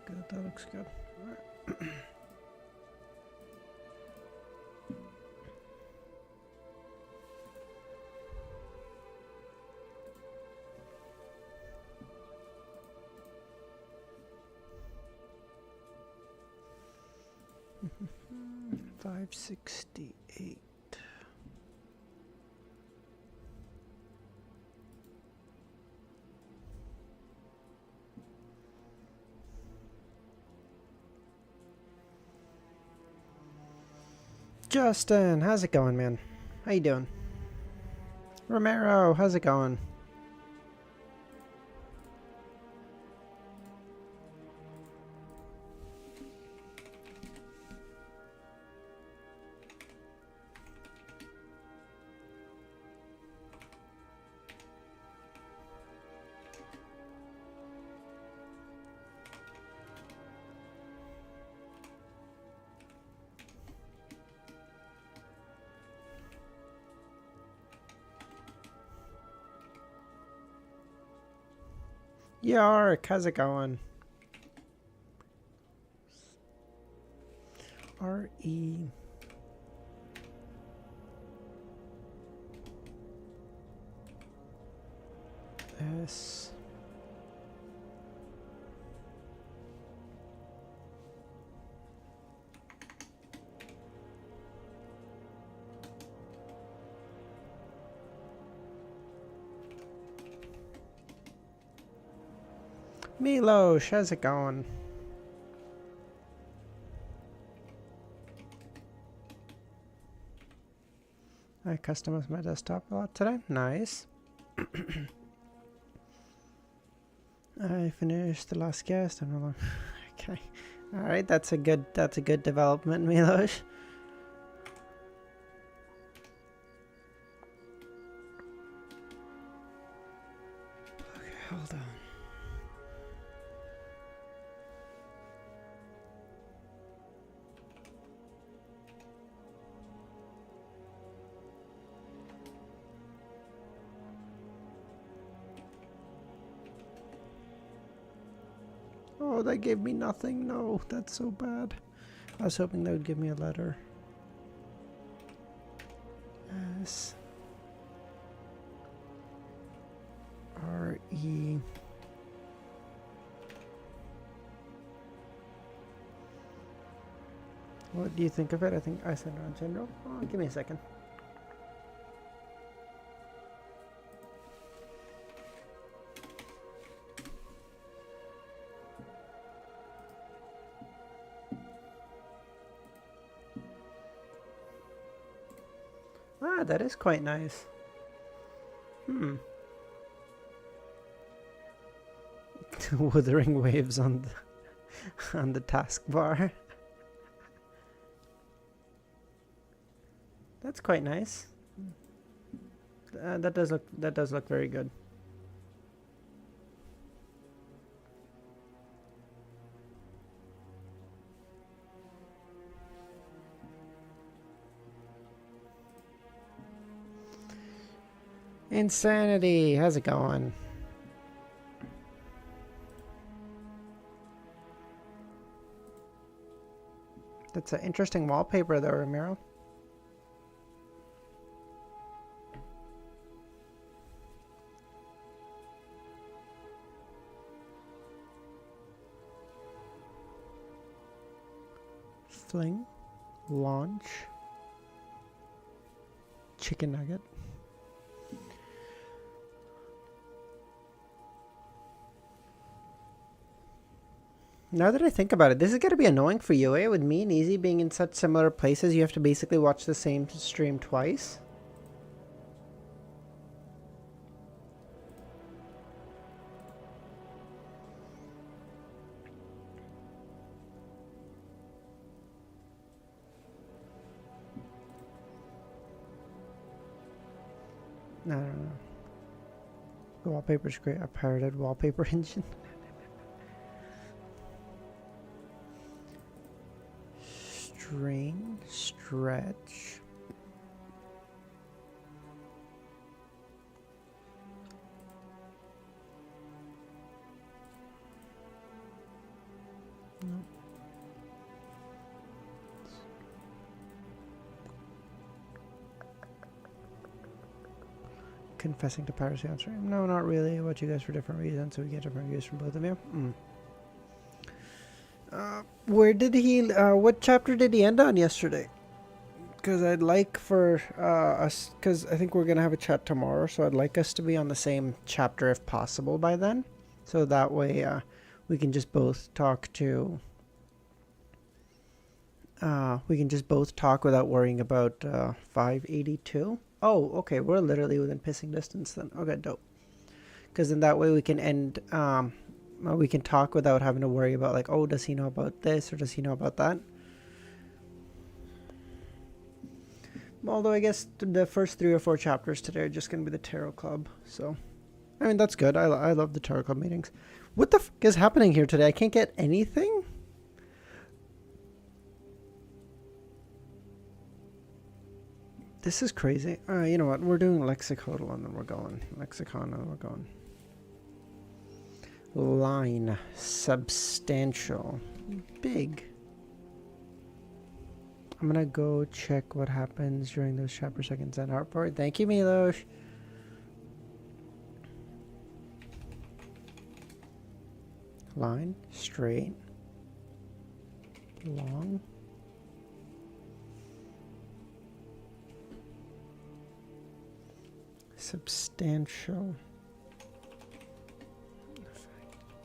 good. That looks good. All right. $568. Justin, how's it going, man? How you doing? Romero, how's it going? Yark, how's it going? R-E... S... Milosh, how's it going? I customized my desktop a lot today. Nice. I finished The Last Guest. I'm not okay. All right, that's a good development, Milosh. Okay, hold on. Oh, they gave me nothing. No, that's so bad. I was hoping they would give me a letter. S R E. What do you think of it? I think I sent it on general. Oh, give me a second. Ah, that is quite nice. Wuthering waves on the taskbar. That's quite nice. That does look very good. Insanity, how's it going? That's an interesting wallpaper though, Ramiro. Fling, launch, chicken nugget. Now that I think about it, this is going to be annoying for you, eh? With me and Easy being in such similar places, you have to basically watch the same stream twice. No. The wallpaper's great. A pirated wallpaper engine. String, stretch. confessing to piracy on stream? No, not really. I watch you guys for different reasons, so we get different views from both of you. Where did he, what chapter did he end on yesterday? Because I'd like for us, because I think we're going to have a chat tomorrow, so I'd like us to be on the same chapter if possible by then. So that way we can just both talk to, we can just both talk without worrying about 582. Oh, okay, we're literally within pissing distance then. Okay, dope. Because then that way we can end, we can talk without having to worry about like, oh, does he know about this or does he know about that? Although I guess the first 3 or 4 chapters today are just going to be the Tarot Club. So, I mean, that's good. I love the Tarot Club meetings. What the f is happening here today? I can't get anything? This is crazy. You know what? We're doing lexicodal and then we're going. Lexicon and then we're going. Line. Substantial. Big. I'm gonna go check what happens during those chapter seconds at Hartford. Thank you, Milos. Line, straight, long, substantial,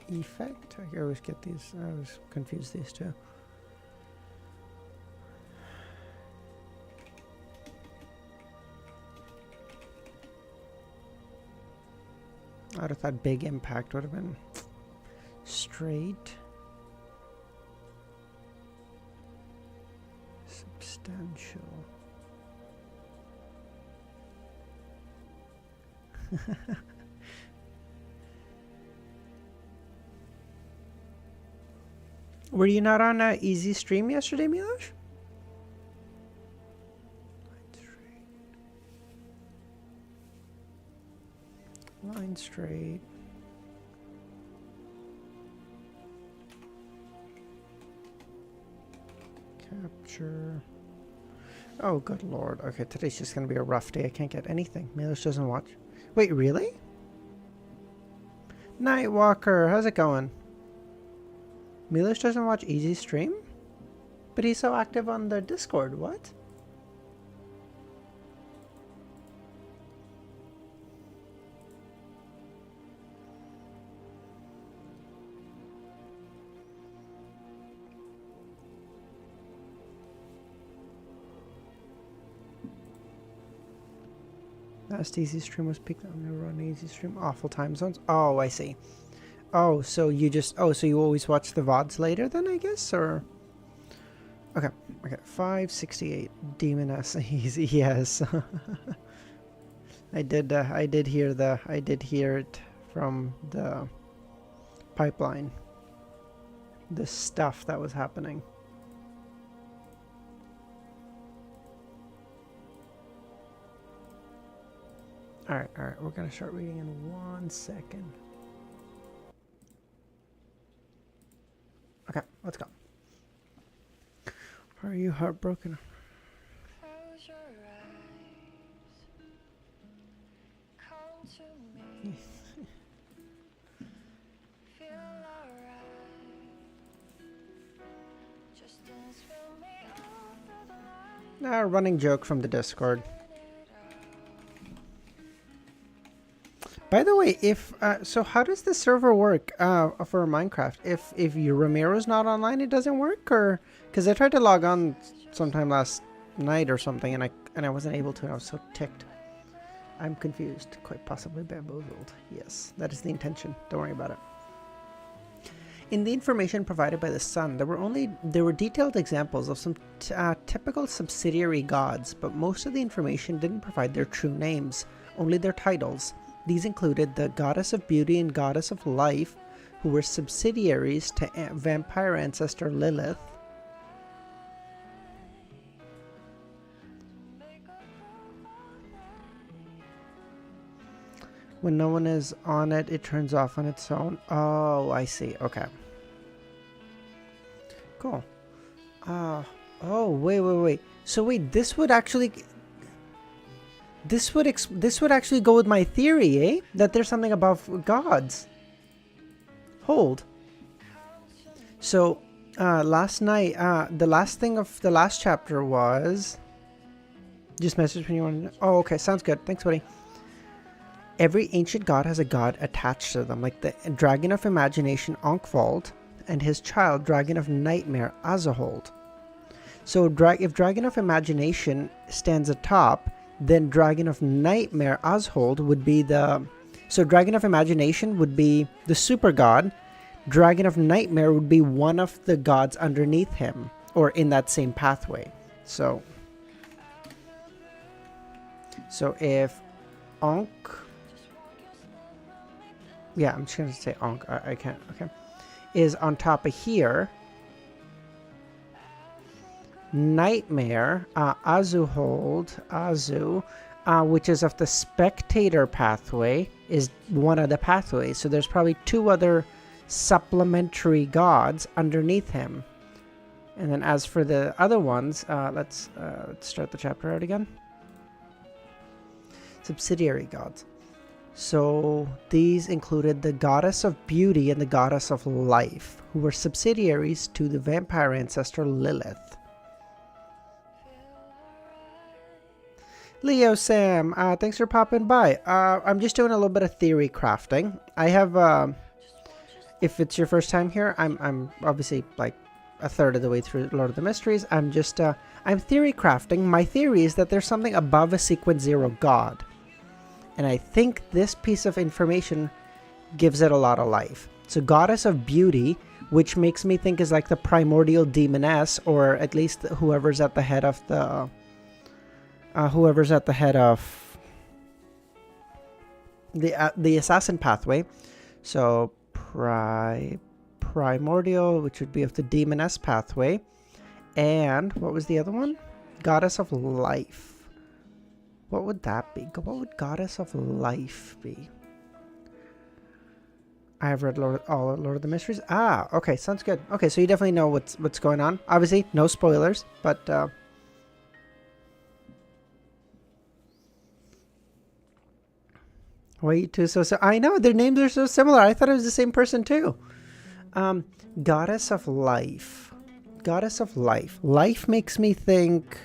effect. I always get these. I always confuse these two. I would have thought big impact would have been straight, substantial. Were you not on a easy stream yesterday, Milos? Line straight. Capture. Oh, good lord. Okay, today's just gonna be a rough day. I can't get anything. Milos doesn't watch. Wait, really? Nightwalker, how's it going? Milos doesn't watch Easy Stream? But he's so active on the Discord, what? Last easy stream was picked up. Never on easy stream. Awful time zones. Oh, I see. Oh, so you just... Oh, so you always watch the VODs later then, I guess? Or... Okay. Okay. 568. Demoness. Easy. Yes. I did hear it from the pipeline. The stuff that was happening. Alright, we're gonna start reading in 1 second. Okay, let's go. Are you heartbroken? Close your eyes. Come to me. Feel alright. Just dance with me all through the night. Running joke from the Discord. By the way, if so, how does the server work for Minecraft? If your Ramiro's not online, it doesn't work, or because I tried to log on sometime last night or something, and I wasn't able to. And I was so ticked. I'm confused, quite possibly bamboozled. Yes, that is the intention. Don't worry about it. In the information provided by the Sun, there were detailed examples of some typical subsidiary gods, but most of the information didn't provide their true names, only their titles. These included the Goddess of Beauty and Goddess of Life, who were subsidiaries to vampire ancestor Lilith. When no one is on it, it turns off on its own. Oh, I see. Okay. Cool. Oh, wait. So wait, this would actually... This would actually go with my theory, eh? That there's something above gods. Hold. So, last night, the last thing of the last chapter was... Just message when you want to... Oh, okay. Sounds good. Thanks, buddy. Every ancient god has a god attached to them, like the dragon of imagination, Ankvald, and his child, dragon of nightmare, Azahold. So, if dragon of imagination stands atop, then dragon of nightmare, Azhold, would be the... So, dragon of imagination would be the super god. Dragon of nightmare would be one of the gods underneath him, or in that same pathway. So if Ankh... Yeah, I'm just going to say Ankh. I can't. Okay. Is on top of here. Nightmare, Azu, which is of the spectator pathway, is one of the pathways. So there's probably two other supplementary gods underneath him. And then as for the other ones, let's start the chapter out again. Subsidiary gods. So these included the goddess of beauty and the goddess of life, who were subsidiaries to the vampire ancestor Lilith. Leo Sam, thanks for popping by. I'm just doing a little bit of theory crafting. I have, if it's your first time here, I'm obviously like a third of the way through Lord of the Mysteries. I'm just, I'm theory crafting. My theory is that there's something above a sequence 0 god. And I think this piece of information gives it a lot of life. So goddess of beauty, which makes me think is like the primordial demoness, or at least whoever's at the head of the... the assassin pathway. So primordial, which would be of the demoness pathway. And what was the other one? Goddess of life. What would that be? What would goddess of life be? I have read all Lord of the Mysteries. Ah, okay, sounds good. Okay, so you definitely know what's going on. Obviously, no spoilers, but wait, so I know their names are so similar. I thought it was the same person too. Goddess of life. Goddess of life. Life makes me think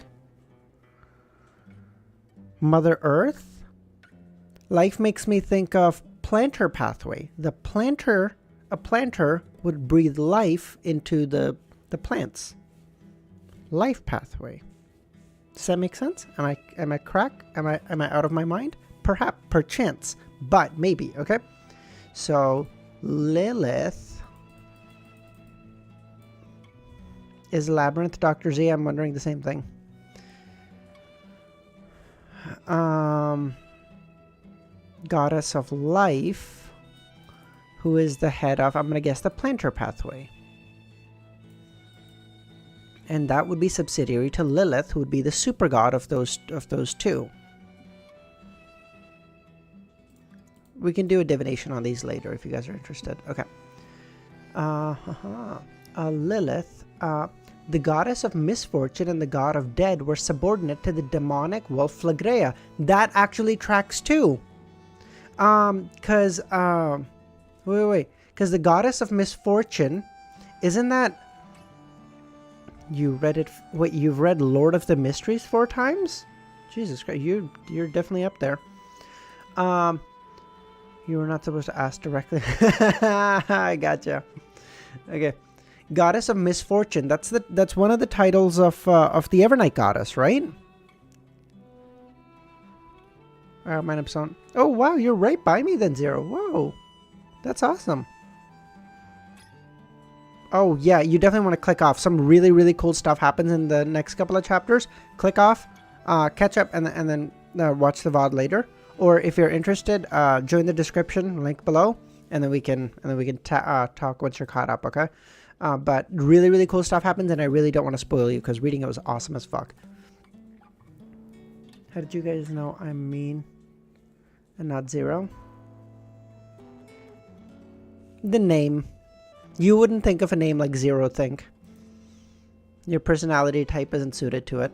Mother Earth. Life makes me think of planter pathway. A planter would breathe life into the plants. Life pathway. Does that make sense? Am I crack? Am I out of my mind? Perhaps, perchance, but maybe. Okay. So Lilith is Labyrinth. Dr. Z, I'm wondering the same thing. Goddess of life, who is the head of, I'm going to guess, the planter pathway. And that would be subsidiary to Lilith, who would be the super god of those two. We can do a divination on these later if you guys are interested. Okay. Lilith, the goddess of misfortune and the god of dead were subordinate to the demonic wolf Flagrea. That actually tracks too. Because the goddess of misfortune, isn't that... You read it... Wait, you've read Lord of the Mysteries 4 times? Jesus Christ, you're definitely up there. You were not supposed to ask directly. I gotcha. Okay. Goddess of misfortune. That's one of the titles of the Evernight goddess, right? Oh wow, you're right by me then, Zero. Whoa, that's awesome. Oh yeah, you definitely want to click off. Some really, really cool stuff happens in the next couple of chapters. Click off, catch up, and then watch the VOD later. Or if you're interested, join the description link below, and then we can talk once you're caught up. Okay. But really, really cool stuff happens, and I really don't want to spoil you because reading it was awesome as fuck. How did you guys know I'm mean and not Zero? The name. You wouldn't think of a name like Zero think. Your personality type isn't suited to it.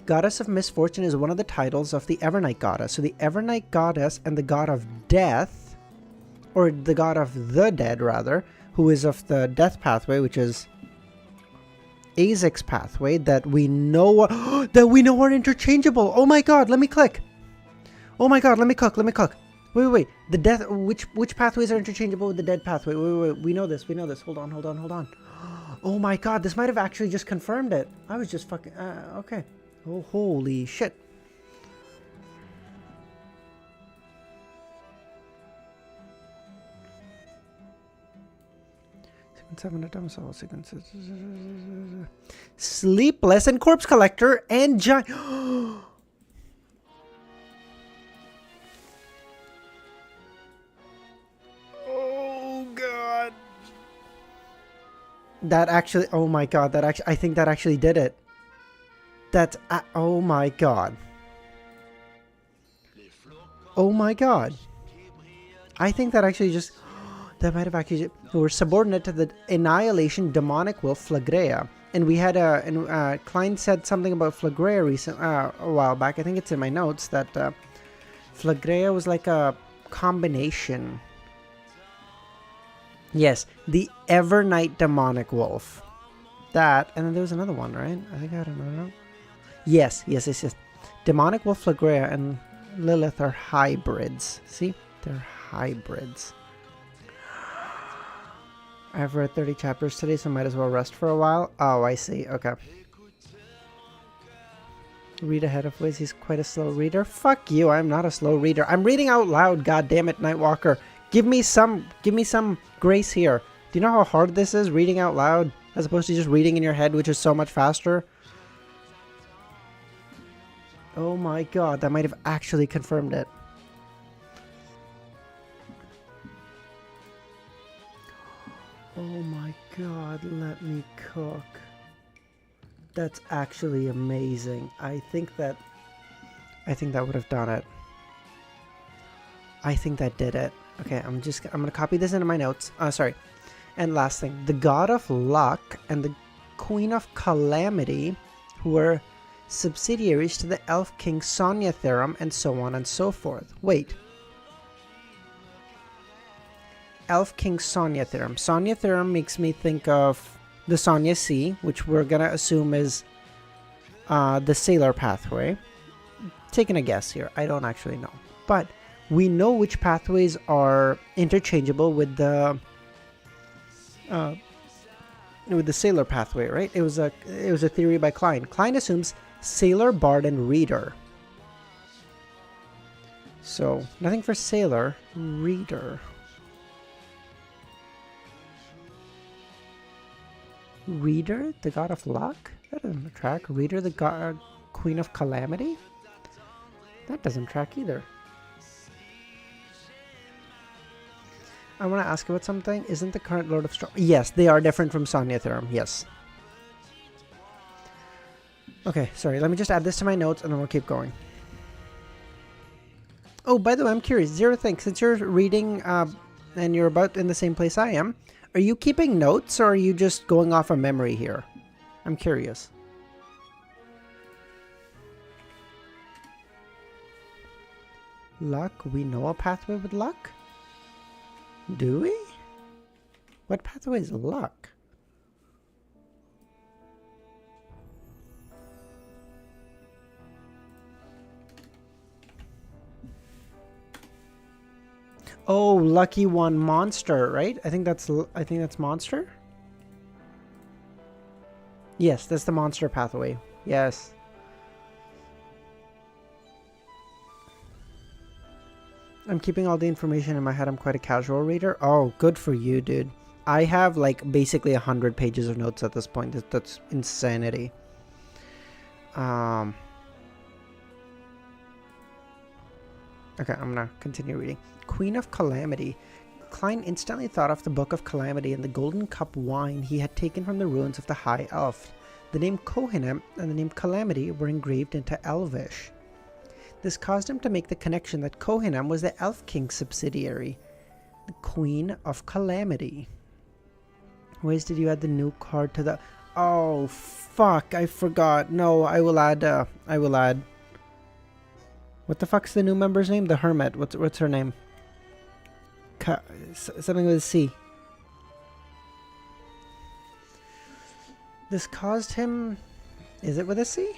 Goddess of Misfortune is one of the titles of the Evernight Goddess. So the Evernight Goddess and the God of Death, or the God of the Dead rather, who is of the Death pathway, which is Azek's pathway, that we know are interchangeable. Oh my god, let me click. Oh my god, let me cook. Wait. The death, which pathways are interchangeable with the dead pathway? Wait. We know this. Hold on. Oh my god, this might have actually just confirmed it. I was just fucking, okay. Oh, holy shit. Sleepless and Corpse Collector and Giant. Oh god. That actually, oh my god, I think that actually did it. That's, oh my god. Oh my god. I think that actually just, that might have actually, we're subordinate to the annihilation demonic wolf Flagrea. And we had Klein said something about Flagrea a while back. I think it's in my notes that Flagrea was like a combination. Yes, the Evernight demonic wolf. That, and then there was another one, right? I think I had another one. Yes. Demonic wolf Flagrea and Lilith are hybrids. See? They're hybrids. I've read 30 chapters today, so might as well rest for a while. Oh, I see. Okay. Read ahead of Wiz. He's quite a slow reader. Fuck you. I'm not a slow reader. I'm reading out loud. God damn it, Nightwalker. Give me some grace here. Do you know how hard this is, reading out loud, as opposed to just reading in your head, which is so much faster? Oh my god, that might have actually confirmed it. Oh my god, let me cook. That's actually amazing. I think that would have done it. I think that did it. Okay, I'm gonna copy this into my notes. Sorry. And last thing, the God of Luck and the Queen of Calamity, who are subsidiaries to the Elf King Sonya theorem, and so on and so forth. Wait. Elf King Sonya theorem. Sonya theorem makes me think of the Sonya Sea, which we're gonna assume is the Sailor pathway. Taking a guess here. I don't actually know. But we know which pathways are interchangeable with the Sailor pathway, right? It was a theory by Klein. Klein assumes Sailor, Bard, and Reader. So nothing for Sailor, Reader. Reader, the God of Luck? That doesn't track. Reader, the Queen of Calamity? That doesn't track either. I want to ask about something. Isn't the current Lord of Storm? Yes, they are different from Sonya theorem. Yes. Okay, sorry. Let me just add this to my notes and then we'll keep going. Oh, by the way, I'm curious. Zero Think, since you're reading and you're about in the same place I am, are you keeping notes or are you just going off of memory here? I'm curious. Luck? We know a pathway with luck? Do we? What pathway is luck? Oh, lucky one monster, right? I think that's monster. Yes, that's the monster pathway. Yes. I'm keeping all the information in my head. I'm quite a casual reader. Oh, good for you, dude. I have like basically 100 pages of notes at this point. That's insanity. Okay, I'm gonna continue reading. Queen of Calamity. Klein instantly thought of the Book of Calamity and the golden cup wine he had taken from the ruins of the High Elf. The name Kohenem and the name Calamity were engraved into Elvish. This caused him to make the connection that Kohenem was the Elf King's subsidiary, the Queen of Calamity. Ways did you add the new card to the... Oh, fuck. I forgot. No, I will add, I will add. What the fuck's the new member's name? The Hermit. What's her name? Something with a C. This caused him... Is it with a C?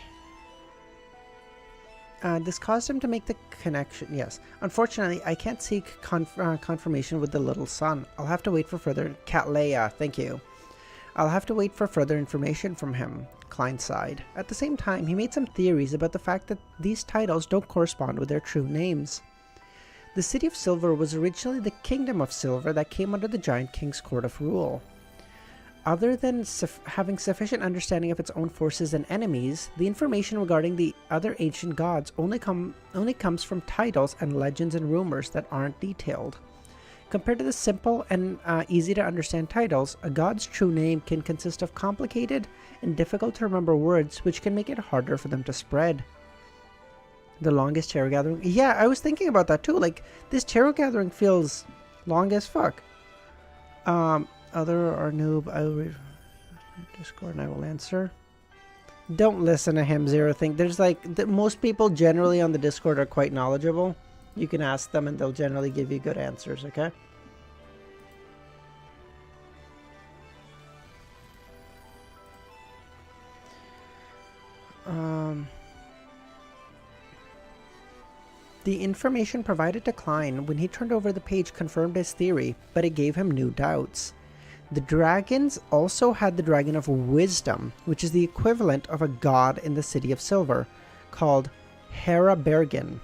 This caused him to make the connection. Yes. Unfortunately, I can't seek confirmation with the little son. I'll have to wait for further... Catleya, thank you. I'll have to wait for further information from him, Klein sighed. At the same time, he made some theories about the fact that these titles don't correspond with their true names. The City of Silver was originally the Kingdom of Silver that came under the Giant King's court of rule. Other than having sufficient understanding of its own forces and enemies, the information regarding the other ancient gods only comes from titles and legends and rumors that aren't detailed. Compared to the simple and easy to understand titles, a god's true name can consist of complicated and difficult to remember words, which can make it harder for them to spread. The longest tarot gathering? Yeah, I was thinking about that too. Like, this tarot gathering feels long as fuck. Other or noob, I will read Discord and I will answer. Don't listen to him, Zero Think. There's like, most people generally on the Discord are quite knowledgeable. You can ask them and they'll generally give you good answers, okay? The information provided to Klein when he turned over the page confirmed his theory, but it gave him new doubts. The dragons also had the Dragon of Wisdom, which is the equivalent of a god in the City of Silver, called Herabergen.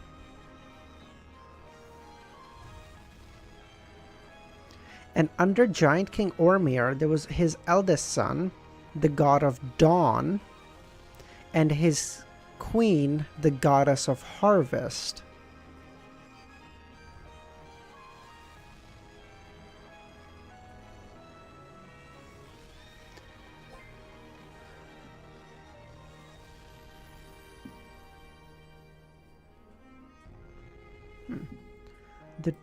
And under Giant King Ormir, there was his eldest son, the god of Dawn, and his queen, the goddess of Harvest. The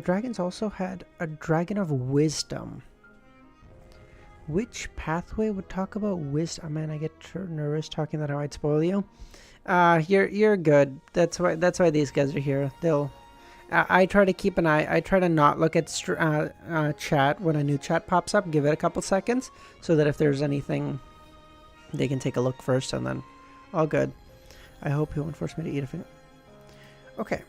dragons also had a Dragon of Wisdom. Which pathway would talk about wisdom? Oh, man, I get nervous talking that I might spoil you. You're good. That's why these guys are here. I try to keep an eye. I try to not look at chat when a new chat pops up. Give it a couple seconds so that if there's anything, they can take a look first, and then all good. I hope he won't force me to eat a thing. Okay.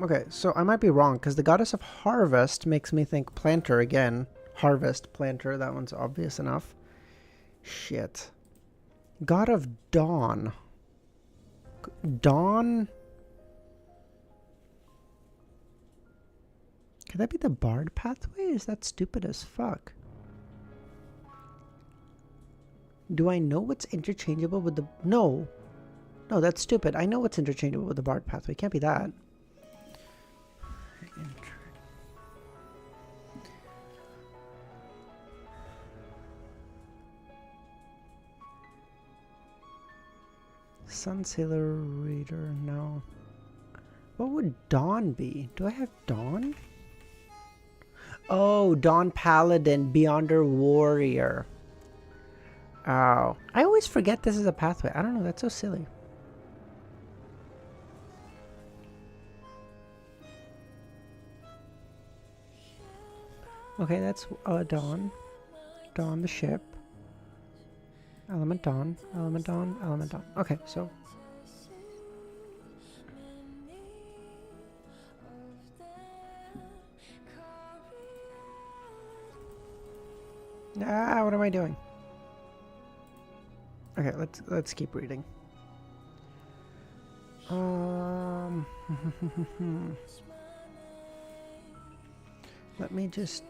Okay, so I might be wrong, because the Goddess of Harvest makes me think Planter again. Harvest, Planter, that one's obvious enough. Shit. God of Dawn. Dawn? Could that be the Bard pathway? Is that stupid as fuck? Do I know what's interchangeable with the... No. No, that's stupid. I know what's interchangeable with the Bard pathway. Can't be that. Sun Sailor Reader, no. What would Dawn be? Do I have Dawn? Oh, Dawn Paladin, Beyonder Warrior. Oh, I always forget this is a pathway. I don't know, that's so silly. Okay, that's Dawn. Dawn the ship. Element Dawn, Element Dawn, Element Dawn. Okay, so... Ah, what am I doing? Okay, let's keep reading. Let me just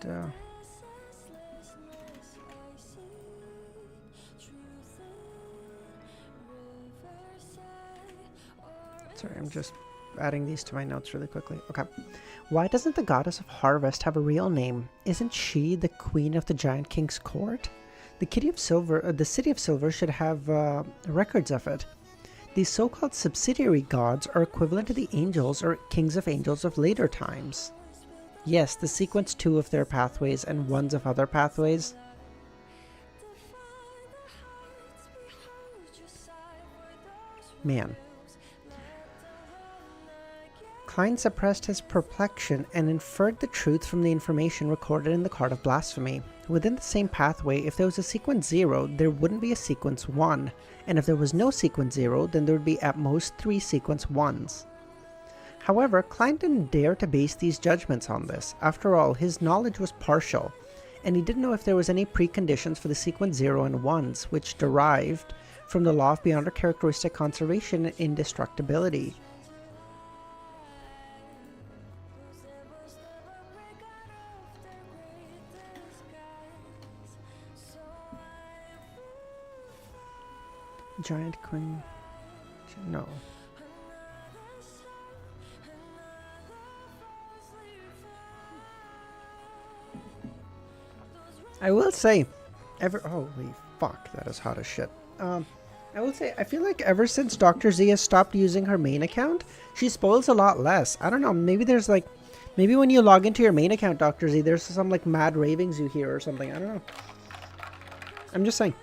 sorry, I'm just adding these to my notes really quickly. Okay. Why doesn't the Goddess of Harvest have a real name? Isn't she the queen of the Giant King's court? The City of Silver, the City of Silver should have records of it. These so-called subsidiary gods are equivalent to the angels or kings of angels of later times. Yes, the sequence 2 of their pathways and 1s of other pathways. Man. Klein suppressed his perplexion and inferred the truth from the information recorded in the Card of Blasphemy. Within the same pathway, if there was a sequence 0, there wouldn't be a sequence 1, and if there was no sequence 0, then there would be at most 3 sequence 1s. However, Klein didn't dare to base these judgments on this. After all, his knowledge was partial, and he didn't know if there was any preconditions for the sequence 0 and 1s, which derived from the law of beyonder characteristic conservation and indestructibility. Giant Queen. No. I will say, holy fuck, that is hot as shit. I will say, I feel like ever since Dr. Z has stopped using her main account, she spoils a lot less. I don't know, maybe there's like, maybe when you log into your main account, Dr. Z, there's some like mad ravings you hear or something. I don't know. I'm just saying.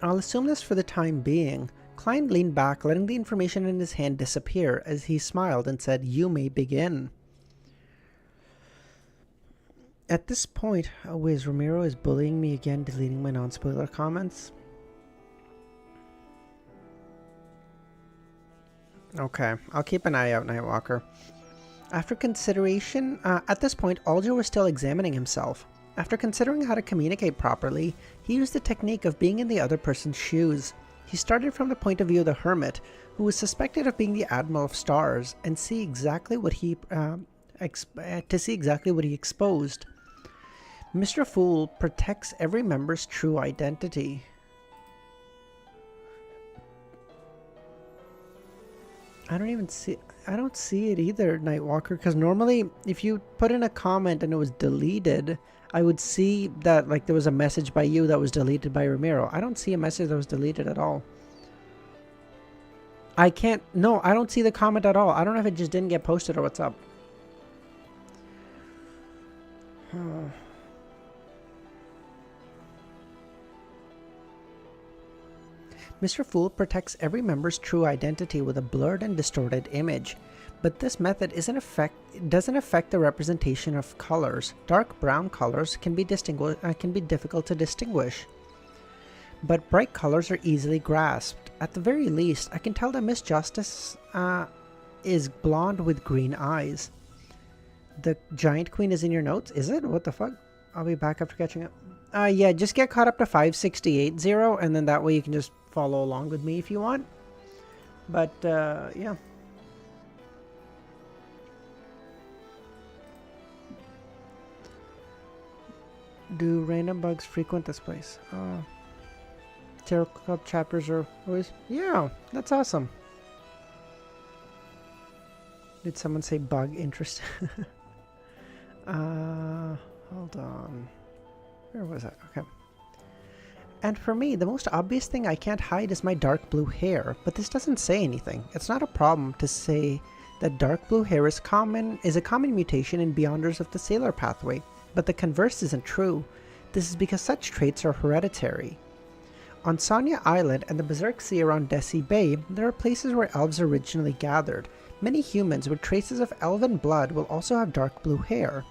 I'll assume this for the time being. Klein leaned back, letting the information in his hand disappear as he smiled and said, "You may begin." At this point, Wiz, Ramiro is bullying me again, deleting my non-spoiler comments. Okay, I'll keep an eye out, Nightwalker. After consideration, at this point, Alger was still examining himself. After considering how to communicate properly, he used the technique of being in the other person's shoes. He started from the point of view of the hermit, who was suspected of being the Admiral of Stars, and see exactly what he exposed. Mr. Fool protects every member's true identity. I don't see it either, Nightwalker, because normally if you put in a comment and it was deleted, I would see that like there was a message by you that was deleted by Ramiro. I don't see a message that was deleted at all. I don't see the comment at all. I don't know if it just didn't get posted or what's up. Mr. Fool protects every member's true identity with a blurred and distorted image, but this method doesn't affect the representation of colors. Dark brown colors can be difficult to distinguish, but bright colors are easily grasped. At the very least, I can tell that Miss Justice is blonde with green eyes. The Giant Queen is in your notes, is it? What the fuck? I'll be back after catching up. Yeah, just get caught up to 568.0, and then that way you can just follow along with me if you want. But, yeah. Do random bugs frequent this place? Tarot Club chapters are always... Yeah, that's awesome. Did someone say bug interest? Hold on. Where was it? Okay. And for me, the most obvious thing I can't hide is my dark blue hair, but this doesn't say anything. It's not a problem to say that dark blue hair is a common mutation in Beyonders of the Sailor pathway, but the converse isn't true. This is because such traits are hereditary. On Sonia Island and the Berserk Sea around Desi Bay, there are places where elves originally gathered. Many humans with traces of elven blood will also have dark blue hair.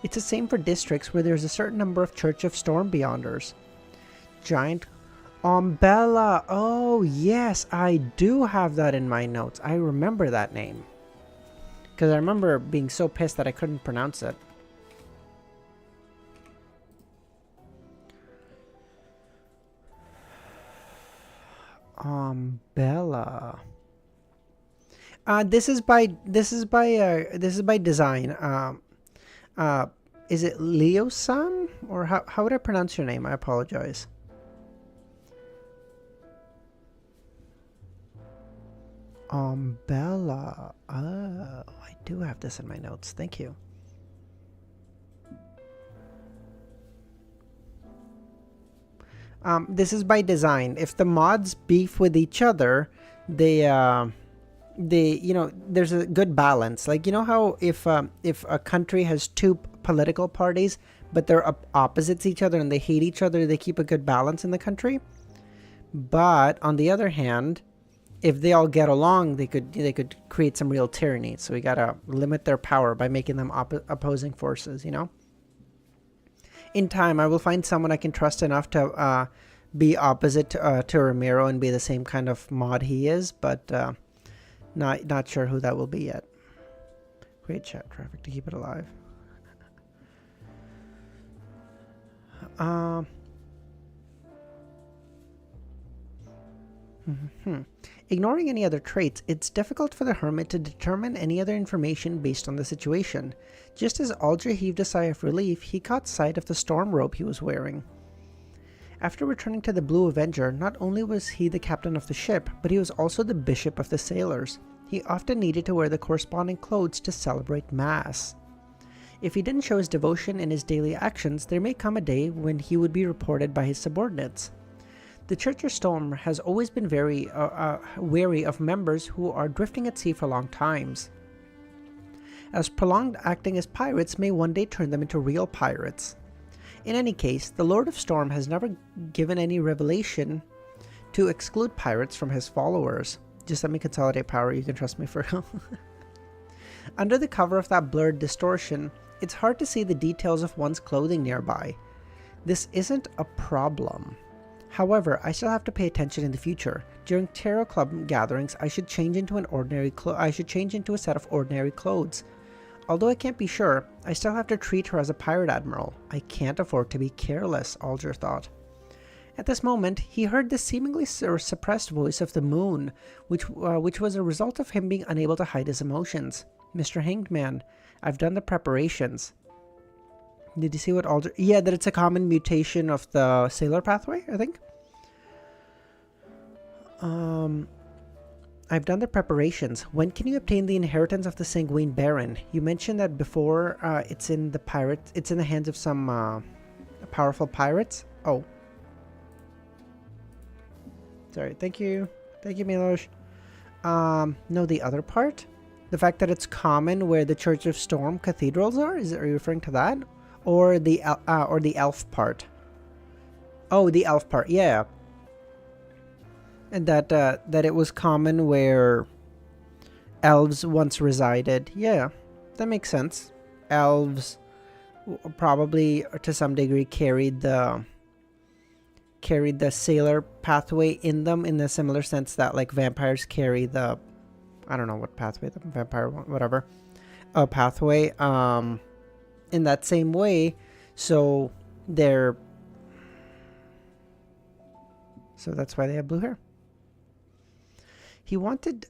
It's the same for districts where there's a certain number of Church of Storm Beyonders. Giant Umbella. Oh, yes, I do have that in my notes. I remember that name. Because I remember being so pissed that I couldn't pronounce it. Umbella. This is by design. Is it Leo-san? Or how would I pronounce your name? I apologize. Bella. Oh, I do have this in my notes. Thank you. This is by design. If the mods beef with each other, they there's a good balance. Like, you know how if a country has two political parties, but they're opposites each other and they hate each other, they keep a good balance in the country. But on the other hand, if they all get along, they could create some real tyranny. So we gotta limit their power by making them opposing forces. In time, I will find someone I can trust enough to be opposite to Ramiro and be the same kind of mod he is, but not sure who that will be yet. Great chat traffic to keep it alive. Ignoring any other traits, it's difficult for the hermit to determine any other information based on the situation. Just as Alger heaved a sigh of relief, he caught sight of the storm robe he was wearing. After returning to the Blue Avenger, not only was he the captain of the ship, but he was also the bishop of the sailors. He often needed to wear the corresponding clothes to celebrate Mass. If he didn't show his devotion in his daily actions, there may come a day when he would be reported by his subordinates. The Church of Storm has always been very wary of members who are drifting at sea for long times, as prolonged acting as pirates may one day turn them into real pirates. In any case, the Lord of Storm has never given any revelation to exclude pirates from his followers. Just let me consolidate power, you can trust me for real. Under the cover of that blurred distortion, it's hard to see the details of one's clothing nearby. This isn't a problem. However, I still have to pay attention in the future. During Tarot Club gatherings, I should change into a set of ordinary clothes. Although I can't be sure, I still have to treat her as a pirate admiral. I can't afford to be careless, Alger thought. At this moment, he heard the seemingly suppressed voice of the moon, which was a result of him being unable to hide his emotions. Mr. Hanged Man, I've done the preparations. Did you see what Alger... Yeah, that it's a common mutation of the sailor pathway, I think. I've done the preparations. When can you obtain the inheritance of the Sanguine Baron? You mentioned that before. It's in the hands of some powerful pirates. Oh. Sorry, thank you, Milosh. No, the other part? The fact that it's common where the Church of Storm cathedrals are? Are you referring to that? Or the elf part? Oh, the elf part, yeah. And that it was common where elves once resided. Yeah, that makes sense. Elves probably to some degree carried the sailor pathway in them, in the similar sense that like vampires carry the, I don't know what pathway, the vampire, whatever, pathway, in that same way. So that's why they have blue hair. He wanted,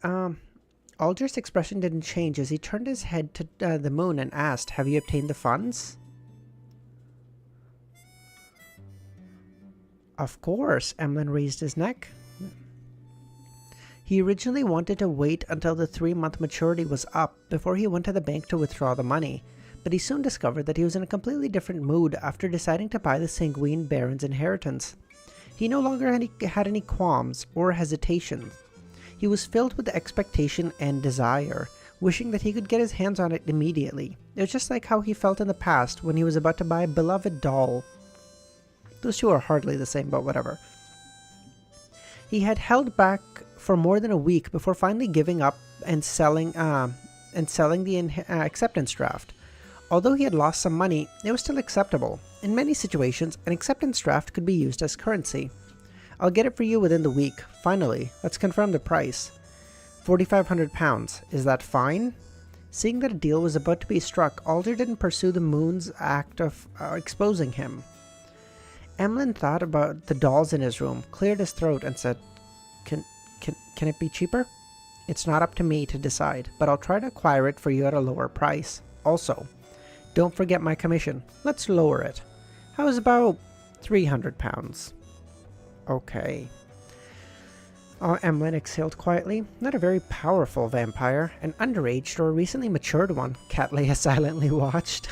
Alger's expression didn't change as he turned his head to the moon and asked, have you obtained the funds? Of course, Emlyn raised his neck. He originally wanted to wait until the 3-month maturity was up before he went to the bank to withdraw the money, but he soon discovered that he was in a completely different mood after deciding to buy the Sanguine Baron's inheritance. He no longer had any qualms or hesitations. He was filled with expectation and desire, wishing that he could get his hands on it immediately. It was just like how he felt in the past when he was about to buy a beloved doll. Those two are hardly the same, but whatever. He had held back for more than a week before finally giving up and selling the acceptance draft. Although he had lost some money, it was still acceptable. In many situations, an acceptance draft could be used as currency. I'll get it for you within the week. Finally, let's confirm the price. 4,500 pounds. Is that fine? Seeing that a deal was about to be struck, Alger didn't pursue the moon's act of exposing him. Emlyn thought about the dolls in his room, cleared his throat, and said, Can it be cheaper? It's not up to me to decide, but I'll try to acquire it for you at a lower price. Also, don't forget my commission. Let's lower it. How's about 300 pounds? Okay. Emlyn exhaled quietly. Not a very powerful vampire, an underaged or recently matured one, Catleya silently watched.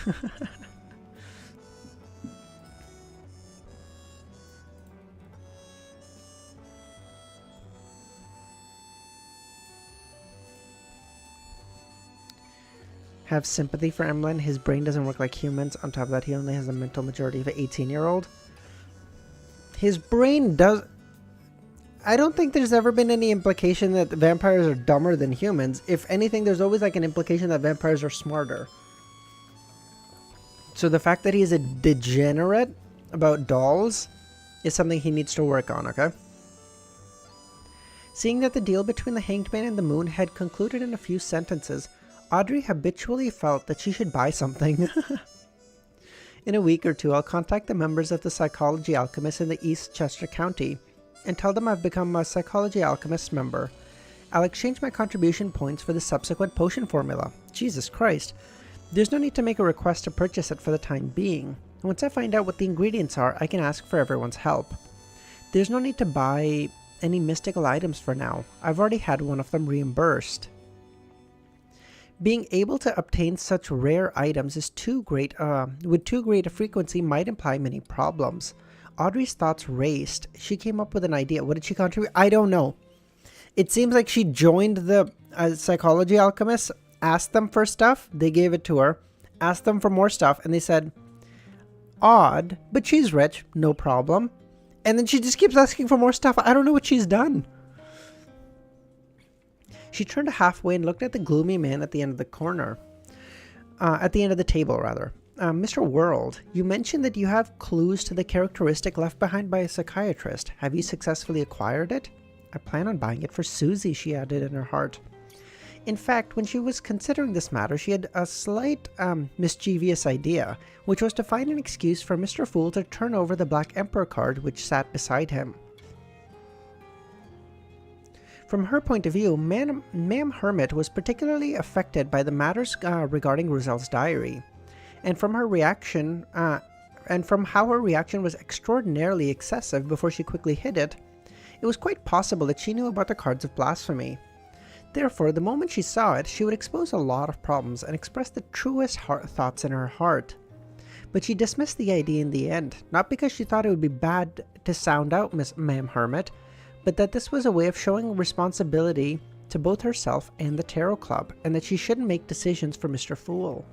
have sympathy for Emlyn. His brain doesn't work like humans. On top of that, he only has a mental majority of an 18-year-old. His brain does... I don't think there's ever been any implication that vampires are dumber than humans. If anything, there's always like an implication that vampires are smarter. So the fact that he's a degenerate about dolls is something he needs to work on, okay? Seeing that the deal between the Hanged Man and the Moon had concluded in a few sentences, Audrey habitually felt that she should buy something. In a week or two, I'll contact the members of the Psychology Alchemists in the East Chester County and tell them I've become a Psychology Alchemist member. I'll exchange my contribution points for the subsequent potion formula. Jesus Christ. There's no need to make a request to purchase it for the time being. Once I find out what the ingredients are, I can ask for everyone's help. There's no need to buy any mystical items for now. I've already had one of them reimbursed. Being able to obtain such rare items is with too great a frequency might imply many problems. Audrey's thoughts raced. She came up with an idea. What did she contribute? I don't know. It seems like she joined the Psychology Alchemists, asked them for stuff, they gave it to her, asked them for more stuff, and they said, odd, but she's rich, no problem. And then she just keeps asking for more stuff. I don't know what she's done. She turned halfway and looked at the gloomy man at the end of the corner. At the end of the table, rather. Mr. World, you mentioned that you have clues to the characteristic left behind by a psychiatrist. Have you successfully acquired it? I plan on buying it for Susie, she added in her heart. In fact, when she was considering this matter, she had a slight mischievous idea, which was to find an excuse for Mr. Fool to turn over the Black Emperor card which sat beside him. From her point of view, Ma'am Hermit was particularly affected by the matters regarding Roselle's diary. And from how her reaction was extraordinarily excessive before she quickly hid it, it was quite possible that she knew about the cards of blasphemy. Therefore, the moment she saw it, she would expose a lot of problems and express the truest thoughts in her heart. But she dismissed the idea in the end, not because she thought it would be bad to sound out Ma'am Hermit, but that this was a way of showing responsibility to both herself and the Tarot Club, and that she shouldn't make decisions for Mr. Fool.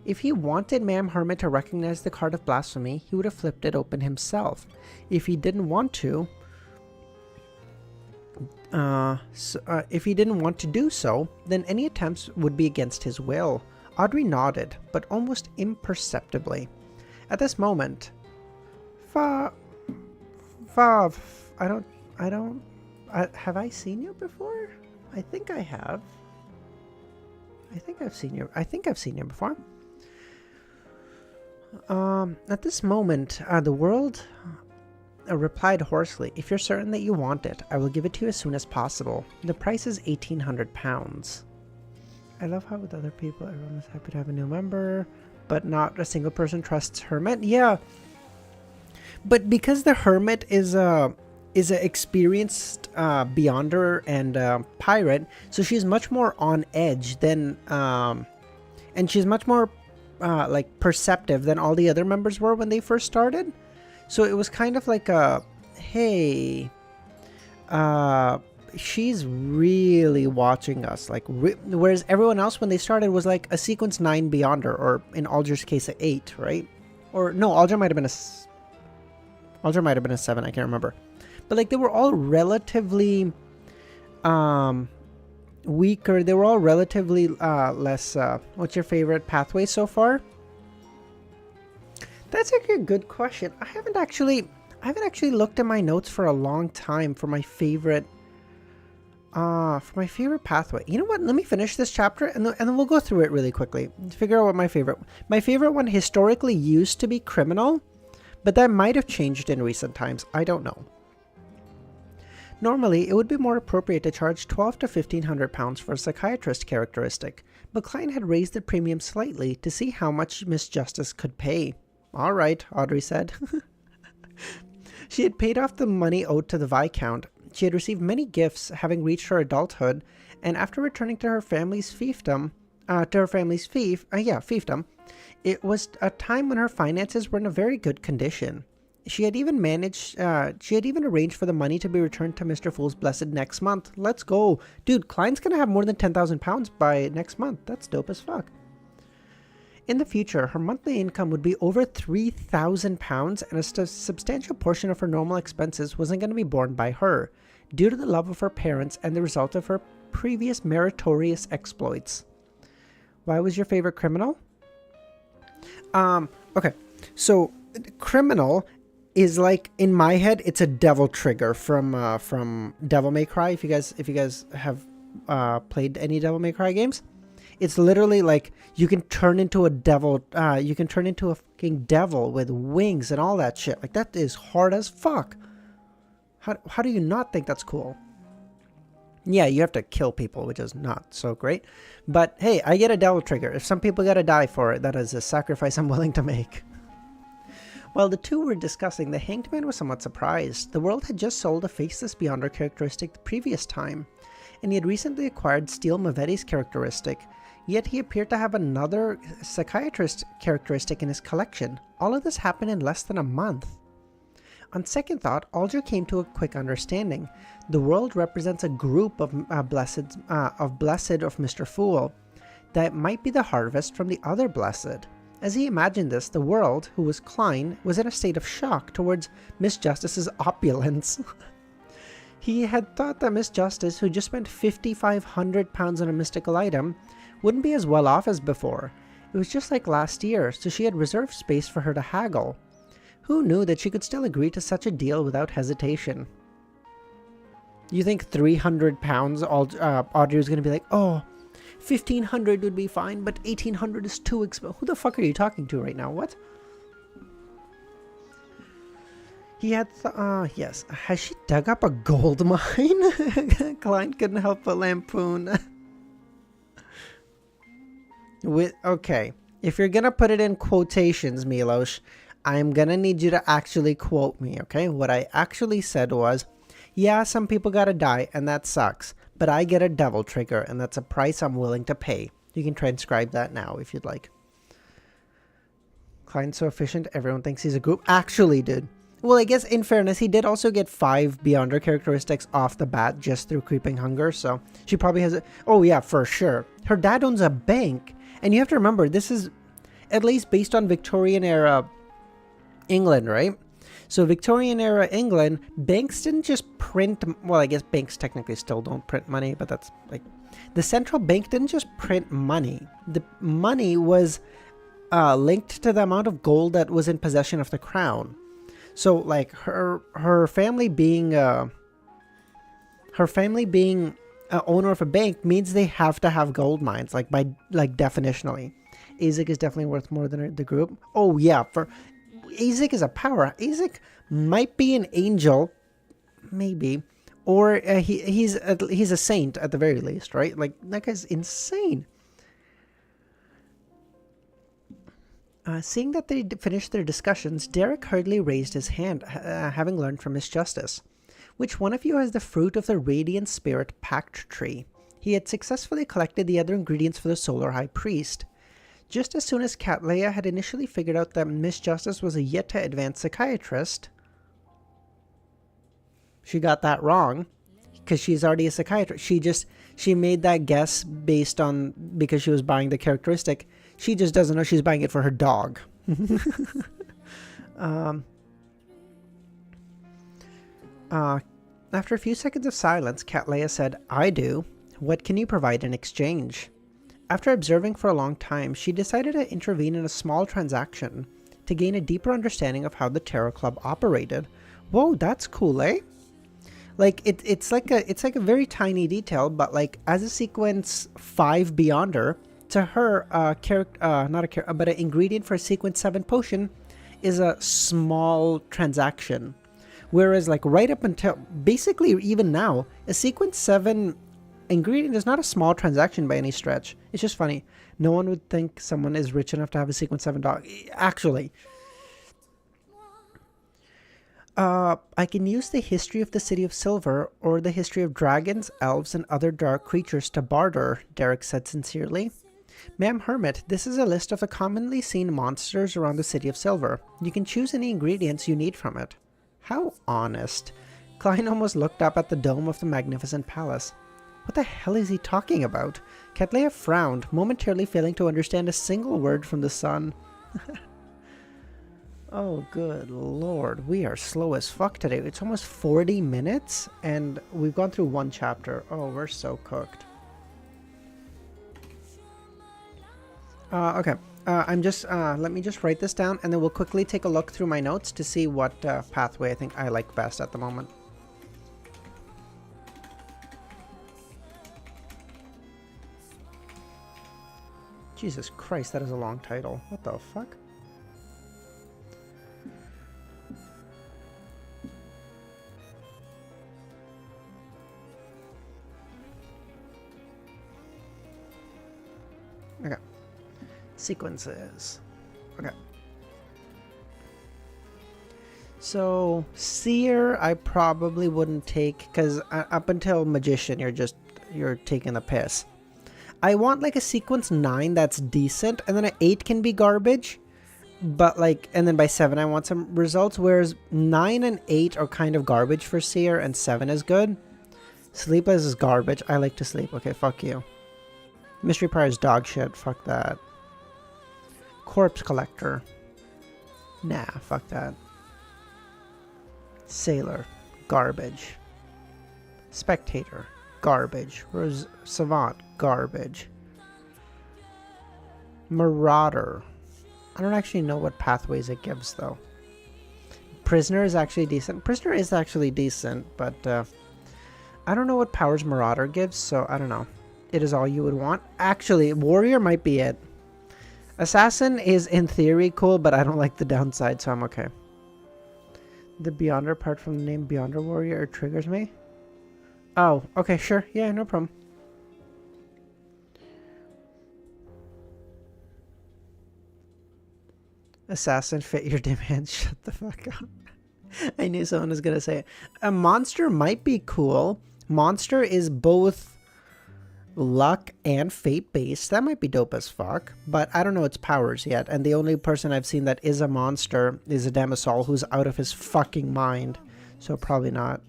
If he wanted Ma'am Hermit to recognize the card of blasphemy, he would have flipped it open himself. If he didn't want to, do so, then any attempts would be against his will. Audrey nodded, but almost imperceptibly. At this moment, have I seen you before? I think I have. I think I've seen you before. At this moment, the world replied hoarsely, if you're certain that you want it, I will give it to you as soon as possible. The price is £1,800. I love how with other people, everyone is happy to have a new member, but not a single person trusts Hermit. Yeah. But because the Hermit is a experienced Beyonder and pirate, so she's much more on edge than, and she's much more like perceptive than all the other members were when they first started. So it was kind of like a, hey, she's really watching us. Like, whereas everyone else when they started was like a sequence 9 Beyonder, or in Alger's case, a 8, right? Or no, Alger might have been a 7. I can't remember. But like they were all relatively weaker. They were all relatively less. What's your favorite pathway so far? That's actually a good question. I haven't actually looked at my notes for a long time for my favorite pathway. You know what? Let me finish this chapter and then we'll go through it really quickly to figure out what my favorite one historically used to be criminal, but that might have changed in recent times. I don't know. Normally, it would be more appropriate to charge £1,200 to £1,500 for a psychiatrist characteristic, but Klein had raised the premium slightly to see how much Miss Justice could pay. All right, Audrey said. She had paid off the money owed to the Viscount. She had received many gifts, having reached her adulthood, and after returning to her family's fiefdom, it was a time when her finances were in a very good condition. She had even arranged for the money to be returned to Mr. Fool's Blessed next month. Let's go. Dude, Klein's gonna have more than £10,000 by next month. That's dope as fuck. In the future, her monthly income would be over £3,000, and a substantial portion of her normal expenses wasn't going to be borne by her, due to the love of her parents and the result of her previous meritorious exploits. Why was your favorite criminal? Okay, so criminal is like, in my head, it's a devil trigger from Devil May Cry. If you guys have played any Devil May Cry games, it's literally like you can turn into a devil. You can turn into a fucking devil with wings and all that shit. Like, that is hard as fuck. How do you not think that's cool? Yeah, you have to kill people, which is not so great. But hey, I get a devil trigger. If some people gotta die for it, that is a sacrifice I'm willing to make. While the two were discussing, the Hanged Man was somewhat surprised. The world had just sold a faceless Beyonder characteristic the previous time, and he had recently acquired Steel Mavetti's characteristic, yet he appeared to have another psychiatrist characteristic in his collection. All of this happened in less than a month. On second thought, Alger came to a quick understanding. The world represents a group of blessed of Mr. Fool that might be the harvest from the other blessed. As he imagined this, the world, who was Klein, was in a state of shock towards Miss Justice's opulence. He had thought that Miss Justice, who just spent £5,500 on a mystical item, wouldn't be as well off as before. It was just like last year, so she had reserved space for her to haggle. Who knew that she could still agree to such a deal without hesitation? You think £300, Audrey was going to be like, oh, 1,500 would be fine, but 1,800 is too expensive. Who the fuck are you talking to right now? What? He had, yes. Has she dug up a gold mine? Klein couldn't help but lampoon. Okay, if you're gonna put it in quotations, Milos, I'm gonna need you to actually quote me, okay? What I actually said was, yeah, some people gotta die, and that sucks, but I get a devil trigger, and that's a price I'm willing to pay. You can transcribe that now if you'd like. Klein's so efficient, everyone thinks he's a group. Actually, dude. Well, I guess in fairness, he did also get 5 Beyonder characteristics off the bat just through Creeping Hunger, so she probably has a... Oh yeah, for sure. Her dad owns a bank, and you have to remember, this is at least based on Victorian era England, right? So Victorian era England, banks didn't just print... Well, I guess banks technically still don't print money, but that's like... The central bank didn't just print money. The money was linked to the amount of gold that was in possession of the crown. So, like, her family being owner of a bank means they have to have gold mines, like definitionally. Azek is definitely worth more than the group. Oh yeah, for Azek is a power. Azek might be an angel, maybe, or he's a saint at the very least, right? Like, that guy's insane. Seeing that they finished their discussions, Derek hurriedly raised his hand, having learned from Miss Justice. Which one of you has the fruit of the Radiant Spirit Pact Tree? He had successfully collected the other ingredients for the Solar High Priest. Just as soon as Catleya had initially figured out that Miss Justice was a yet-to-advanced psychiatrist, she got that wrong, because she's already a psychiatrist. She made that guess because she was buying the characteristic. She just doesn't know she's buying it for her dog. After a few seconds of silence, Catleya said, I do. What can you provide in exchange? After observing for a long time, she decided to intervene in a small transaction to gain a deeper understanding of how the Terror Club operated. Whoa, that's cool, eh? Like, it's like a very tiny detail, but like, as a sequence 5 Beyonder, to her, but an ingredient for a sequence 7 potion is a small transaction. Whereas, like, right up until, basically even now, a sequence 7 ingredient is not a small transaction by any stretch. It's just funny. No one would think someone is rich enough to have a sequence 7 dog. Actually. I can use the history of the City of Silver or the history of dragons, elves, and other dark creatures to barter, Derek said sincerely. Ma'am Hermit, this is a list of the commonly seen monsters around the City of Silver. You can choose any ingredients you need from it. How honest. Klein almost looked up at the dome of the magnificent palace. What the hell is he talking about? Cattleya frowned, momentarily failing to understand a single word from the sun. Oh, good lord. We are slow as fuck today. It's almost 40 minutes, and we've gone through one chapter. Oh, we're so cooked. Okay. Let me just write this down, and then we'll quickly take a look through my notes to see what pathway I think I like best at the moment. Jesus Christ, that is a long title. What the fuck? Okay. Sequences. Okay. So, Seer, I probably wouldn't take, because up until Magician, you're taking the piss. I want like a sequence 9 that's decent, and then an 8 can be garbage, but like, and then by 7 I want some results, whereas 9 and 8 are kind of garbage for Seer, and 7 is good. Sleepless is garbage. I like to sleep. Okay, fuck you. Mystery Prior is dog shit. Fuck that. Corpse Collector. Nah, fuck that. Sailor. Garbage. Spectator. Garbage. Savant. Garbage. Marauder. I don't actually know what pathways it gives, though. Prisoner is actually decent. Prisoner is actually decent, but I don't know what powers Marauder gives, so I don't know. It is all you would want. Actually, Warrior might be it. Assassin is in theory cool, but I don't like the downside, so I'm okay. The Beyonder, apart from the name Beyonder Warrior, triggers me. Oh, okay, sure. Yeah, no problem. Assassin, fit your demands. Shut the fuck up. I knew someone was going to say it. A monster might be cool. Monster is both luck and fate based. That might be dope as fuck, but I don't know its powers yet, and the only person I've seen that is a monster is a Demisol who's out of his fucking mind, so probably not.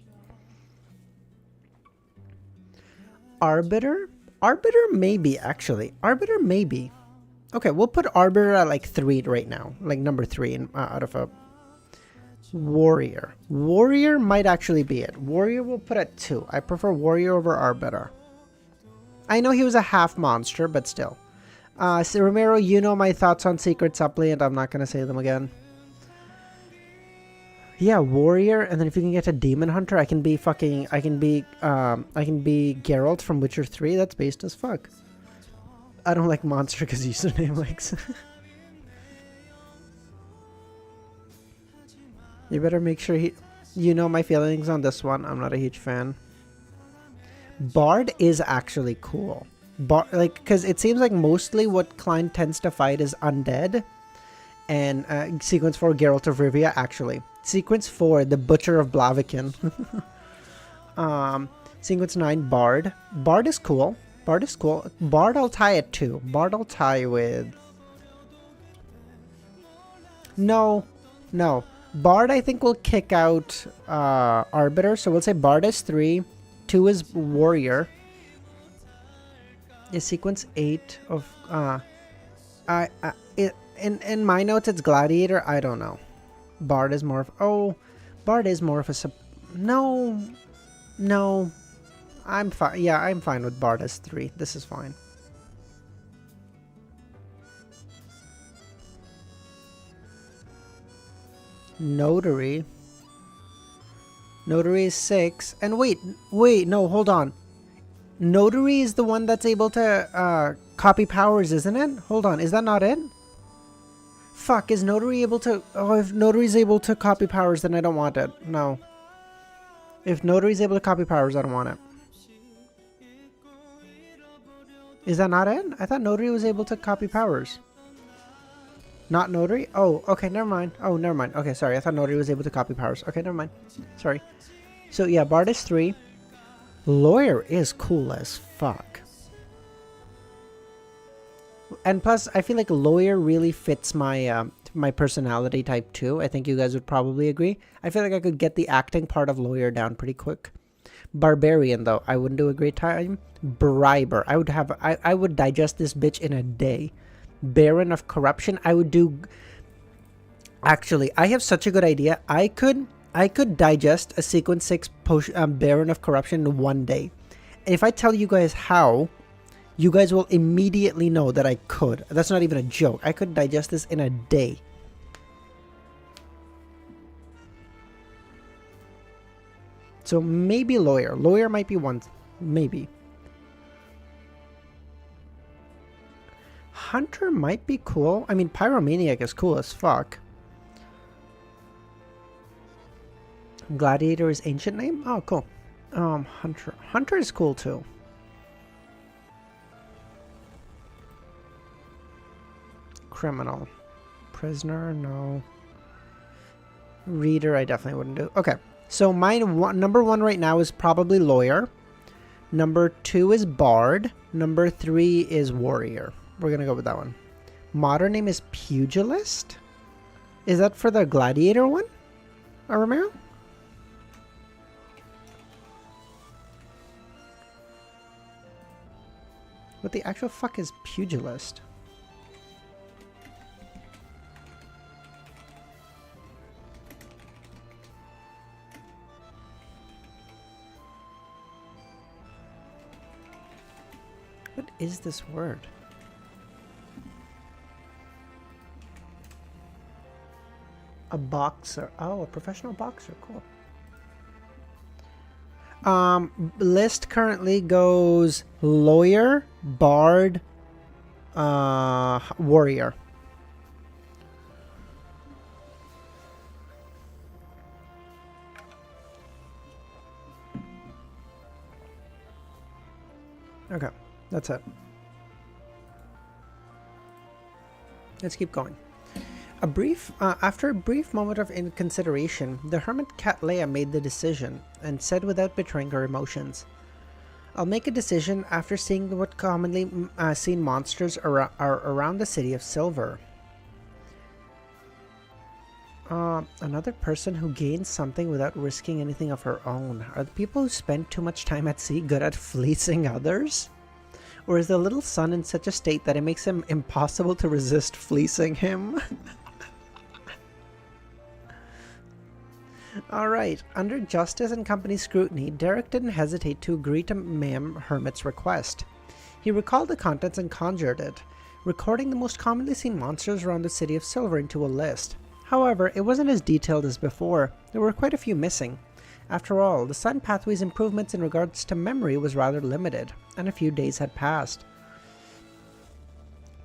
Arbiter? Arbiter maybe, actually. Arbiter maybe. Okay, we'll put Arbiter at like 3 right now, like number 3 in, out of a... Warrior. Warrior might actually be it. Warrior we'll put at 2. I prefer Warrior over Arbiter. I know he was a half monster, but still. So Romero, you know my thoughts on Secret Suppliant. I'm not going to say them again. Yeah, Warrior, and then if you can get a Demon Hunter, I can be Geralt from Witcher 3. That's based as fuck. I don't like monster because username likes. You better make sure you know my feelings on this one. I'm not a huge fan. Bard is actually cool. Because it seems like mostly what Klein tends to fight is undead. And sequence 4, Geralt of Rivia, actually. Sequence 4, the Butcher of Blaviken. Sequence 9, Bard. Bard is cool. Bard is cool. Bard I'll tie at 2. Bard I'll tie with... No. Bard I think will kick out Arbiter. So we'll say Bard is 3. 2 is Warrior. Is sequence 8 of... in my notes it's Gladiator. I don't know. Bard is more of... Oh, Bard is more of a... No. I'm fine. Yeah, I'm fine with Bard as 3. This is fine. Notary. Notary is 6. And wait, no, hold on. Notary is the one that's able to copy powers, isn't it? Hold on, is that not it? Fuck, is Notary able to... Oh, if Notary's able to copy powers, then I don't want it. No. If Notary's able to copy powers, I don't want it. Is that not it? I thought Notary was able to copy powers. Not Notary? Oh, okay, never mind. Oh, never mind. Okay, sorry. I thought Notary was able to copy powers. Okay, never mind. Sorry. So, yeah, Bard is 3. Lawyer is cool as fuck. And plus, I feel like lawyer really fits my my personality type too. I think you guys would probably agree. I feel like I could get the acting part of lawyer down pretty quick. Barbarian, though, I wouldn't do a great time. Briber, I would digest this bitch in a day. Baron of corruption, I would do. Actually, I have such a good idea. I could digest a sequence 6 Baron of corruption in one day. And if I tell you guys how, you guys will immediately know that I could. That's not even a joke. I could digest this in a day. So maybe lawyer. Lawyer might be one. Maybe. Hunter might be cool. I mean, pyromaniac is cool as fuck. Gladiator is ancient name? Oh, cool. Hunter. Hunter is cool too. Criminal. Prisoner, no. Reader, I definitely wouldn't do. Okay. So number 1 right now is probably lawyer. Number 2 is bard. Number 3 is warrior. We're going to go with that one. Modern name is pugilist. Is that for the gladiator one? Romero? What the actual fuck is pugilist? What is this word? A boxer. Oh, a professional boxer. Cool. List currently goes lawyer, bard, warrior. Okay, that's it. Let's keep going. After a brief moment of inconsideration, the hermit Catleya made the decision, and said without betraying her emotions, "I'll make a decision after seeing what commonly seen monsters are around the city of Silver." Another person who gains something without risking anything of her own. Are the people who spend too much time at sea good at fleecing others? Or is the little son in such a state that it makes him impossible to resist fleecing him? Alright, under Justice and Company scrutiny, Derek didn't hesitate to agree to Ma'am Hermit's request. He recalled the contents and conjured it, recording the most commonly seen monsters around the city of Silver into a list. However, it wasn't as detailed as before. There were quite a few missing. After all, the Sun Pathway's improvements in regards to memory was rather limited, and a few days had passed.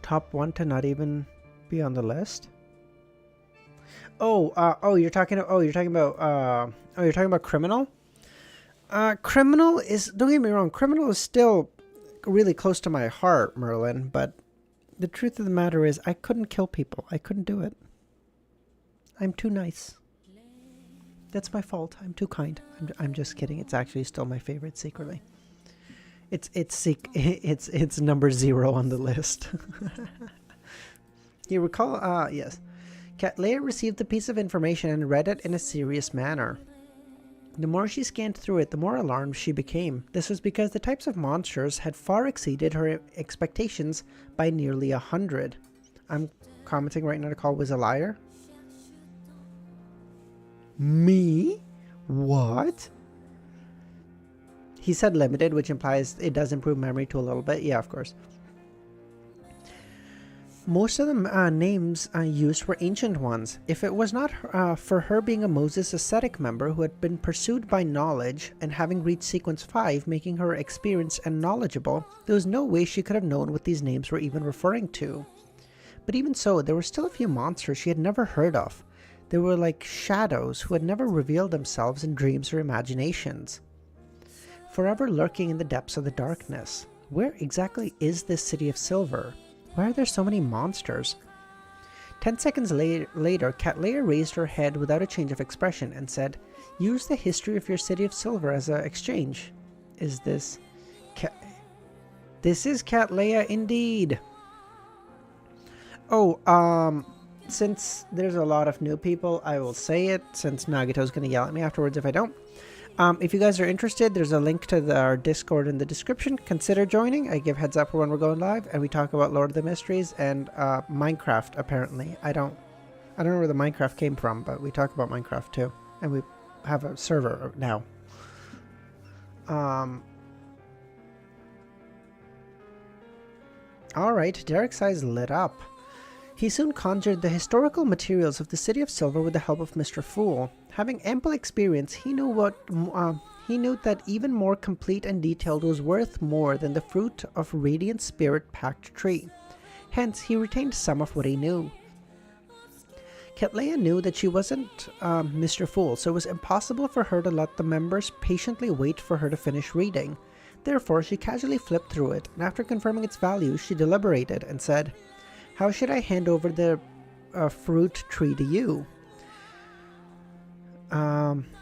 Top 1 to not even be on the list? You're talking about Criminal? Criminal is, don't get me wrong, Criminal is still really close to my heart, Merlin, but the truth of the matter is I couldn't kill people. I couldn't do it. I'm too nice. That's my fault. I'm too kind. I'm just kidding. It's actually still my favorite secretly. It's number 0 on the list. You recall? Yes. Catleya received the piece of information and read it in a serious manner. The more she scanned through it, the more alarmed she became. This was because the types of monsters had far exceeded her expectations by nearly 100. I'm commenting right now to call Wiz a liar. Me? What? He said limited, which implies it does improve memory to a little bit. Yeah, of course. Most of the names used were ancient ones. If it was not for her being a Moses ascetic member who had been pursued by knowledge and having reached sequence 5, making her experienced and knowledgeable, there was no way she could have known what these names were even referring to. But even so, there were still a few monsters she had never heard of. They were like shadows who had never revealed themselves in dreams or imaginations, forever lurking in the depths of the darkness. Where exactly is this city of Silver? Why are there so many monsters? 10 seconds later, Catleya raised her head without a change of expression and said, "Use the history of your city of Silver as an exchange." Is this... This is Catleya indeed. Oh, since there's a lot of new people, I will say it, since Nagito's going to yell at me afterwards if I don't. If you guys are interested, there's a link to our Discord in the description. Consider joining. I give heads up for when we're going live, and we talk about Lord of the Mysteries and Minecraft, apparently. I don't know where the Minecraft came from, but we talk about Minecraft too. And we have a server now. Alright, Derek's eyes lit up. He soon conjured the historical materials of the City of Silver with the help of Mr. Fool. Having ample experience, he knew that even more complete and detailed was worth more than the fruit of Radiant Spirit-packed tree. Hence, he retained some of what he knew. Catleya knew that she wasn't Mr. Fool, so it was impossible for her to let the members patiently wait for her to finish reading. Therefore, she casually flipped through it, and after confirming its value, she deliberated and said, "How should I hand over the fruit tree to you?"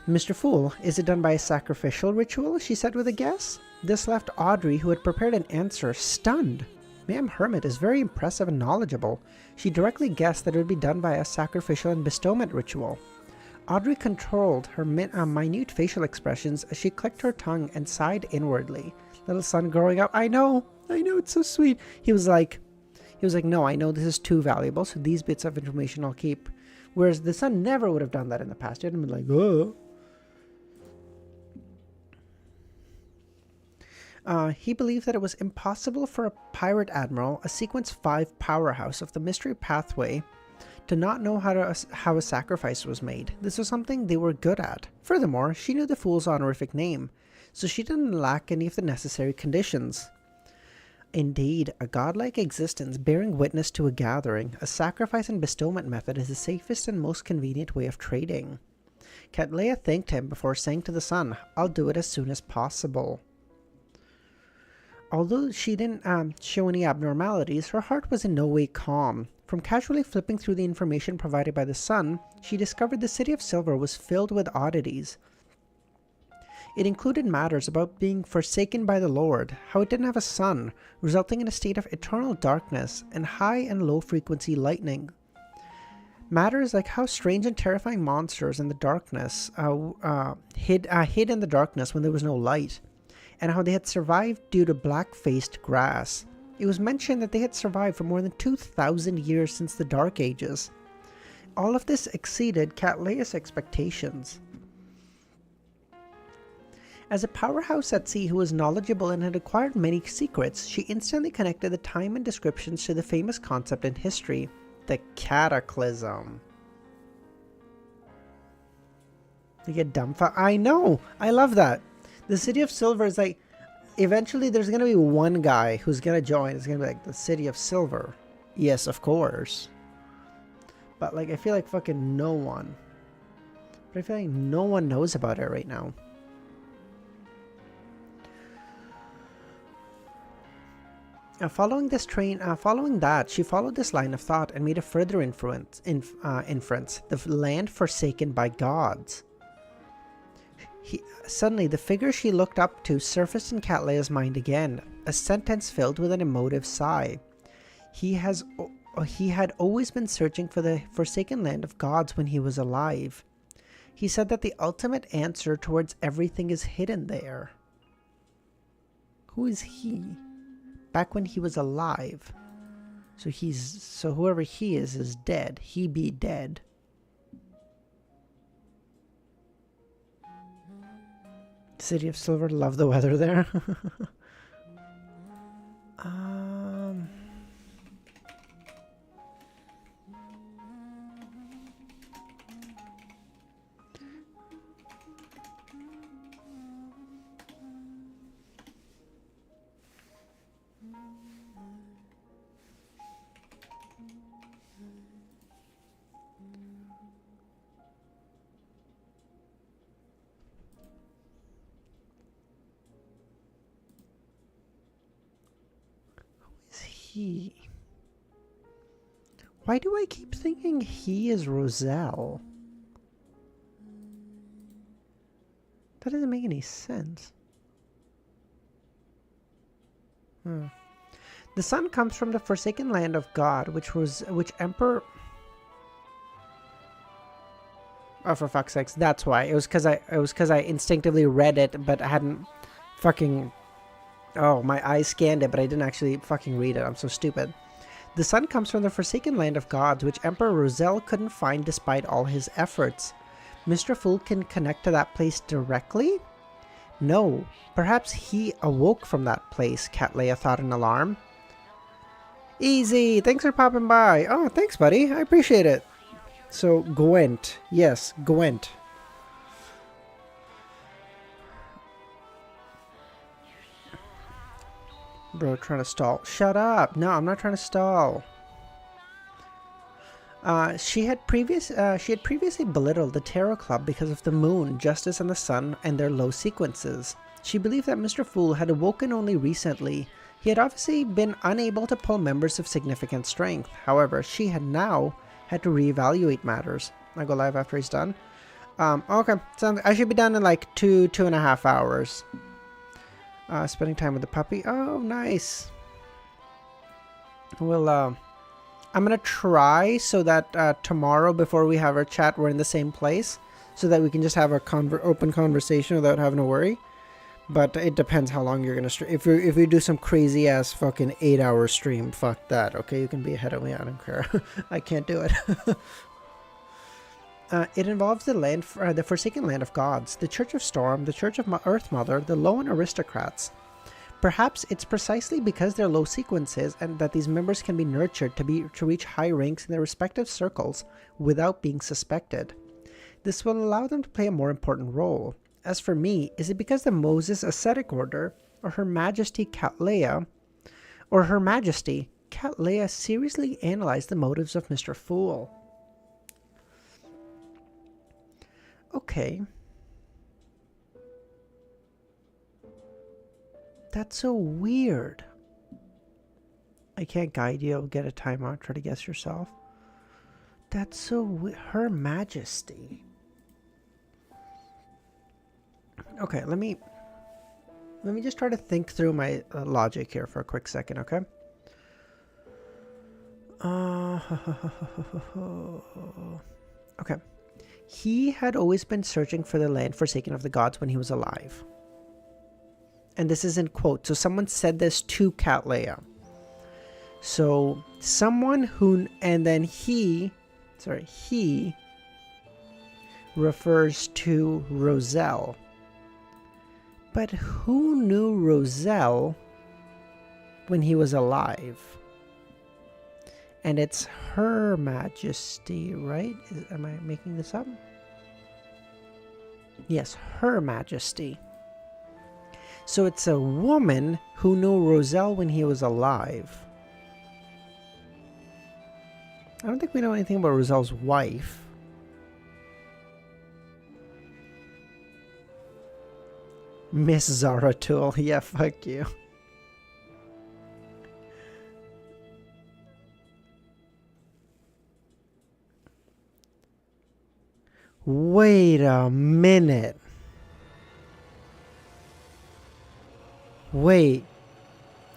Mr. Fool, is it done by a sacrificial ritual? She said with a guess. This left Audrey, who had prepared an answer, stunned. Ma'am Hermit is very impressive and knowledgeable. She directly guessed that it would be done by a sacrificial and bestowment ritual. Audrey controlled her minute facial expressions as she clicked her tongue and sighed inwardly. Little son growing up, I know, it's so sweet. He was like, no, I know this is too valuable, so these bits of information I'll keep. Whereas the son never would have done that in the past. He would have been like, oh. He believed that it was impossible for a pirate admiral, a Sequence 5 powerhouse of the mystery pathway, to not know how a sacrifice was made. This was something they were good at. Furthermore, she knew the fool's honorific name, so she didn't lack any of the necessary conditions. Indeed, a godlike existence bearing witness to a gathering, a sacrifice and bestowment method is the safest and most convenient way of trading. Catleya thanked him before saying to the son, I'll do it as soon as possible. Although she didn't show any abnormalities, her heart was in no way calm. From casually flipping through the information provided by the son, she discovered the City of Silver was filled with oddities. It included matters about being forsaken by the Lord, how it didn't have a sun, resulting in a state of eternal darkness, and high and low frequency lightning. Matters like how strange and terrifying monsters in the darkness hid in the darkness when there was no light, and how they had survived due to black-faced grass. It was mentioned that they had survived for more than 2,000 years since the Dark Ages. All of this exceeded Catleya's expectations. As a powerhouse at sea who was knowledgeable and had acquired many secrets, she instantly connected the time and descriptions to the famous concept in history, the Cataclysm. You get dumbfounded. I know! I love that! The City of Silver is like, eventually there's gonna be one guy who's gonna join. It's gonna be like, the City of Silver. Yes, of course. But like, I feel like fucking no one. But I feel like no one knows about it right now. Following that, she followed this line of thought and made a further inference. The land forsaken by gods. Suddenly, the figure she looked up to surfaced in Catleya's mind again, a sentence filled with an emotive sigh. He had always been searching for the forsaken land of gods when he was alive. He said that the ultimate answer towards everything is hidden there. Who is he? Back when he was alive. So whoever he is dead. He be dead. City of Silver, love the weather there. He. Why do I keep thinking he is Roselle? That doesn't make any sense. The The sun comes from the forsaken land of God, which Emperor... Oh, for fuck's sakes, that's why. It was because I instinctively read it, but I hadn't fucking... Oh, my eyes scanned it, but I didn't actually fucking read it. I'm so stupid. The sun comes from the forsaken land of gods, which Emperor Roselle couldn't find despite all his efforts. Mr. Fool can connect to that place directly? No. Perhaps he awoke from that place, Cat Leia thought in alarm. Easy! Thanks for popping by. Oh, thanks, buddy. I appreciate it. So, Gwent. Yes, Gwent. Bro, trying to stall. Shut up! No, I'm not trying to stall. She had previously belittled the Tarot Club because of the moon, justice, and the sun and their low sequences. She believed that Mr. Fool had awoken only recently. He had obviously been unable to pull members of significant strength. However, she had now had to reevaluate matters. I'll go live after he's done. Okay, so I should be done in like 2.5 hours. Spending time with the puppy. Oh, nice. Well, I'm gonna try so that tomorrow, before we have our chat, we're in the same place, so that we can just have our open conversation without having to worry. But it depends how long you're gonna stream. If we do some crazy ass fucking 8-hour stream, fuck that. Okay, you can be ahead of me. I don't care. I can't do it. It involves the forsaken land of gods, the Church of Storm, the Church of Earth Mother, the Lowen aristocrats. Perhaps it's precisely because they're low sequences and that these members can be nurtured to reach high ranks in their respective circles without being suspected. This will allow them to play a more important role. As for me, is it because the Moses Ascetic Order, or Her Majesty Cat Leia seriously analyzed the motives of Mr. Fool? Okay. That's so weird. I can't guide you. I'll get a timeout. Try to guess yourself. That's so Her Majesty. Okay, let me just try to think through my logic here for a quick second, okay? Okay. He had always been searching for the land forsaken of the gods when he was alive. And this is in quote. So someone said this to Cat Leia. So someone who, and then he refers to Roselle. But who knew Roselle when he was alive? And it's Her Majesty, right? Am I making this up? Yes, Her Majesty. So it's a woman who knew Roselle when he was alive. I don't think we know anything about Roselle's wife. Miss Zaratul. Yeah, fuck you. Wait a minute. Wait.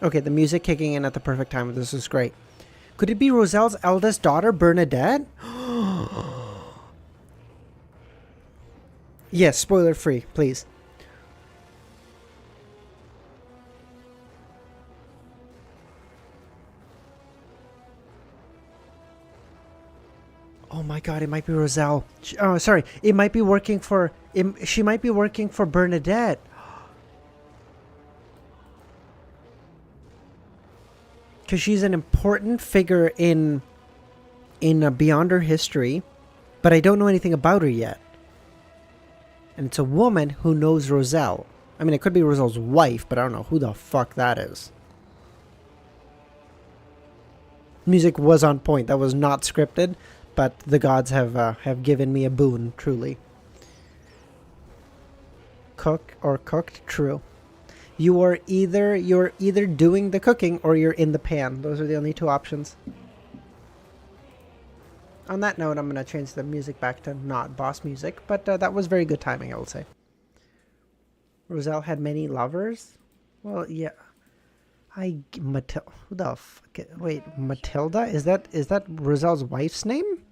Okay, the music kicking in at the perfect time. This is great. Could it be Roselle's eldest daughter, Bernadette? Yes, spoiler free, please. Oh my god, it might be Roselle. Oh, sorry. It might be working for... she might be working for Bernadette. Because she's an important figure in beyond her history, but I don't know anything about her yet. And it's a woman who knows Roselle. I mean, it could be Roselle's wife, but I don't know who the fuck that is. Music was on point. That was not scripted, but the gods have given me a boon, truly. Cook or cooked? True. You're either doing the cooking or you're in the pan. Those are the only two options. On that note, I'm going to change the music back to not boss music, but that was very good timing, I will say. Roselle had many lovers? Well, yeah. Matilda. Who the fuck? Wait, Matilda? Is that Roselle's wife's name?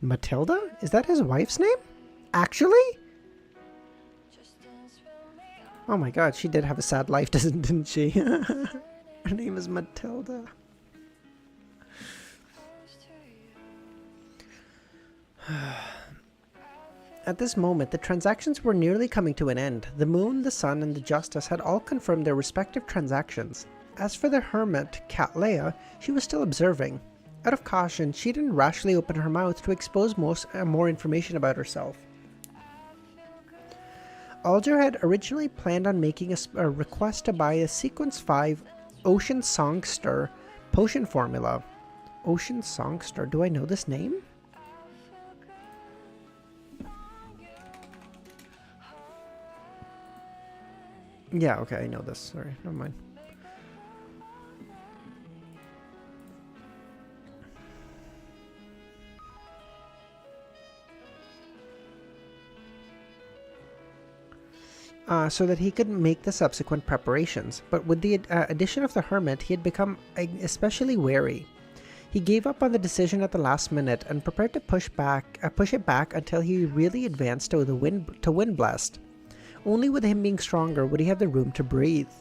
Matilda? Is that his wife's name? Actually? Oh my god, she did have a sad life, didn't she? Her name is Matilda. At this moment, the transactions were nearly coming to an end. The moon, the sun, and the justice had all confirmed their respective transactions. As for the hermit, Catleya, she was still observing. Out of caution, she didn't rashly open her mouth to expose more information about herself. Alger had originally planned on making a request to buy a Sequence 5 Ocean Songster potion formula. Ocean Songster, do I know this name? Yeah, okay, I know this. Sorry, never mind. So that he could make the subsequent preparations. But with the addition of the hermit, he had become especially wary. He gave up on the decision at the last minute and prepared to push it back until he really advanced to Wind Blast. Only with him being stronger would he have the room to breathe.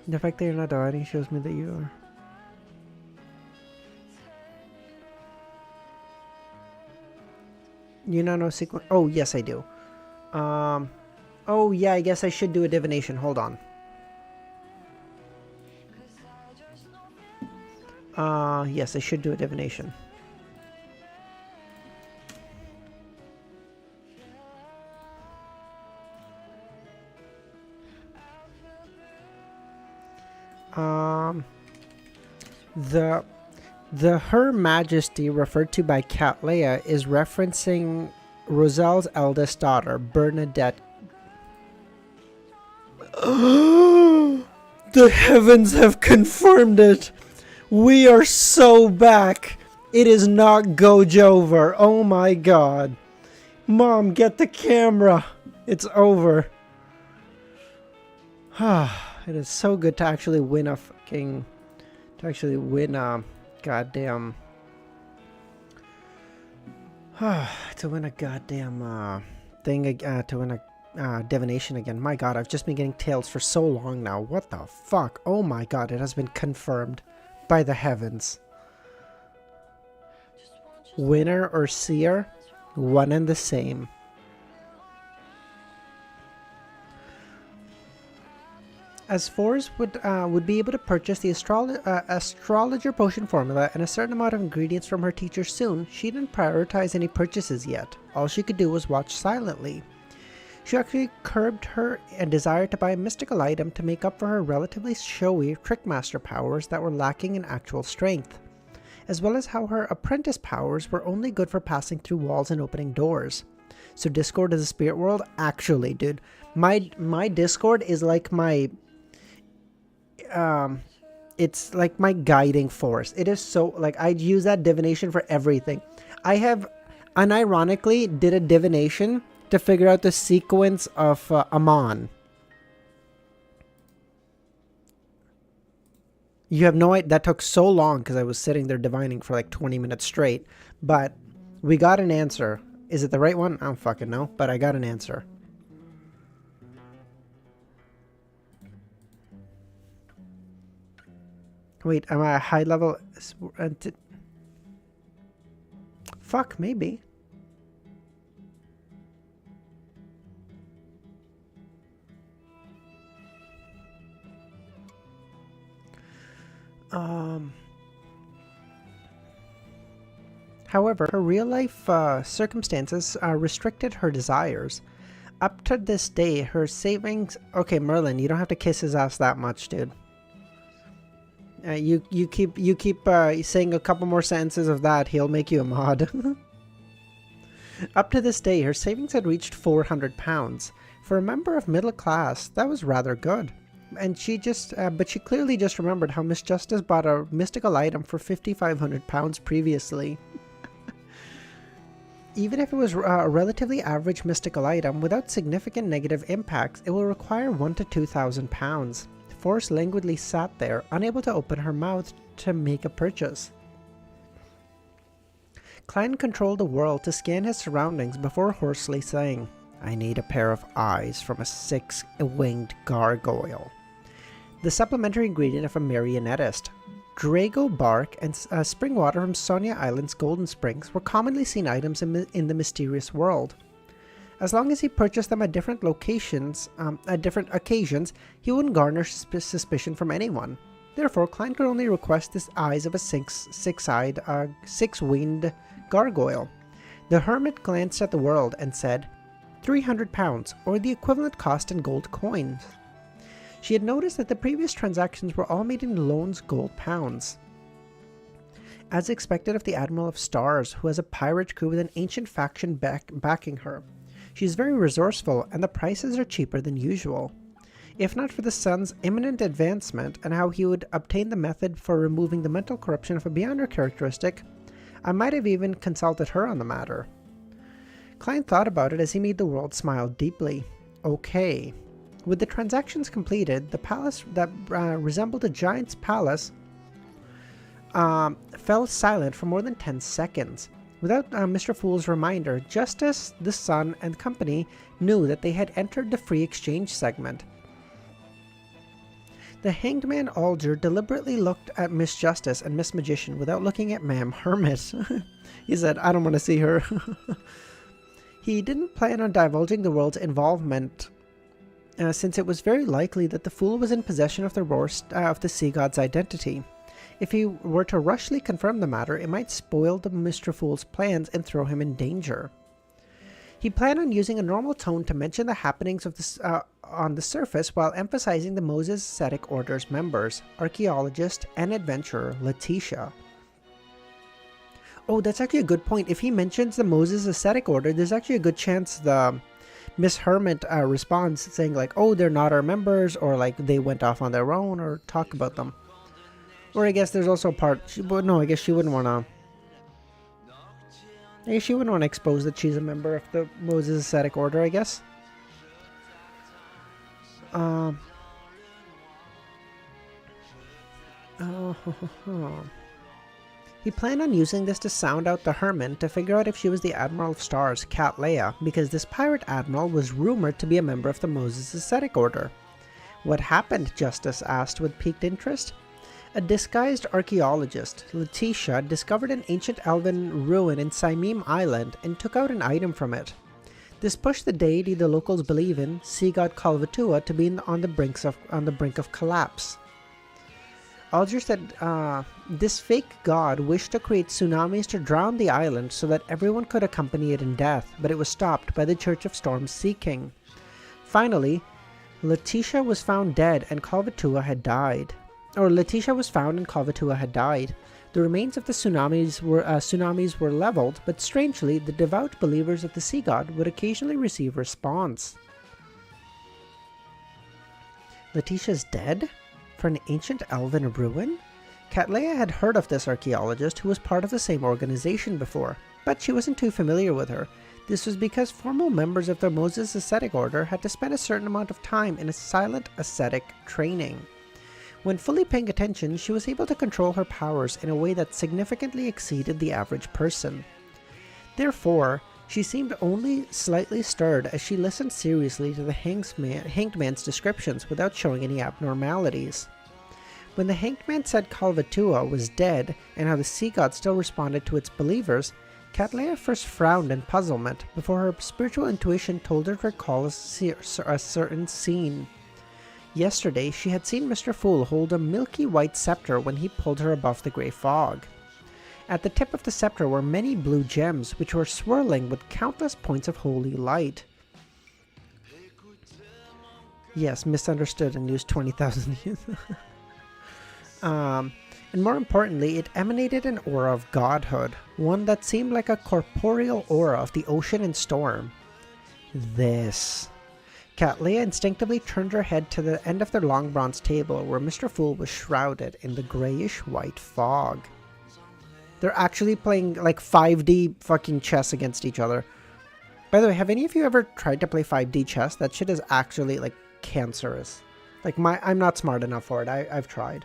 The fact that you're not dying shows me that you are. You not know sequence? Oh, yes, I do. Oh, yeah, I guess I should do a divination. Hold on. Yes, I should do a divination. The Her Majesty referred to by Catleya is referencing Roselle's eldest daughter, Bernadette. The heavens have confirmed it. We are so back. It is not Gojover. Oh my god. Mom, get the camera. It's over. It is so good to actually win a fucking... To actually win a goddamn... to win a goddamn thing, to win a divination again. My god, I've just been getting tails for so long now. What the fuck? Oh my god, it has been confirmed by the heavens. Winner or seer, one and the same. As Forrest would be able to purchase the astrologer potion formula and a certain amount of ingredients from her teacher soon, she didn't prioritize any purchases yet. All she could do was watch silently. She actually curbed her desire to buy a mystical item to make up for her relatively showy trickmaster powers that were lacking in actual strength, as well as how her apprentice powers were only good for passing through walls and opening doors. So Discord is the spirit world? Actually, dude, my Discord is like my... it's like my guiding force. It is so, like, I'd use that divination for everything. I have unironically did a divination to figure out the sequence of Amon. You have no idea. That took so long because I was sitting there divining for like 20 minutes straight, but we got an answer. Is it the right one? I don't fucking know, but I got an answer. Wait, am I a high level? Fuck, maybe. However, her real-life circumstances restricted her desires. Up to this day, her savings... Okay, Merlin, you don't have to kiss his ass that much, dude. You keep saying a couple more sentences of that, he'll make you a mod. Up to this day, her savings had reached £400. For a member of middle class, that was rather good. And she just, but she clearly just remembered how Miss Justice bought a mystical item for £5,500 previously. Even if it was a relatively average mystical item, without significant negative impacts, it will require 1 to 2,000 pounds. Force languidly sat there, unable to open her mouth to make a purchase. Klein controlled the world to scan his surroundings before hoarsely saying, "I need a pair of eyes from a 6-winged gargoyle." The supplementary ingredient of a marionettist. Drago bark and spring water from Sonia Island's Golden Springs were commonly seen items in the mysterious world. As long as he purchased them at different locations, at different occasions, he wouldn't garner suspicion from anyone. Therefore, Klein could only request the eyes of a six-winged gargoyle. The hermit glanced at the world and said, 300 pounds, or the equivalent cost in gold coins. She had noticed that the previous transactions were all made in Loan's gold pounds. As expected of the Admiral of Stars, who has a pirate crew with an ancient faction backing her, she is very resourceful and the prices are cheaper than usual. If not for the son's imminent advancement and how he would obtain the method for removing the mental corruption of a Beyonder characteristic, I might have even consulted her on the matter. Klein thought about it as he made the world smile deeply. Okay. With the transactions completed, the palace that resembled a giant's palace fell silent for more than 10 seconds. Without Mr. Fool's reminder, Justice, the Sun, and company knew that they had entered the free exchange segment. The hanged man Alger deliberately looked at Miss Justice and Miss Magician without looking at Ma'am Hermit. He said, "I don't want to see her." He didn't plan on divulging the world's involvement, since it was very likely that the Fool was in possession of the Sea God's identity. If he were to rushly confirm the matter, it might spoil the Mr. Fool's plans and throw him in danger. He planned on using a normal tone to mention the happenings of on the surface while emphasizing the Moses Ascetic Order's members, archaeologist and adventurer Letitia. Oh, that's actually a good point. If he mentions the Moses Ascetic Order, there's actually a good chance the Miss Hermit responds saying like, "Oh, they're not our members," or like they went off on their own, or talk about them. Or I guess there's also a part, no, I guess she wouldn't want to. I guess she wouldn't want to expose that she's a member of the Moses Ascetic Order, I guess. He planned on using this to sound out the Hermit to figure out if she was the Admiral of Stars, Cat Leia, because this pirate admiral was rumored to be a member of the Moses Ascetic Order. What happened? Justice asked with piqued interest. A disguised archaeologist, Letitia, discovered an ancient elven ruin in Saimim Island and took out an item from it. This pushed the deity the locals believe in, sea god Kalvatua, to be on the brink of collapse. Alger said this fake god wished to create tsunamis to drown the island so that everyone could accompany it in death, but it was stopped by the Church of Storm's Sea King. Finally, Letitia was found dead and Kalvatua had died. Letitia was found and Kalvatua had died. The remains of the tsunamis were leveled, but strangely, the devout believers of the sea god would occasionally receive response. Letitia's dead? For an ancient elven ruin? Catleya had heard of this archaeologist who was part of the same organization before, but she wasn't too familiar with her. This was because formal members of the Moses Ascetic Order had to spend a certain amount of time in a silent ascetic training. When fully paying attention, she was able to control her powers in a way that significantly exceeded the average person. Therefore, she seemed only slightly stirred as she listened seriously to the hanged man's descriptions without showing any abnormalities. When the hanged man said Kalvatua was dead and how the sea god still responded to its believers, Catleya first frowned in puzzlement before her spiritual intuition told her to recall a certain scene. Yesterday, she had seen Mr. Fool hold a milky white scepter when he pulled her above the grey fog. At the tip of the scepter were many blue gems, which were swirling with countless points of holy light. Yes, misunderstood and used 20,000 years. And more importantly, it emanated an aura of godhood, one that seemed like a corporeal aura of the ocean and storm. This. Catleya instinctively turned her head to the end of the long bronze table where Mr. Fool was shrouded in the greyish-white fog. They're actually playing like 5D fucking chess against each other. By the way, have any of you ever tried to play 5D chess? That shit is actually like cancerous. Like I'm not smart enough for it. I've tried.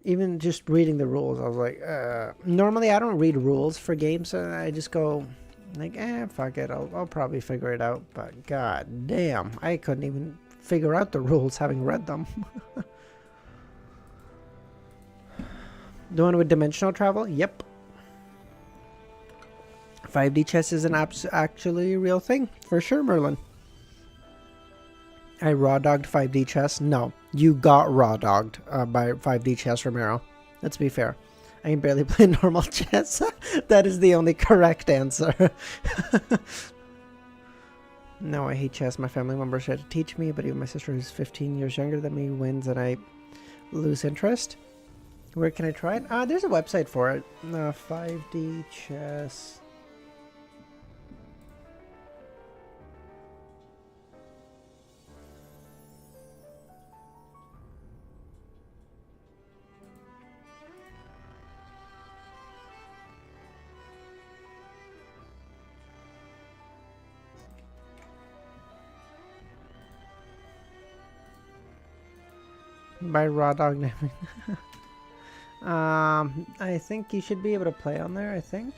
Even just reading the rules, I was like, normally I don't read rules for games, so I just go like, fuck it, I'll probably figure it out. But god damn, I couldn't even figure out the rules having read them. The one with dimensional travel? Yep. 5D chess is an actually a real thing, for sure, Merlin. I raw-dogged 5D chess? No. You got raw-dogged by 5D chess, Romero. Let's be fair. I can barely play normal chess. That is the only correct answer. No, I hate chess. My family members tried to teach me, but even my sister, who's 15 years younger than me, wins and I lose interest. Where can I try it? There's a website for it. 5D chess. By raw dog naming. I think you should be able to play on there, I think.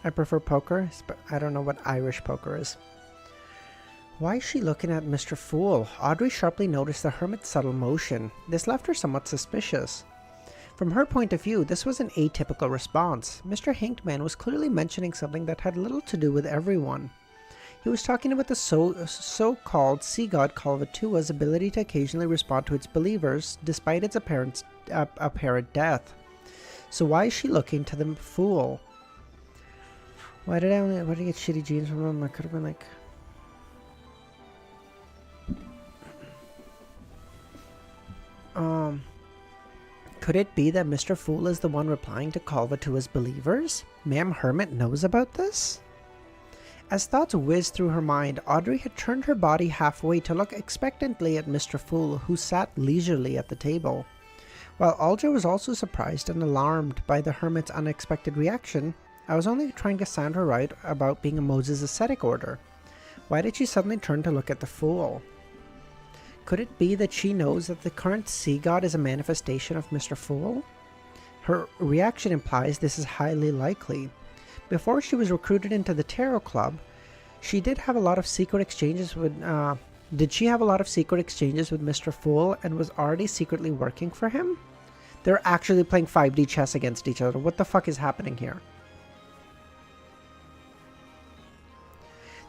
I prefer poker, but I don't know what Irish poker is. Why is she looking at Mr. Fool? Audrey sharply noticed the hermit's subtle motion. This left her somewhat suspicious. From her point of view, this was an atypical response. Mr. Hinckman was clearly mentioning something that had little to do with everyone. He was talking about the so-called sea god Kalvatua's ability to occasionally respond to its believers, despite its apparent death. So why is she looking to the fool? Why did I get shitty genes from him? I could have been like... Could it be that Mr. Fool is the one replying to Kalvatua's believers? Ma'am Hermit knows about this? As thoughts whizzed through her mind, Audrey had turned her body halfway to look expectantly at Mr. Fool, who sat leisurely at the table. While Alger was also surprised and alarmed by the hermit's unexpected reaction, I was only trying to sound her right about being a Moses ascetic order. Why did she suddenly turn to look at the fool? Could it be that she knows that the current sea god is a manifestation of Mr. Fool? Her reaction implies this is highly likely. Before she was recruited into the Tarot Club, she did have a lot of secret exchanges with... did she have a lot of secret exchanges with Mr. Fool and was already secretly working for him? They're actually playing 5D chess against each other. What the fuck is happening here?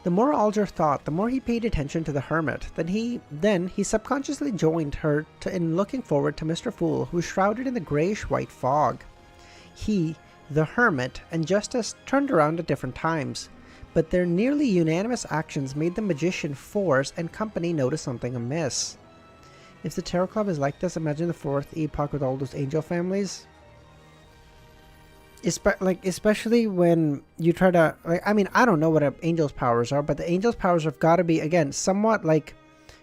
The more Alger thought, the more he paid attention to the hermit. Then he subconsciously joined her in looking forward to Mr. Fool, who was shrouded in the grayish-white fog. He, the hermit, and Justice turned around at different times, but their nearly unanimous actions made the magician, Force, and company notice something amiss. If the Tarot Club is like this, imagine the fourth epoch with all those angel families. Especially when you try to... I mean, I don't know what an angel's powers are, but the angel's powers have got to be, again, somewhat like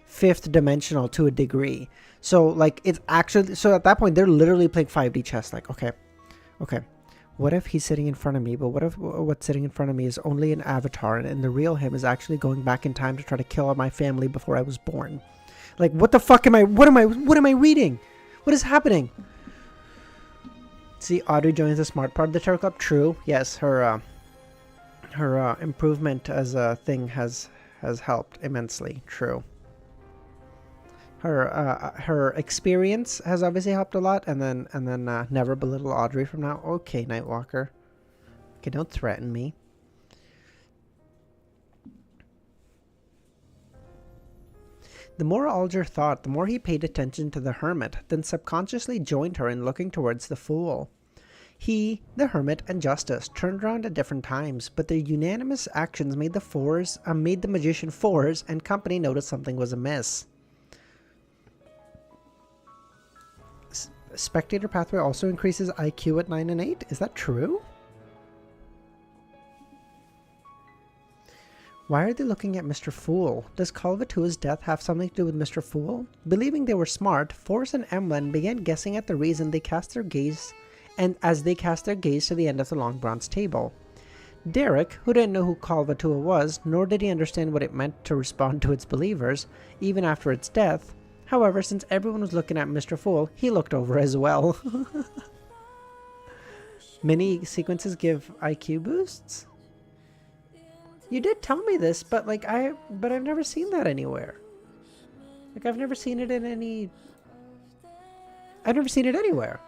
fifth dimensional to a degree. So, it's actually... So at that point, they're literally playing 5D chess. Okay. What if he's sitting in front of me, but what if what's sitting in front of me is only an avatar, and the real him is actually going back in time to try to kill all my family before I was born? What the fuck am I reading? What is happening? See, Audrey joins the smart part of the Tarot Club. True. Yes, her improvement as a thing has helped immensely. True. Her experience has obviously helped a lot, and then never belittle Audrey from now. Okay, Nightwalker. Okay, don't threaten me. The more Alger thought, the more he paid attention to the hermit, then subconsciously joined her in looking towards the fool. He, the hermit, and Justice turned around at different times, but their unanimous actions made the magician Force and company notice something was amiss. Spectator pathway also increases IQ at 9 and 8? Is that true? Why are they looking at Mr. Fool? Does Kalvatua's death have something to do with Mr. Fool? Believing they were smart, Forrest and Emlyn began guessing at the reason they cast their gaze, and as they cast their gaze to the end of the long bronze table. Derek, who didn't know who Kalvatua was, nor did he understand what it meant to respond to its believers, even after its death. However, since everyone was looking at Mr. Fool, he looked over as well. Many sequences give IQ boosts? You did tell me this, but I've never seen that anywhere. Like, I've never seen it in any... I've never seen it anywhere.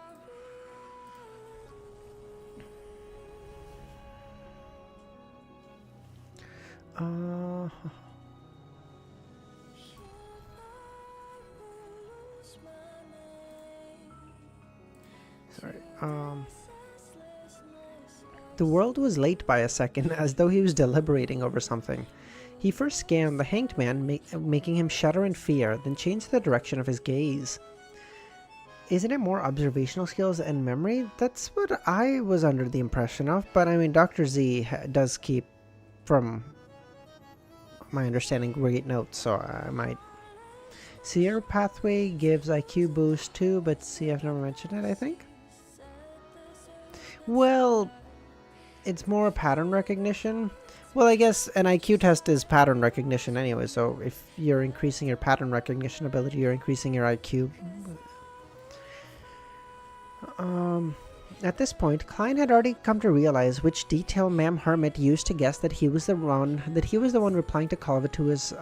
Sorry. The world was late by a second, as though he was deliberating over something. He first scanned the hanged man, making him shudder in fear, then changed the direction of his gaze. Isn't it more observational skills and memory? That's what I was under the impression of, but I mean, Dr. Z does keep, from my understanding, great notes, so I might... Seer Pathway gives IQ boost too, but see, I've never mentioned it, I think? Well, it's more pattern recognition. Well, I guess an IQ test is pattern recognition anyway, so if you're increasing your pattern recognition ability, you're increasing your IQ. At this point, Klein had already come to realize which detail Ma'am Hermit used to guess that he was the one replying to Kalvatua's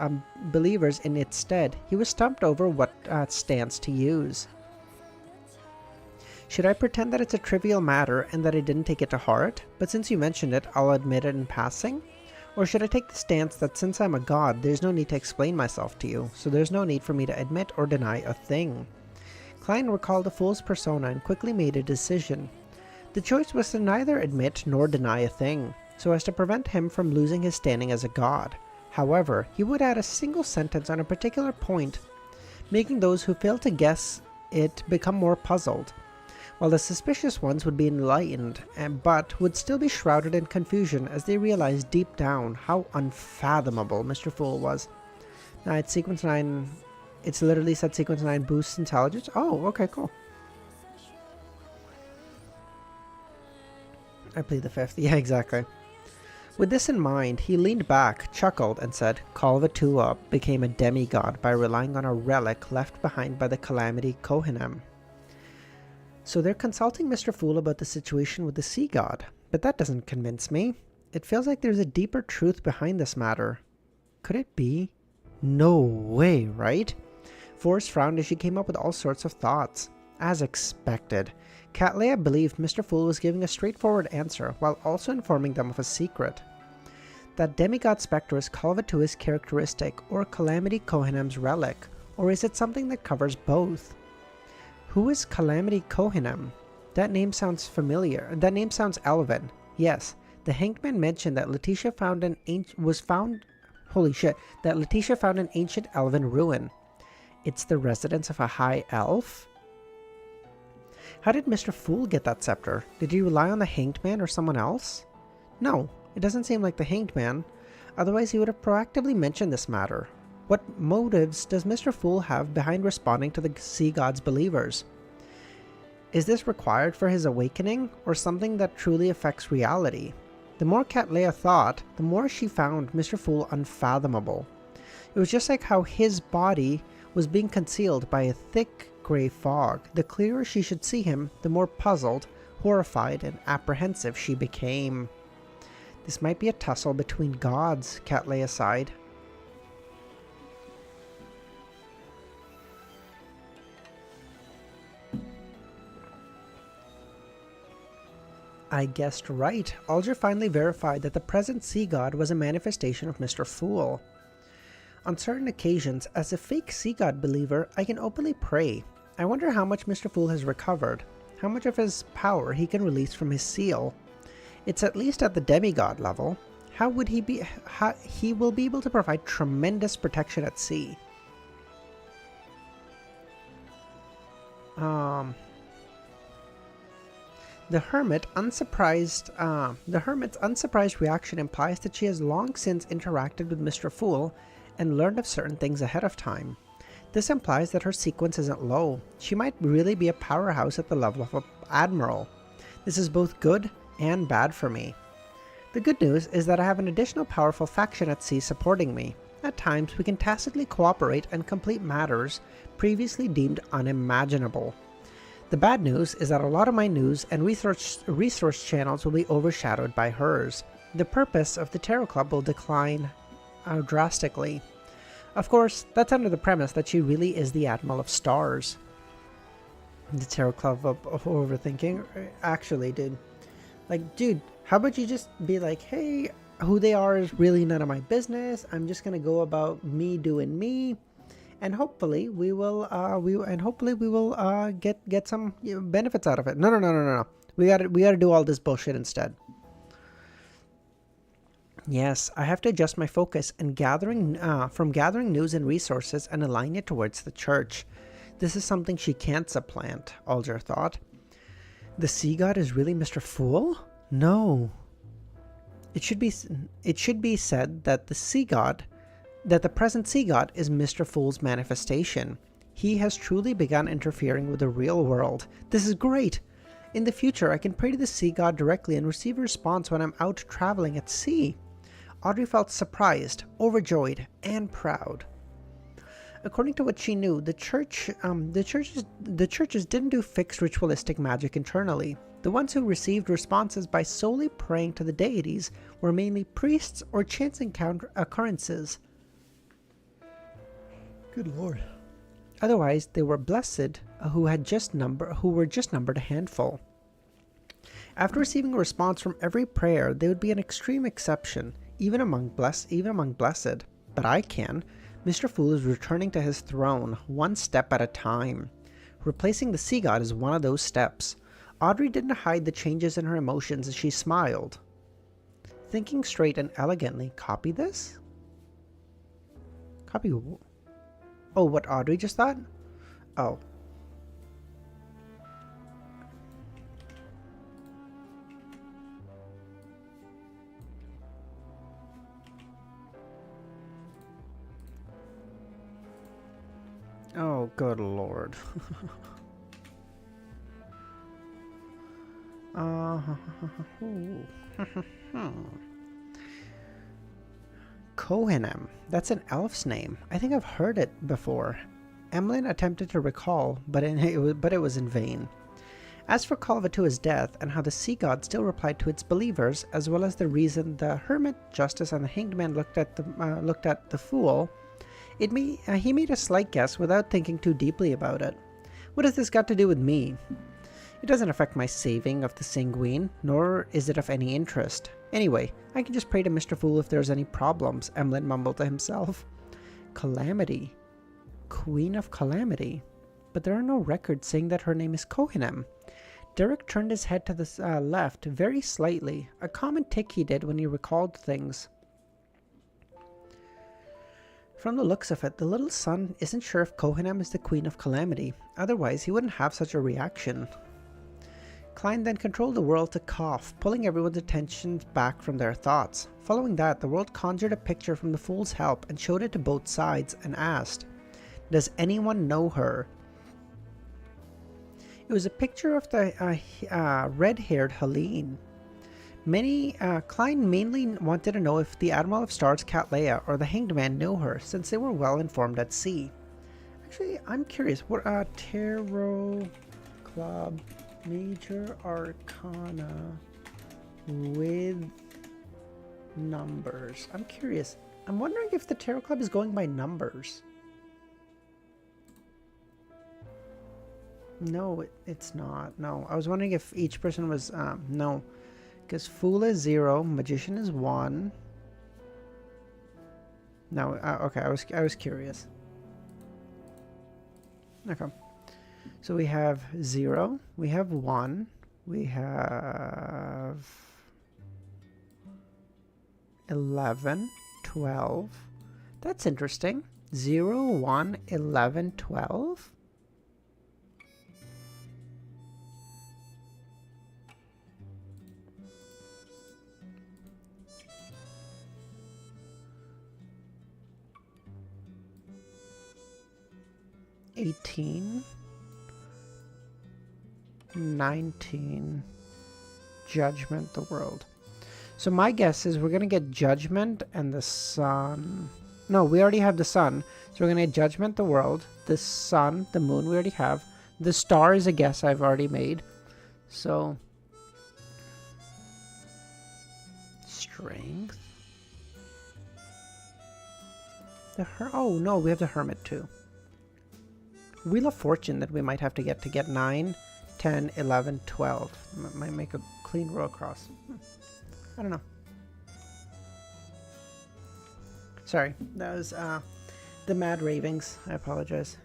believers in its stead. He was stumped over what stance to use. Should I pretend that it's a trivial matter and that I didn't take it to heart, but since you mentioned it, I'll admit it in passing? Or should I take the stance that since I'm a god, there's no need to explain myself to you, so there's no need for me to admit or deny a thing? Klein recalled the fool's persona and quickly made a decision. The choice was to neither admit nor deny a thing, so as to prevent him from losing his standing as a god. However, he would add a single sentence on a particular point, making those who failed to guess it become more puzzled, while the suspicious ones would be enlightened, but would still be shrouded in confusion as they realized deep down how unfathomable Mr. Fool was. Now it's sequence 9, it's literally said sequence 9 boosts intelligence. Oh, okay, cool. I plead the fifth. Yeah, exactly. With this in mind, he leaned back, chuckled, and said, Kalvatua became a demigod by relying on a relic left behind by the Calamity Kohanem. So they're consulting Mr. Fool about the situation with the sea god, but that doesn't convince me. It feels like there's a deeper truth behind this matter. Could it be? No way, right? Forrest frowned as she came up with all sorts of thoughts. As expected, Catlea believed Mr. Fool was giving a straightforward answer while also informing them of a secret. That demigod spectre is Kalvatua's characteristic or Calamity Kohanem's relic, or is it something that covers both? Who is Calamity Kohanem? That name sounds familiar. That name sounds elven. Yes, the hanged man mentioned that Letitia found an ancient elven ruin. It's the residence of a high elf? How did Mr. Fool get that scepter? Did he rely on the hanged man or someone else? No, it doesn't seem like the hanged man. Otherwise he would have proactively mentioned this matter. What motives does Mr. Fool have behind responding to the sea god's believers? Is this required for his awakening, or something that truly affects reality? The more Catlea thought, the more she found Mr. Fool unfathomable. It was just like how his body was being concealed by a thick grey fog. The clearer she should see him, the more puzzled, horrified, and apprehensive she became. This might be a tussle between gods, Catlea sighed. I guessed right. Alger finally verified that the present sea god was a manifestation of Mr. Fool. On certain occasions, as a fake sea god believer, I can openly pray. I wonder how much Mr. Fool has recovered, how much of his power he can release from his seal. It's at least at the demigod level. How would he be? He will be able to provide tremendous protection at sea. The hermit's unsurprised reaction implies that she has long since interacted with Mr. Fool and learned of certain things ahead of time. This implies that her sequence isn't low. She might really be a powerhouse at the level of an Admiral. This is both good and bad for me. The good news is that I have an additional powerful faction at sea supporting me. At times, we can tacitly cooperate and complete matters previously deemed unimaginable. The bad news is that a lot of my news and resource channels will be overshadowed by hers. The purpose of the Tarot Club will decline drastically. Of course, that's under the premise that she really is the Admiral of Stars. The Tarot Club of overthinking? Actually, dude. Like, dude, how about you just be like, hey, who they are is really none of my business. I'm just gonna go about me doing me. And hopefully we will get some benefits out of it. No. We gotta do all this bullshit instead. Yes, I have to adjust my focus and from gathering news and resources and align it towards the church. This is something she can't supplant, Alger thought. The Sea God is really Mr. Fool? No. It should be said that the present Sea God is Mr. Fool's manifestation. He has truly begun interfering with the real world. This is great! In the future, I can pray to the Sea God directly and receive a response when I'm out traveling at sea. Audrey felt surprised, overjoyed, and proud. According to what she knew, the churches didn't do fixed ritualistic magic internally. The ones who received responses by solely praying to the deities were mainly priests or chance occurrences. Good lord. Otherwise, they were blessed who were just numbered a handful. After receiving a response from every prayer, they would be an extreme exception, even among blessed. But I can. Mr. Fool is returning to his throne, one step at a time. Replacing the Sea God is one of those steps. Audrey didn't hide the changes in her emotions as she smiled. Thinking straight and elegantly, copy this? Copy. Oh, what Audrey just thought? Oh. Oh, good lord. Kohenem. That's an elf's name. I think I've heard it before. Emlyn attempted to recall, but it was in vain. As for Kalvatua's death and how the Sea God still replied to its believers, as well as the reason the Hermit, Justice, and the Hanged Man looked at the Fool, he made a slight guess without thinking too deeply about it. What has this got to do with me? It doesn't affect my saving of the Sanguine, nor is it of any interest. Anyway, I can just pray to Mr. Fool if there's any problems, Emlyn mumbled to himself. Calamity. Queen of Calamity. But there are no records saying that her name is Kohenem. Derek turned his head to the left very slightly, a common tic he did when he recalled things. From the looks of it, the little son isn't sure if Kohenem is the Queen of Calamity. Otherwise, he wouldn't have such a reaction. Klein then controlled the world to cough, pulling everyone's attention back from their thoughts. Following that, the world conjured a picture from the Fool's help and showed it to both sides and asked, "Does anyone know her?" It was a picture of the red-haired Helene. Klein mainly wanted to know if the Admiral of Stars, Cattleya, or the Hanged Man knew her, since they were well informed at sea. Actually, I'm curious. What Tarot Club Major Arcana with numbers? I'm curious. I'm wondering if the Tarot Club is going by numbers. No, it's not. No, I was wondering if each person was no. Because Fool is 0, Magician is 1. No, okay, I was curious. Okay. So we have 0, we have 1, we have 11, 12. That's interesting. 0, 1, 11, 12. 18, 19, Judgment the World. So my guess is we're going to get Judgment and the Sun. No, we already have the Sun. So we're going to get Judgment the World, the Sun, the Moon we already have. The Star is a guess I've already made. So Strength. Oh no, we have the Hermit too. Wheel of Fortune that we might have to get 9, 10, 11, 12. Might make a clean row across. I don't know. Sorry, that was the mad ravings. I apologize.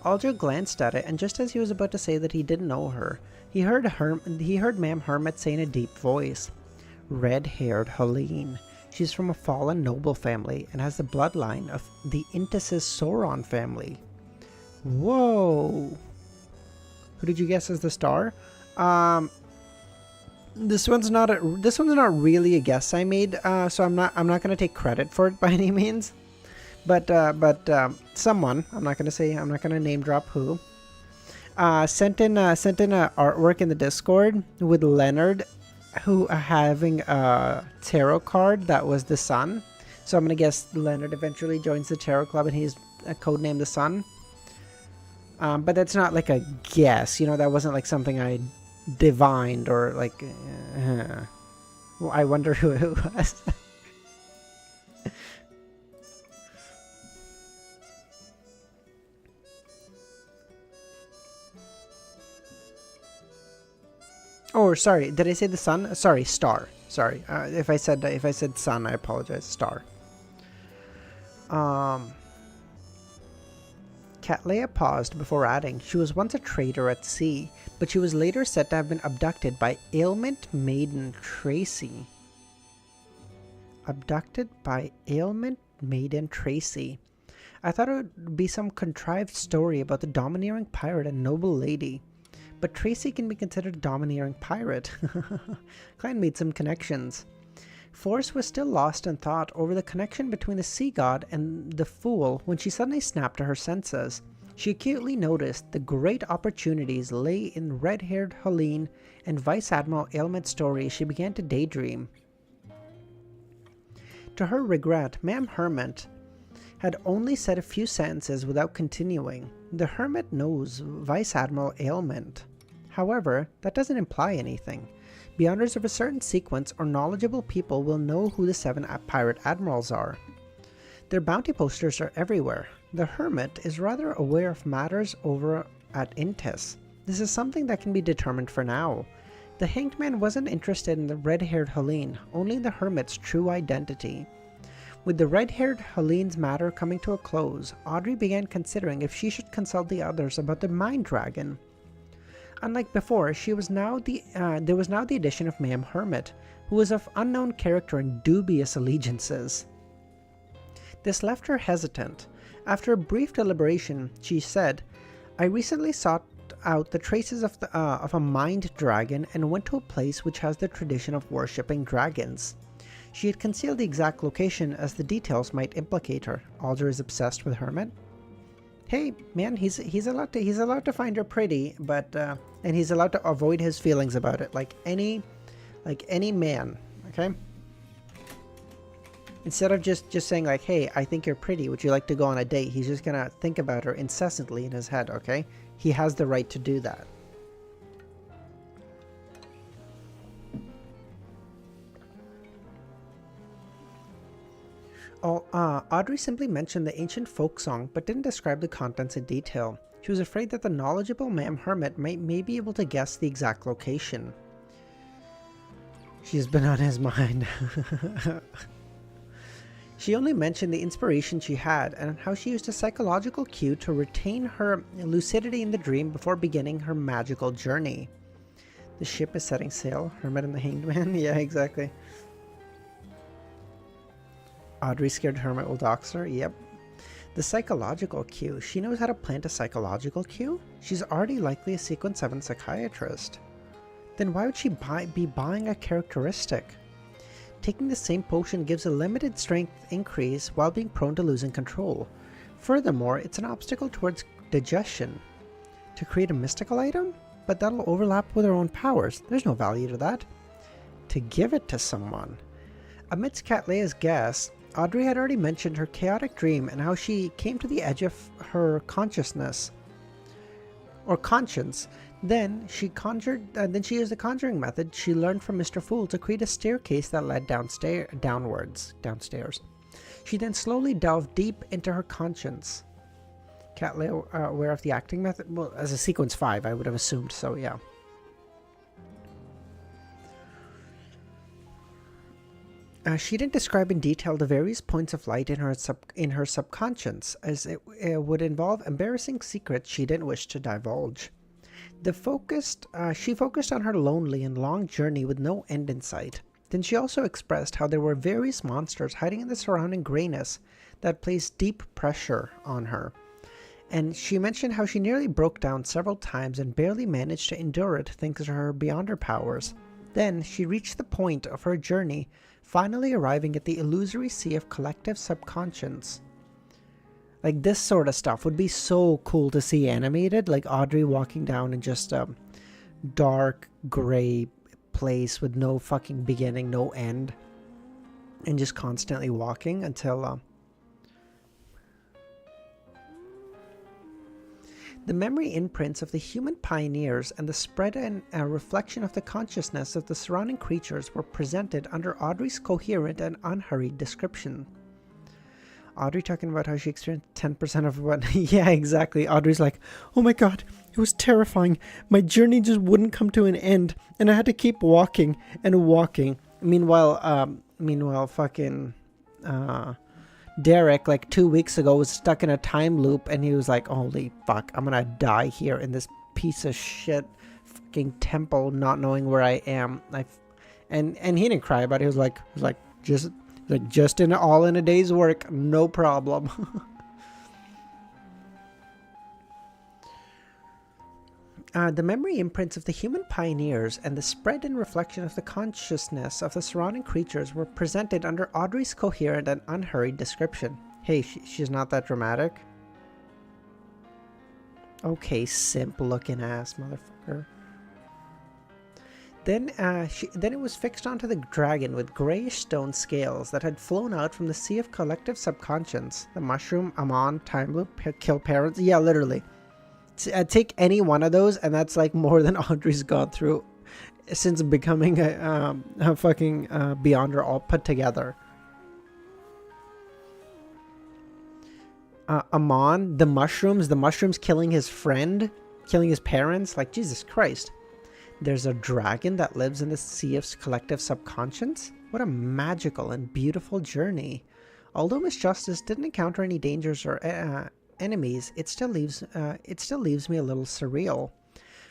Alder glanced at it, and just as he was about to say that he didn't know her, he heard Ma'am Hermit say in a deep voice, "Red-haired Helene. She's from a fallen noble family and has the bloodline of the Intisis Sauron family." Whoa! Who did you guess as the star? This one's not really a guess I made, so I'm not gonna take credit for it by any means. But someone, I'm not gonna name drop who, sent in a artwork in the Discord with Leonard, who having a tarot card that was the Sun. So I'm gonna guess Leonard eventually joins the tarot club and he's codenamed the Sun. But that's not like a guess, you know. That wasn't like something I divined or like. Well, I wonder who it was. Oh, sorry. Did I say the Sun? Sorry, star. Sorry. If I said Sun, I apologize. Star. Catleya paused before adding, "She was once a trader at sea, but she was later said to have been abducted by ailment maiden Tracy." Abducted by ailment maiden Tracy. I thought it would be some contrived story about the domineering pirate and noble lady. But Tracy can be considered a domineering pirate. Klein made some connections. Force was still lost in thought over the connection between the sea god and the fool when she suddenly snapped to her senses. She acutely noticed the great opportunities lay in red-haired Helene and Vice Admiral Ailment's story. She began to daydream. To her regret, Ma'am Hermit had only said a few sentences without continuing. The Hermit knows Vice Admiral Ailment. However, that doesn't imply anything. Beyonders of a certain sequence or knowledgeable people will know who the 7 pirate admirals are. Their bounty posters are everywhere. The Hermit is rather aware of matters over at Intis. This is something that can be determined for now. The Hanged Man wasn't interested in the red-haired Helene, only in the Hermit's true identity. With the red-haired Helene's matter coming to a close, Audrey began considering if she should consult the others about the Mind Dragon. Unlike before, there was now the addition of Ma'am Hermit, who was of unknown character and dubious allegiances. This left her hesitant. After a brief deliberation, she said, "I recently sought out the traces of a mind dragon and went to a place which has the tradition of worshipping dragons." She had concealed the exact location as the details might implicate her. Alder is obsessed with Hermit. Hey, man, he's allowed to find her pretty, but and he's allowed to avoid his feelings about it, like any man, okay? Instead of just saying like, "Hey, I think you're pretty. Would you like to go on a date?" He's just gonna think about her incessantly in his head, okay? He has the right to do that. Audrey simply mentioned the ancient folk song, but didn't describe the contents in detail. She was afraid that the knowledgeable Ma'am Hermit may be able to guess the exact location. She's been on his mind. She only mentioned the inspiration she had and how she used a psychological cue to retain her lucidity in the dream before beginning her magical journey. The ship is setting sail. Hermit and the Hanged Man? Yeah, exactly. Audrey scared Hermit will dox her? Yep. The psychological cue. She knows how to plant a psychological cue? She's already likely a sequence 7 psychiatrist. Then why would she be buying a characteristic? Taking the same potion gives a limited strength increase while being prone to losing control. Furthermore, it's an obstacle towards digestion. To create a mystical item? But that'll overlap with her own powers. There's no value to that. To give it to someone. Amidst Catleia's guess, Audrey had already mentioned her chaotic dream and how she came to the edge of her consciousness. Or conscience. Then she used the conjuring method she learned from Mr. Fool to create a staircase that led downstairs. She then slowly delved deep into her conscience. Catleia aware of the acting method? Well, as a sequence 5, I would have assumed so, yeah. She didn't describe in detail the various points of light in her subconscious, as it would involve embarrassing secrets she didn't wish to divulge. She focused on her lonely and long journey with no end in sight. Then she also expressed how there were various monsters hiding in the surrounding grayness that placed deep pressure on her. And she mentioned how she nearly broke down several times and barely managed to endure it thanks to her beyond her powers. Then she reached the point of her journey, finally arriving at the illusory sea of collective subconscious. Like, this sort of stuff would be so cool to see animated, like Audrey walking down in just a dark gray place with no fucking beginning, no end, and just constantly walking until the memory imprints of the human pioneers and the spread and reflection of the consciousness of the surrounding creatures were presented under Audrey's coherent and unhurried description. Audrey talking about how she experienced 10% of what... Yeah, exactly. Audrey's like, oh my god, it was terrifying. My journey just wouldn't come to an end, and I had to keep walking and walking. Meanwhile, fucking... Derek, like 2 weeks ago, was stuck in a time loop, and he was like, holy fuck, I'm gonna die here in this piece of shit fucking temple, not knowing where I am. And he didn't cry about it. He was like just in a day's work, no problem. The memory imprints of the human pioneers and the spread and reflection of the consciousness of the surrounding creatures were presented under Audrey's coherent and unhurried description. Hey, she's not that dramatic? Okay, simp-looking ass motherfucker. Then it was fixed onto the dragon with grayish stone scales that had flown out from the sea of collective subconscious. The mushroom, Amon, time loop, kill parents. Yeah, literally. Take any one of those, and that's like more than Audrey's gone through since becoming a fucking Beyonder all put together. Amon, the mushrooms killing his friend, killing his parents. Like, Jesus Christ. There's a dragon that lives in the sea of collective subconscious? What a magical and beautiful journey. Although Miss Justice didn't encounter any dangers or enemies, it still leaves me a little surreal.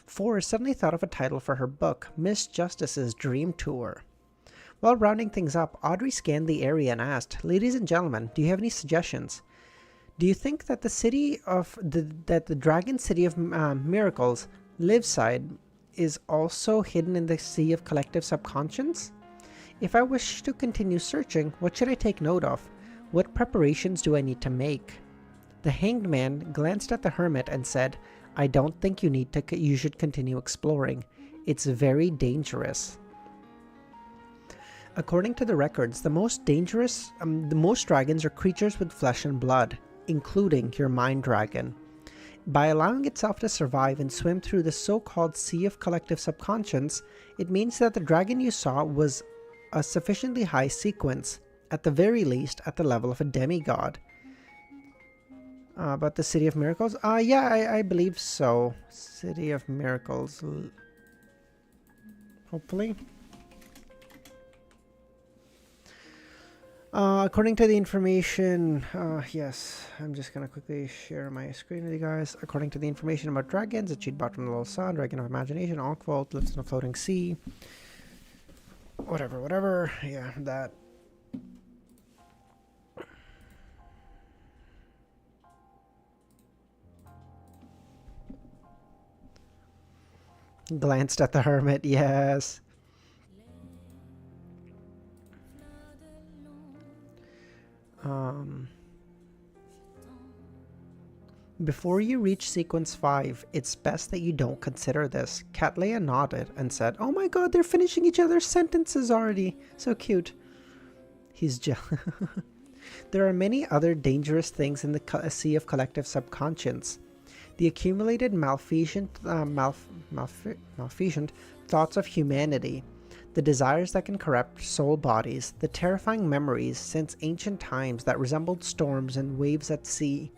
Forrest suddenly thought of a title for her book, Miss Justice's Dream Tour. While rounding things up, Audrey scanned the area and asked, "Ladies and gentlemen, do you have any suggestions? Do you think that the Dragon City of Miracles, Liveside, is also hidden in the sea of collective subconscious? If I wish to continue searching, what should I take note of? What preparations do I need to make?" The hanged man glanced at the hermit and said, "I don't think you should continue exploring. It's very dangerous." According to the records, the most dragons are creatures with flesh and blood, including your mind dragon. By allowing itself to survive and swim through the so-called sea of collective subconscious, it means that the dragon you saw was a sufficiently high sequence, at the very least at the level of a demigod. About the City of Miracles? Yeah, I believe so. City of Miracles. Hopefully. According to the information, yes, I'm just gonna quickly share my screen with you guys. According to the information about dragons, that she'd bought from the Little Sun, Dragon of Imagination, Alkvolt, lives in a floating sea. Whatever. Yeah, that. Glanced at the hermit, yes. Before you reach sequence 5, it's best that you don't consider this. Catleya nodded and said, "Oh my god, they're finishing each other's sentences already. So cute." He's jealous. There are many other dangerous things in the sea of collective subconscious. The accumulated malfeasant thoughts of humanity, the desires that can corrupt soul bodies, the terrifying memories since ancient times that resembled storms and waves at sea.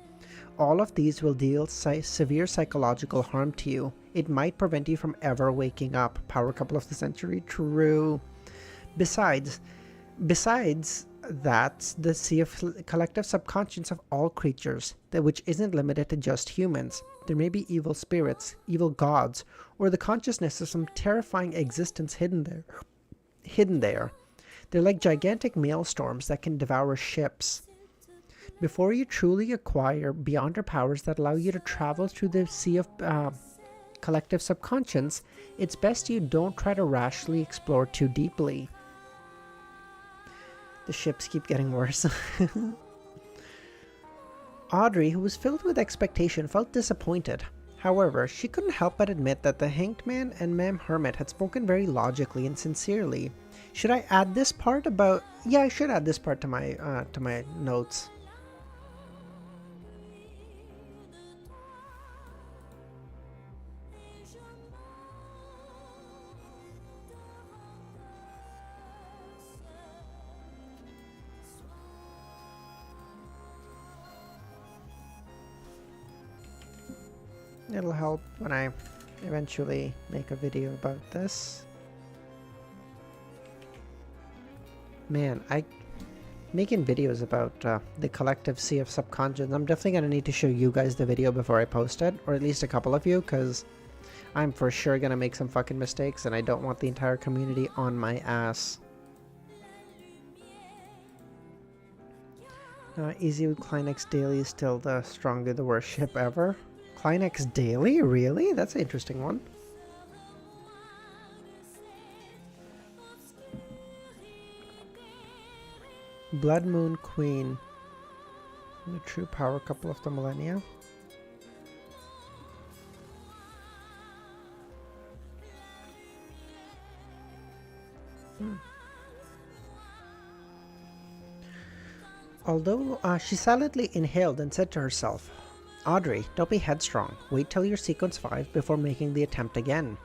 All of these will deal severe psychological harm to you. It might prevent you from ever waking up. Power couple of the century, true. Besides that, the sea of collective subconscious of all creatures, that which isn't limited to just humans. There may be evil spirits, evil gods, or the consciousness of some terrifying existence hidden there. They're like gigantic maelstorms that can devour ships. Before you truly acquire beyonder powers that allow you to travel through the sea of collective subconscious, it's best you don't try to rashly explore too deeply. The ships keep getting worse. Audrey, who was filled with expectation, felt disappointed. However, she couldn't help but admit that the Hanged Man and Ma'am Hermit had spoken very logically and sincerely. Should I add this part about... Yeah, I should add this part to my notes. It'll help when I eventually make a video about this. Man, making videos about the collective sea of subconscious. I'm definitely going to need to show you guys the video before I post it, or at least a couple of you, because I'm for sure going to make some fucking mistakes, and I don't want the entire community on my ass. Easy with Kleinx Daily is still the stronger the worst ship ever. Kleinx Daily? Really? That's an interesting one. Blood Moon Queen. The true power couple of the millennia. Although she silently inhaled and said to herself, "Audrey, don't be headstrong. Wait till you're sequence 5 before making the attempt again."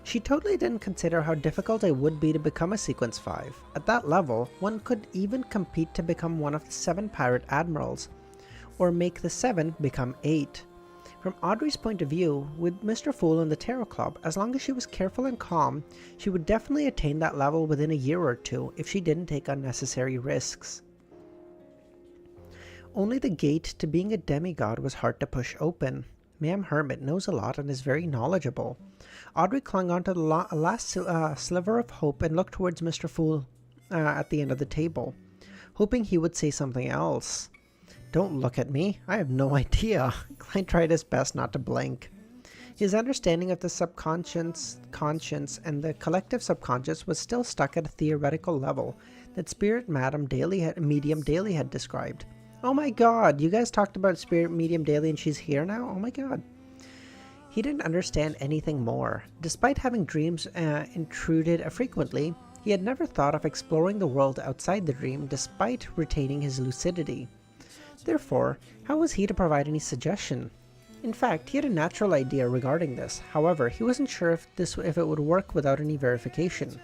She totally didn't consider how difficult it would be to become a sequence 5. At that level, one could even compete to become one of the 7 pirate admirals, or make the 7 become 8. From Audrey's point of view, with Mr. Fool and the Tarot Club, as long as she was careful and calm, she would definitely attain that level within a year or two if she didn't take unnecessary risks. Only the gate to being a demigod was hard to push open. Ma'am Hermit knows a lot and is very knowledgeable. Audrey clung onto the last sliver of hope and looked towards Mr. Fool at the end of the table, hoping he would say something else. "Don't look at me. I have no idea." Klein tried his best not to blink. His understanding of the subconscious, conscience, and the collective subconscious was still stuck at a theoretical level that Spirit Medium Daily had described. Oh my god, you guys talked about Spirit Medium Daily and she's here now? Oh my god. He didn't understand anything more. Despite having dreams intruded frequently, he had never thought of exploring the world outside the dream despite retaining his lucidity. Therefore, how was he to provide any suggestion? In fact, he had a natural idea regarding this. However, he wasn't sure if it would work without any verification.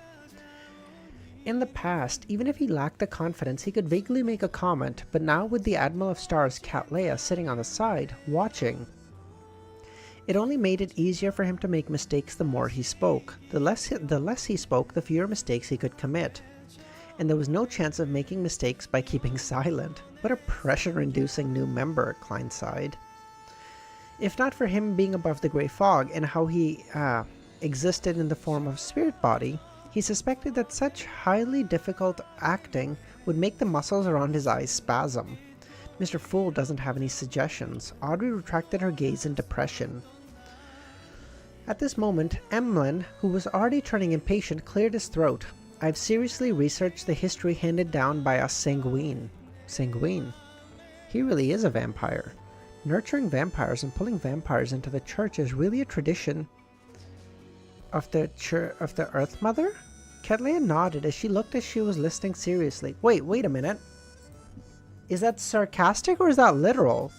In the past, even if he lacked the confidence, he could vaguely make a comment, but now with the Admiral of Stars, Catleya, sitting on the side, watching, it only made it easier for him to make mistakes the more he spoke. The less he spoke, the fewer mistakes he could commit. And there was no chance of making mistakes by keeping silent. What a pressure-inducing new member, Klein sighed. If not for him being above the grey fog and how he existed in the form of spirit body, he suspected that such highly difficult acting would make the muscles around his eyes spasm. Mr. Fool doesn't have any suggestions. Audrey retracted her gaze in depression. At this moment, Emlyn, who was already turning impatient, cleared his throat. I've seriously researched the history handed down by us Sanguine. Sanguine? He really is a vampire. Nurturing vampires and pulling vampires into the church is really a tradition of the Earth Mother? Catleya nodded as she looked as she was listening seriously. Wait a minute. Is that sarcastic or is that literal?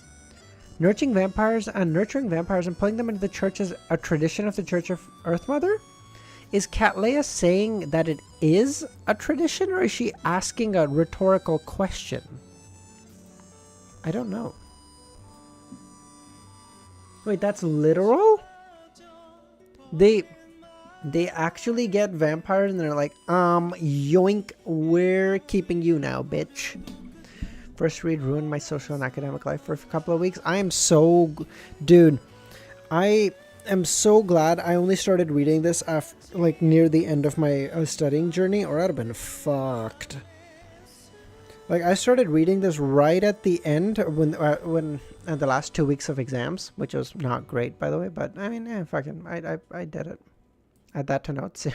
Nurturing vampires and pulling them into the church is a tradition of the Church of Earth Mother? Is Catleya saying that it is a tradition, or is she asking a rhetorical question? I don't know. Wait, that's literal? They actually get vampires and they're like, yoink, we're keeping you now, bitch. First read ruined my social and academic life for a couple of weeks. I am so... Dude, I am so glad I only started reading this after, like, near the end of my studying journey, or I'd have been fucked. Like, I started reading this right at the end when the last 2 weeks of exams, which was not great, by the way, but I mean, fucking, I did it. Add that to notes.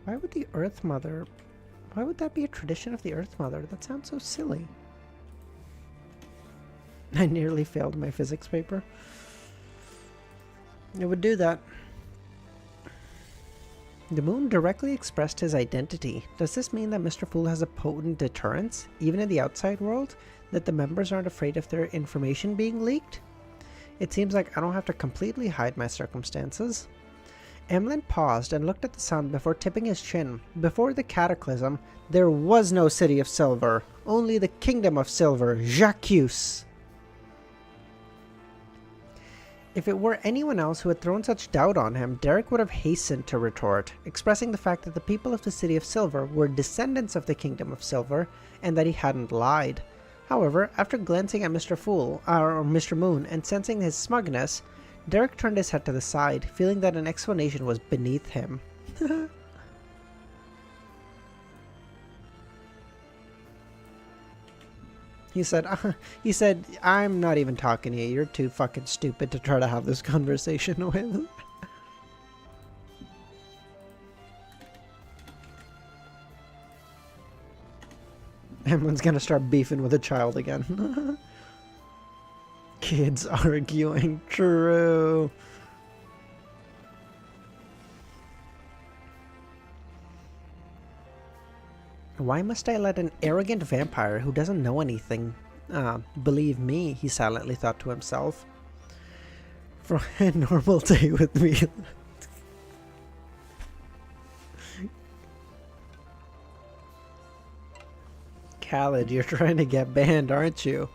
Why would the Earth Mother... Why would that be a tradition of the Earth Mother? That sounds so silly. I nearly failed my physics paper. It would do that. The moon directly expressed his identity. Does this mean that Mr. Fool has a potent deterrence, even in the outside world? That the members aren't afraid of their information being leaked? It seems like I don't have to completely hide my circumstances. Emlyn paused and looked at the sun before tipping his chin. Before the Cataclysm, there was no City of Silver, only the Kingdom of Silver, J'accuse. If it were anyone else who had thrown such doubt on him, Derek would have hastened to retort, expressing the fact that the people of the City of Silver were descendants of the Kingdom of Silver, and that he hadn't lied. However, after glancing at Mr. Fool, or Mr. Moon, and sensing his smugness, Derek turned his head to the side, feeling that an explanation was beneath him. He said, I'm not even talking to you. You're too fucking stupid to try to have this conversation with. Emlyn's gonna start beefing with a child again. Kids arguing, true. Why must I let an arrogant vampire who doesn't know anything believe me, he silently thought to himself. For a normal day with me. Khaled, you're trying to get banned, aren't you?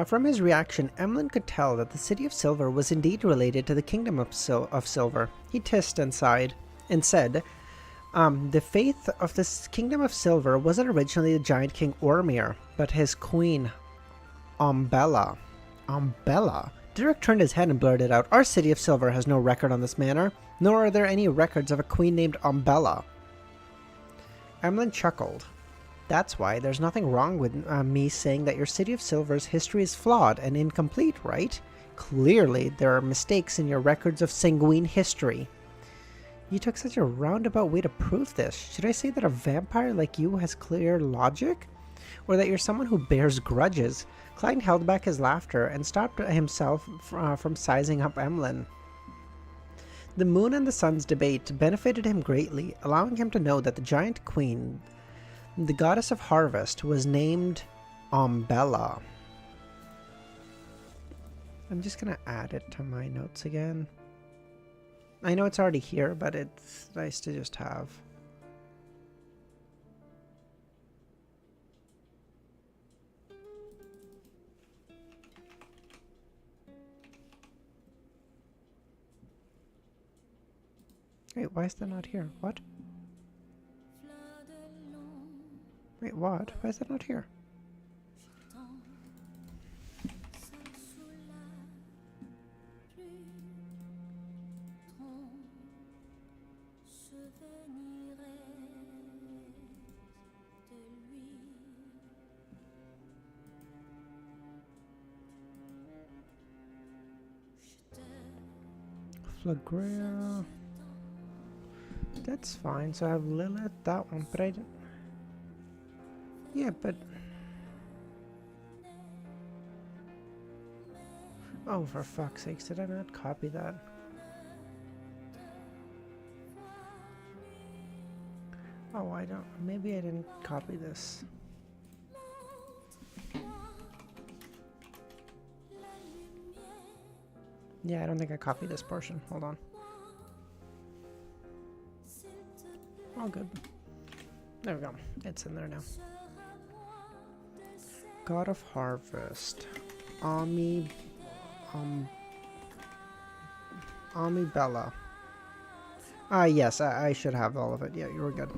From his reaction, Emlyn could tell that the City of Silver was indeed related to the Kingdom of Silver. He hissed and sighed, and said, the faith of this Kingdom of Silver wasn't originally the giant King Ormir, but his queen, Umbella. Umbella? Derek turned his head and blurted out, our City of Silver has no record on this matter, nor are there any records of a queen named Umbella. Emlyn chuckled. That's why there's nothing wrong with me saying that your City of Silver's history is flawed and incomplete, right? Clearly, there are mistakes in your records of sanguine history. You took such a roundabout way to prove this. Should I say that a vampire like you has clear logic? Or that you're someone who bears grudges? Clyde held back his laughter and stopped himself from sizing up Emlyn. The moon and the sun's debate benefited him greatly, allowing him to know that the giant queen, the goddess of harvest, was named Umbella. I'm just gonna add it to my notes again. I know it's already here, but it's nice to just have. Wait, why is that not here? What? Wait, what? Why is that not here? Flagrea. That's fine. So I have Lilith, that one, but I didn't. Yeah, but. Oh, for fuck's sakes, did I not copy that? Oh, I don't. Maybe I didn't copy this. Yeah, I don't think I copied this portion. Hold on. All good. There we go. It's in there now. God of Harvest. Bella. Yes, I should have all of it. Yeah, you were good.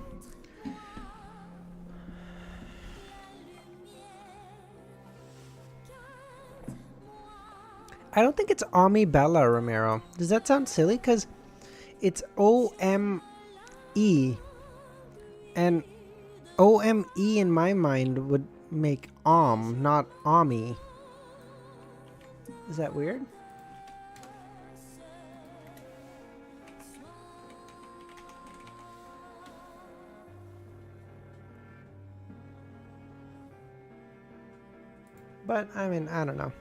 I don't think it's Bella, Romero. Does that sound silly? Because it's O-M-E. And O-M-E in my mind would make not Ami. Is that weird? But I mean, I don't know.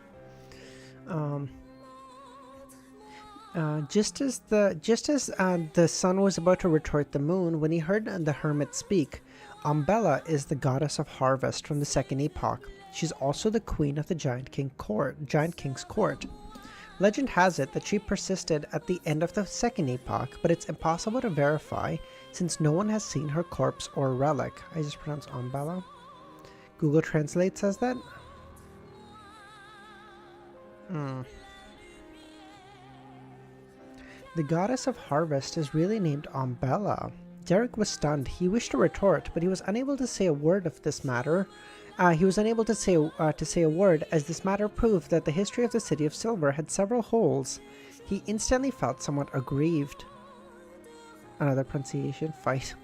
Just as the sun was about to retort the moon, when he heard the hermit speak, Bella is the goddess of harvest from the second epoch. She's also the queen of the Giant King's court. Legend has it that she persisted at the end of the second epoch, but it's impossible to verify since no one has seen her corpse or relic. I just pronounced Bella. Google Translate says that. The goddess of harvest is really named Bella. Derek was stunned. He wished to retort, but he was unable to say a word of this matter. He was unable to say a word, as this matter proved that the history of the City of Silver had several holes. He instantly felt somewhat aggrieved. Another pronunciation fight.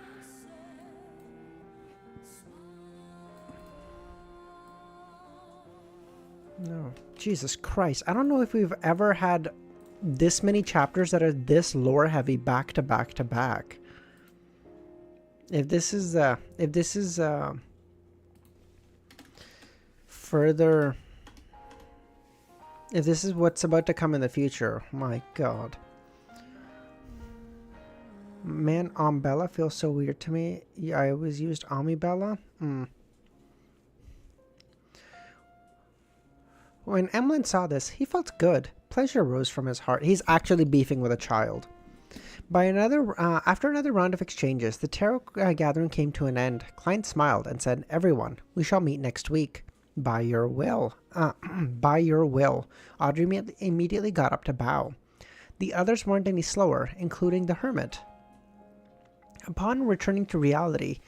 No. Jesus Christ. I don't know if we've ever had this many chapters that are this lore heavy back to back to back. If this is further, if this is what's about to come in the future, my God. Man, Bella feels so weird to me. Yeah, I always used Bella. When Emlyn saw this, he felt good. Pleasure rose from his heart. He's actually beefing with a child. After another round of exchanges, the tarot gathering came to an end. Klein smiled and said, "Everyone, we shall meet next week. By your will." By your will. Audrey immediately got up to bow. The others weren't any slower, including the hermit. Upon returning to reality,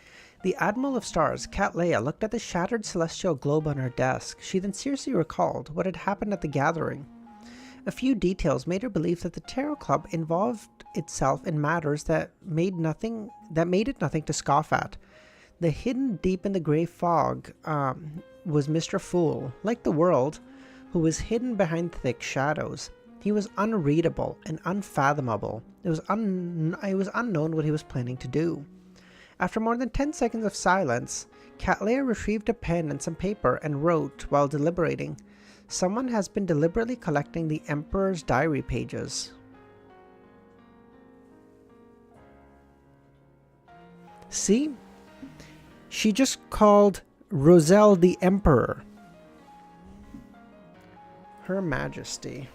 the Admiral of Stars, Cat Leia, looked at the shattered celestial globe on her desk. She then seriously recalled what had happened at the gathering. A few details made her believe that the Tarot Club involved itself in matters that made it nothing to scoff at. The hidden deep in the gray fog was Mr. Fool, like the world, who was hidden behind thick shadows. He was unreadable and unfathomable. It was unknown what he was planning to do. After more than 10 seconds of silence, Cat Leia retrieved a pen and some paper and wrote while deliberating. Someone has been deliberately collecting the Emperor's diary pages. See? She just called Roselle the Emperor. Her Majesty.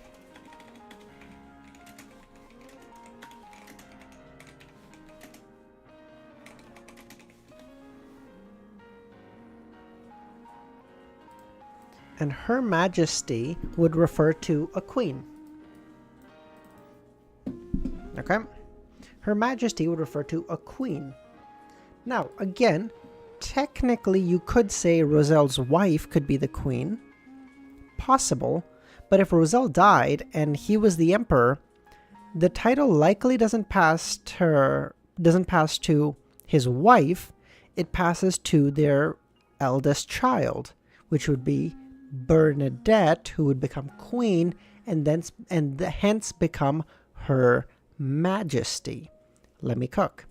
And Her Majesty would refer to a queen. Okay? Her Majesty would refer to a queen. Now, again, technically you could say Roselle's wife could be the queen. Possible. But if Roselle died and he was the emperor, the title likely doesn't pass to his wife. It passes to their eldest child, which would be Bernadette, who would become queen and hence become Her Majesty. Let me cook.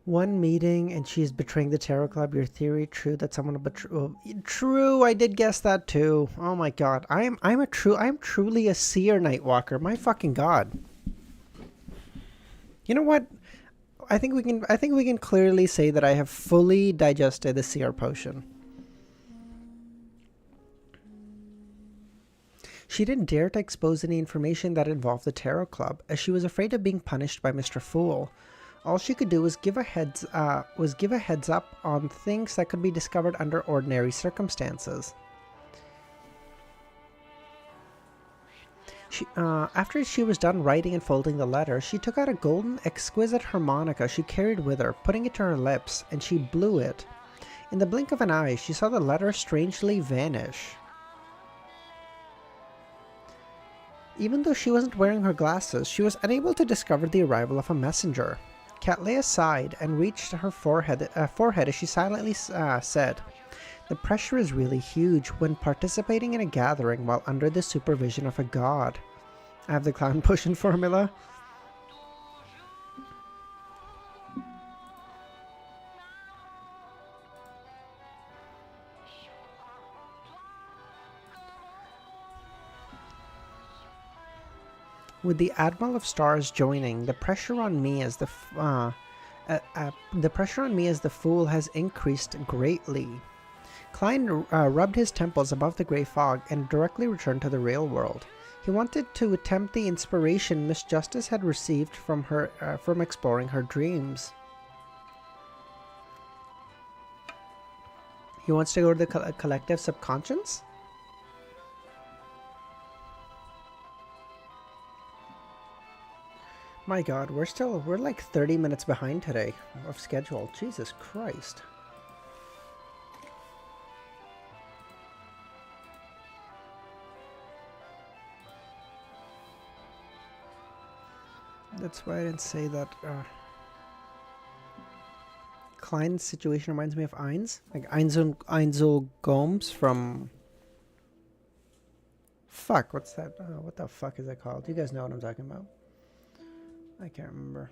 One meeting and she's betraying the Tarot Club. Your theory true that someone will betray? True, I did guess that too. Oh my god, I'm truly a seer, Nightwalker. My fucking god. You know what? I think we can clearly say that I have fully digested the seer potion. She didn't dare to expose any information that involved the Tarot Club, as she was afraid of being punished by Mr. Fool. All she could do was give a heads up on things that could be discovered under ordinary circumstances. After she was done writing and folding the letter, she took out a golden, exquisite harmonica she carried with her, putting it to her lips, and she blew it. In the blink of an eye, she saw the letter strangely vanish. Even though she wasn't wearing her glasses, she was unable to discover the arrival of a messenger. Kat lay aside and reached her forehead as she silently said, "The pressure is really huge when participating in a gathering while under the supervision of a god." I have the clown potion formula. With the Admiral of Stars joining, the pressure on me as the fool has increased greatly. Klein rubbed his temples above the grey fog and directly returned to the real world. He wanted to attempt the inspiration Miss Justice had received from her from exploring her dreams. He wants to go to the collective subconscious? My god, we're like 30 minutes behind today of schedule. Jesus Christ. That's why I didn't say that. Klein's situation reminds me of Ein's. Like Einzel Gomes from... Fuck, what's that? What the fuck is that called? You guys know what I'm talking about. I can't remember.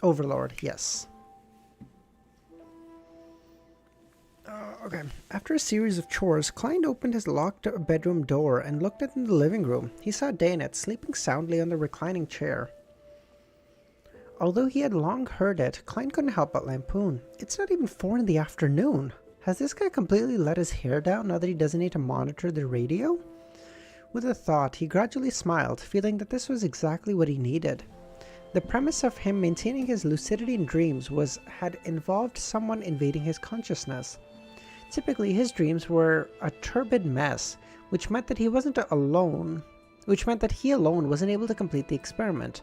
Overlord, yes. Okay. After a series of chores, Klein opened his locked bedroom door and looked into the living room. He saw Danet sleeping soundly on the reclining chair. Although he had long heard it, Klein couldn't help but lampoon. It's not even 4 in the afternoon. Has this guy completely let his hair down now that he doesn't need to monitor the radio? With a thought, he gradually smiled, feeling that this was exactly what he needed. The premise of him maintaining his lucidity in dreams had involved someone invading his consciousness. Typically, his dreams were a turbid mess, which meant that he alone wasn't able to complete the experiment.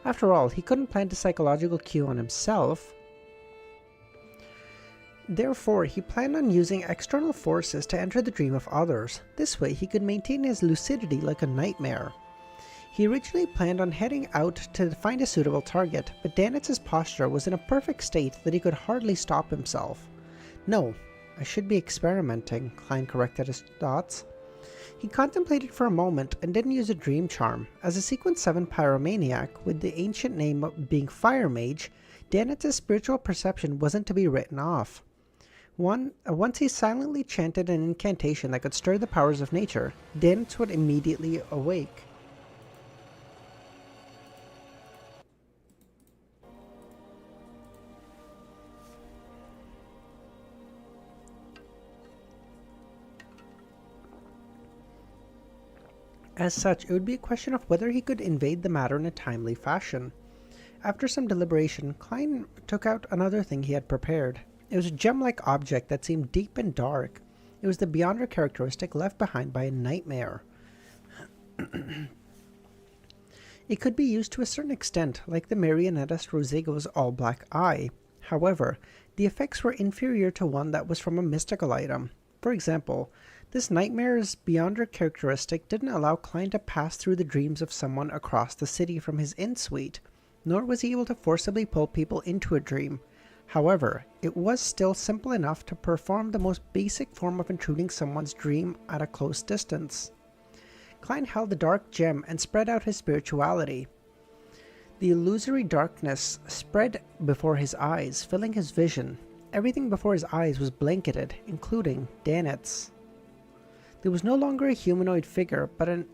After all, he couldn't plant a psychological cue on himself. Therefore, he planned on using external forces to enter the dream of others. This way, he could maintain his lucidity like a nightmare. He originally planned on heading out to find a suitable target, but Danit's posture was in a perfect state that he could hardly stop himself. No, I should be experimenting, Klein corrected his thoughts. He contemplated for a moment and didn't use a dream charm. As a Sequence 7 pyromaniac, with the ancient name of being Fire Mage, Danit's spiritual perception wasn't to be written off. Once he silently chanted an incantation that could stir the powers of nature, Danitz would immediately awake. As such, it would be a question of whether he could invade the matter in a timely fashion. After some deliberation, Klein took out another thing he had prepared. It was a gem-like object that seemed deep and dark. It was the Beyonder characteristic left behind by a nightmare. It could be used to a certain extent, like the marionettist Rosego's all-black eye. However, the effects were inferior to one that was from a mystical item. For example, this nightmare's Beyonder characteristic didn't allow Klein to pass through the dreams of someone across the city from his in-suite, nor was he able to forcibly pull people into a dream. However, it was still simple enough to perform the most basic form of intruding someone's dream at a close distance. Klein held the dark gem and spread out his spirituality. The illusory darkness spread before his eyes, filling his vision. Everything before his eyes was blanketed, including Danitz. There was no longer a humanoid figure, but an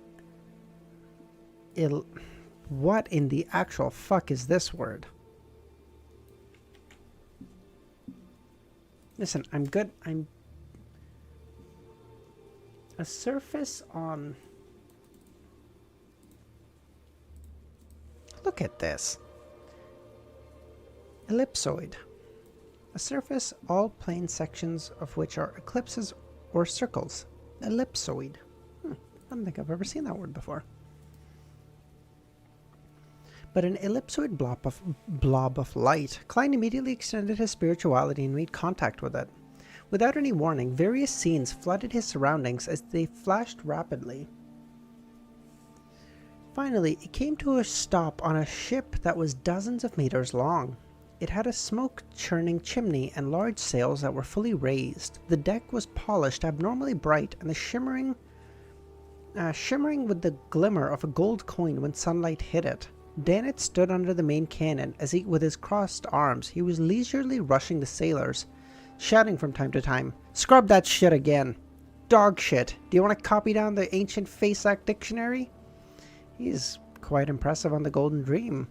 what in the actual fuck is this word? Listen, I'm good. I'm a surface on... Look at this. Ellipsoid. A surface, all plane sections of which are ellipses or circles. Ellipsoid. I don't think I've ever seen that word before. But an ellipsoid blob of light. Klein immediately extended his spirituality and made contact with it. Without any warning, various scenes flooded his surroundings as they flashed rapidly. Finally, it came to a stop on a ship that was dozens of meters long. It had a smoke-churning chimney and large sails that were fully raised. The deck was polished abnormally bright and shimmering with the glimmer of a gold coin when sunlight hit it. Danitz stood under the main cannon as with his crossed arms, he was leisurely rushing the sailors, shouting from time to time, "Scrub that shit again! Dog shit! Do you want to copy down the ancient Faceac dictionary?" He's quite impressive on the Golden Dream.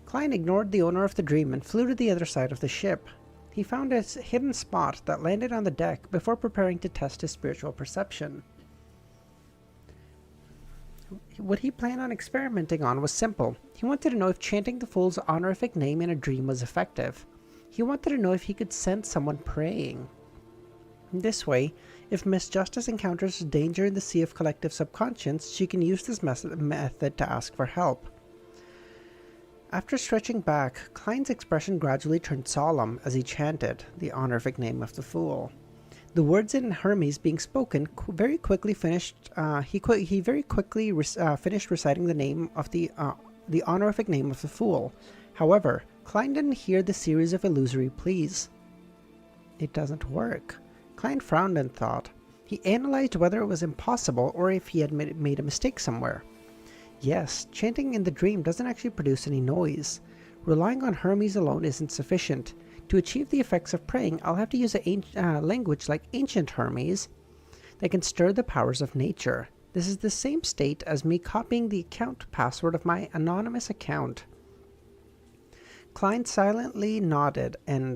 Klein ignored the owner of the dream and flew to the other side of the ship. He found a hidden spot that landed on the deck before preparing to test his spiritual perception. What he planned on experimenting on was simple. He wanted to know if chanting the fool's honorific name in a dream was effective. He wanted to know if he could sense someone praying. This way, if Miss Justice encounters danger in the sea of collective subconscious, she can use this method to ask for help. After stretching back, Klein's expression gradually turned solemn as he chanted the honorific name of the fool. The words in Hermes being spoken very quickly finished. He very quickly finished reciting the name of the honorific name of the fool. However, Klein didn't hear the series of illusory pleas. It doesn't work. Klein frowned and thought. He analyzed whether it was impossible or if he had made a mistake somewhere. Yes, chanting in the dream doesn't actually produce any noise. Relying on Hermes alone isn't sufficient. To achieve the effects of praying, I'll have to use a language like ancient Hermes that can stir the powers of nature. This is the same state as me copying the account password of my anonymous account. Klein slightly nodded and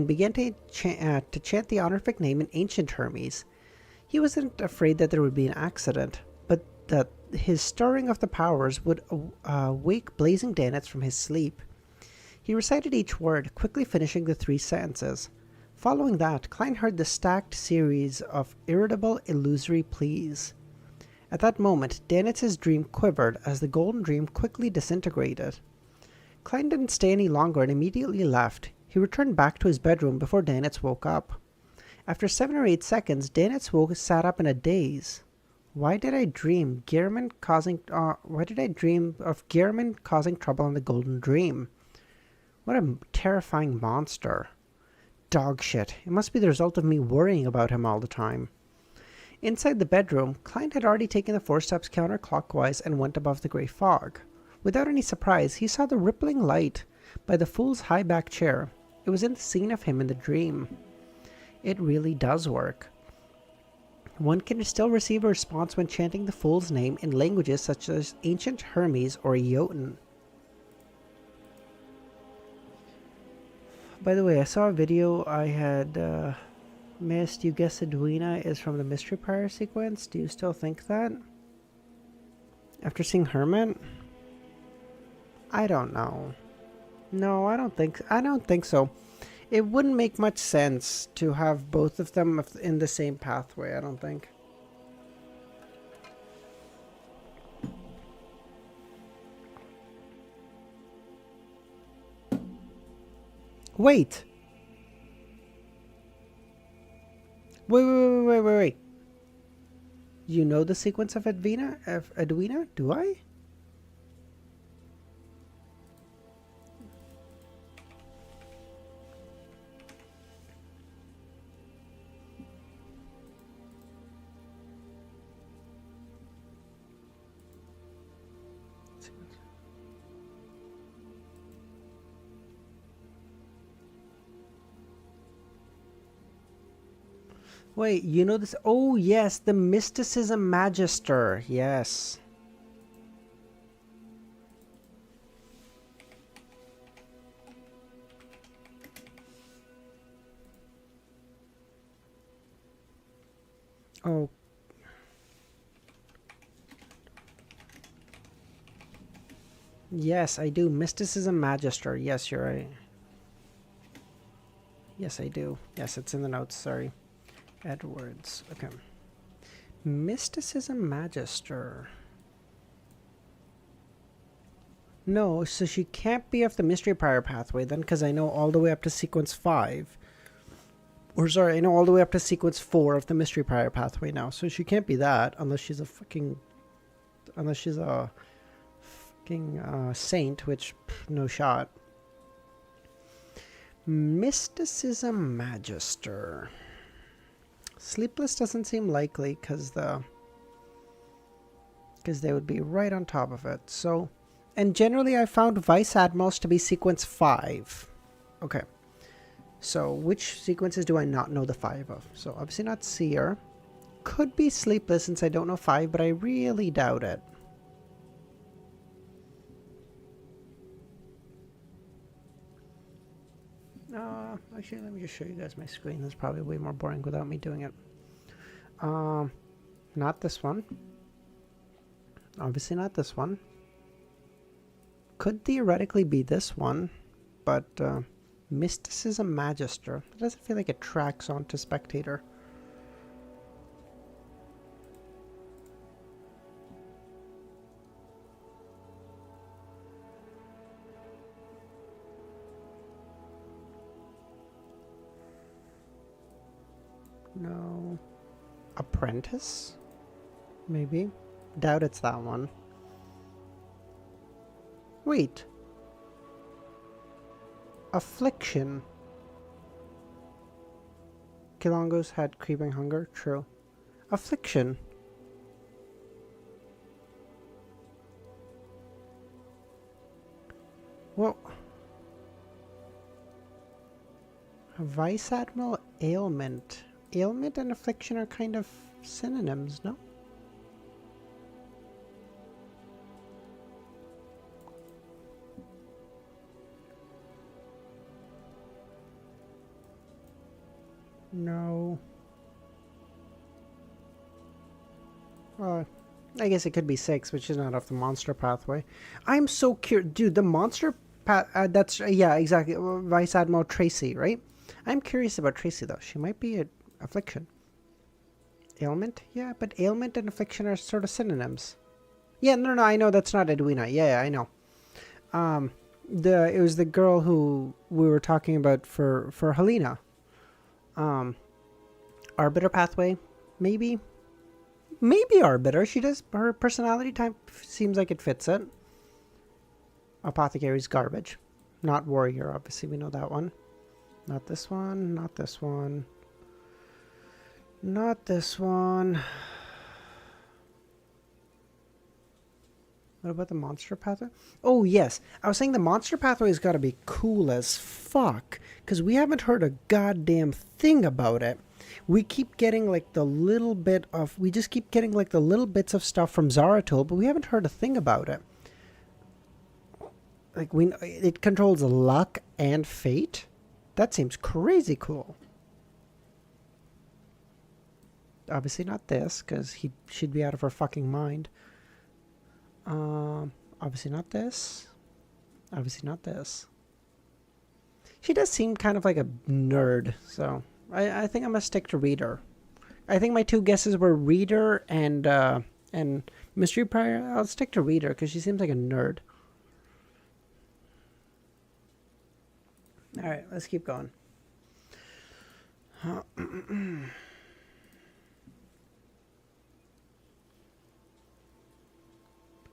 began to chant the honorific name in ancient Hermes. He wasn't afraid that there would be an accident, but that his stirring of the powers would wake Blazing Danitz from his sleep. He recited each word, quickly finishing the 3 sentences. Following that, Klein heard the stacked series of irritable, illusory pleas. At that moment, Danitz's dream quivered as the Golden Dream quickly disintegrated. Klein didn't stay any longer and immediately left. He returned back to his bedroom before Danitz woke up. After 7 or 8 seconds, Danitz sat up in a daze. Why did I dream of Gehrman causing trouble in the Golden Dream? What a terrifying monster. Dog shit. It must be the result of me worrying about him all the time. Inside the bedroom, Klein had already taken the 4 steps counterclockwise and went above the grey fog. Without any surprise, he saw the rippling light by the fool's high-back chair. It was in the scene of him in the dream. It really does work. One can still receive a response when chanting the fool's name in languages such as ancient Hermes or Jotun. By the way, I saw a video I had missed. You guessed Edwina is from the Mystery Prior sequence. Do you still think that? After seeing Hermit? I don't know. No, I don't think so. It wouldn't make much sense to have both of them in the same pathway, I don't think. Wait. Wait. You know the sequence of Edwina? Do I? Wait, you know this? Oh, yes, the Mysticism Magister. Yes. Oh. Yes, I do. Mysticism Magister. Yes, you're right. Yes, I do. Yes, it's in the notes. Sorry. Edwards. Okay. Mysticism Magister. No, so she can't be off the Mystery Prior pathway then, because I know all the way up to sequence 5. Or sorry, I know all the way up to sequence 4 of the Mystery Prior pathway now. So she can't be that unless she's a fucking... Unless she's a fucking saint, which, pff, no shot. Mysticism Magister. Sleepless doesn't seem likely because they would be right on top of it. So, and generally I found Vice Admirals to be sequence 5. Okay. So which sequences do I not know the 5 of? So obviously not Seer. Could be Sleepless since I don't know 5, but I really doubt it. Actually, let me just show you guys my screen. That's probably way more boring without me doing it. Not this one. Obviously not this one. Could theoretically be this one, but Mysticism Magister. It doesn't feel like it tracks onto Spectator. No. Apprentice? Maybe. Doubt it's that one. Wait. Affliction. Kilongos had creeping hunger. True. Affliction. Well. Vice Admiral Ailment. Ailment and affliction are kind of synonyms, no? No. I guess it could be 6, which is not off the monster pathway. I'm so curious. Dude, the monster path... that's... yeah, exactly. Vice Admiral Tracy, right? I'm curious about Tracy, though. She might be an affliction. Ailment? Yeah, but ailment and affliction are sort of synonyms. Yeah, no, I know that's not Edwina. Yeah, I know. It was the girl who we were talking about for Helena. Arbiter pathway, maybe Arbiter. She does, her personality type seems like it fits it. Apothecary's garbage, not warrior. Obviously, we know that one. Not this one. Not this one. Not this one. What about the monster pathway? Oh, yes. I was saying the monster pathway has got to be cool as fuck. Because we haven't heard a goddamn thing about it. We keep getting like the little bit of... We just keep getting like the little bits of stuff from Zaratul, but we haven't heard a thing about it. Like, it controls luck and fate? That seems crazy cool. Obviously not this, because she'd be out of her fucking mind. Obviously not this. Obviously not this. She does seem kind of like a nerd, so I think I'm gonna stick to reader. I think my two guesses were reader and mystery prior. I'll stick to reader because she seems like a nerd. All right, let's keep going.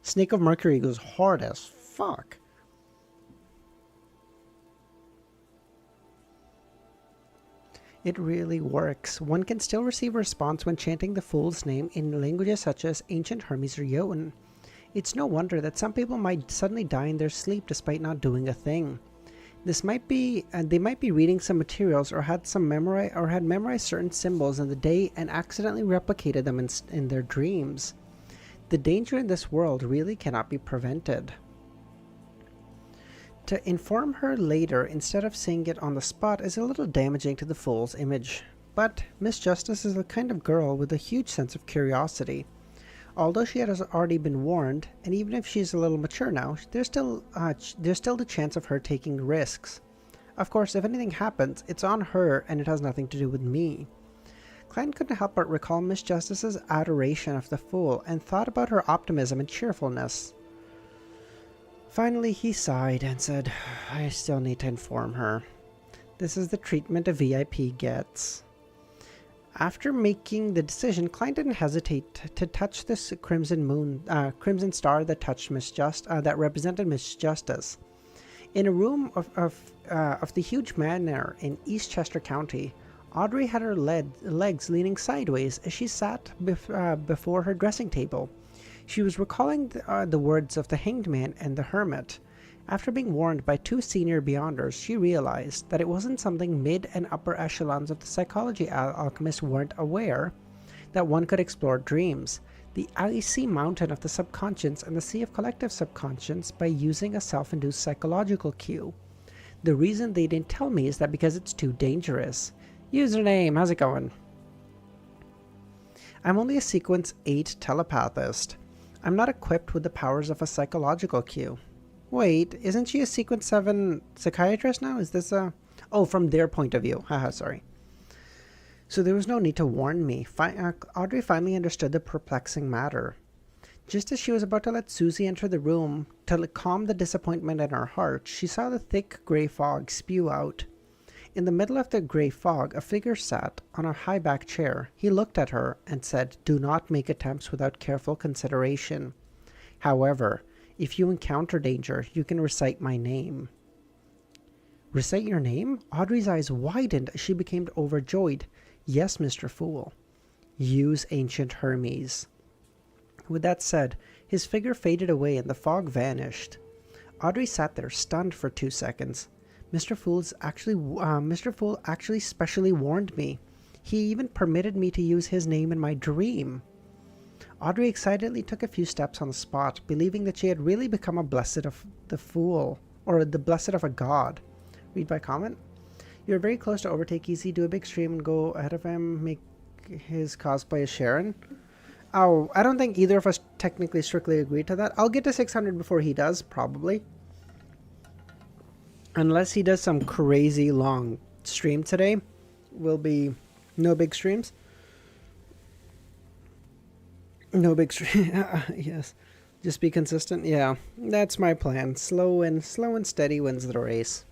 Snake of Mercury goes hard as fuck. It really works. One can still receive a response when chanting the Fool's name in languages such as Ancient Hermes or Jotun. It's no wonder that some people might suddenly die in their sleep despite not doing a thing. This might be, they might be reading some materials or had memorized certain symbols in the day and accidentally replicated them in their dreams. The danger in this world really cannot be prevented. To inform her later instead of saying it on the spot is a little damaging to the Fool's image. But Miss Justice is the kind of girl with a huge sense of curiosity. Although she has already been warned, and even if she's a little mature now, there's still the chance of her taking risks. Of course, if anything happens, it's on her and it has nothing to do with me. Klein couldn't help but recall Miss Justice's adoration of the Fool and thought about her optimism and cheerfulness. Finally, he sighed and said, I still need to inform her. This is the treatment a VIP gets. After making the decision, Klein didn't hesitate to touch this crimson star that touched that represented Miss Justice. In a room of the huge manor in Eastchester County, Audrey had her legs leaning sideways as she sat before her dressing table. She was recalling the words of the Hanged Man and the Hermit. After being warned by two senior Beyonders, she realized that it wasn't something mid and upper echelons of the psychology alchemists weren't aware, that one could explore dreams, the icy mountain of the subconscious and the sea of collective subconscious by using a self-induced psychological cue. The reason they didn't tell me is that because it's too dangerous. Username, how's it going? I'm only a sequence 8 telepathist. I'm not equipped with the powers of a psychological cue. Wait, isn't she a sequence 7 psychiatrist now? Is this a... Oh, from their point of view. Haha, sorry. So there was no need to warn me. Audrey finally understood the perplexing matter. Just as she was about to let Susie enter the room to calm the disappointment in her heart, she saw the thick grey fog spew out. In the middle of the grey fog, a figure sat on a high-backed chair. He looked at her and said, "Do not make attempts without careful consideration. However, if you encounter danger, you can recite my name." Recite your name? Audrey's eyes widened as she became overjoyed. Yes, Mr. Fool. Use Ancient Hermes. With that said, his figure faded away and the fog vanished. Audrey sat there stunned for 2 seconds. Mr. Fool actually specially warned me. He even permitted me to use his name in my dream. Audrey excitedly took a few steps on the spot, believing that she had really become a blessed of the Fool, or the blessed of a god. Read by comment. You're very close to overtake Easy. Do a big stream and go ahead of him. Make his cosplay as Sharon. Oh, I don't think either of us technically strictly agreed to that. I'll get to 600 before he does, probably. Unless he does some crazy long stream today, will be no big streams. No big stream. Yes. Just be consistent. Yeah, that's my plan. Slow and steady wins the race.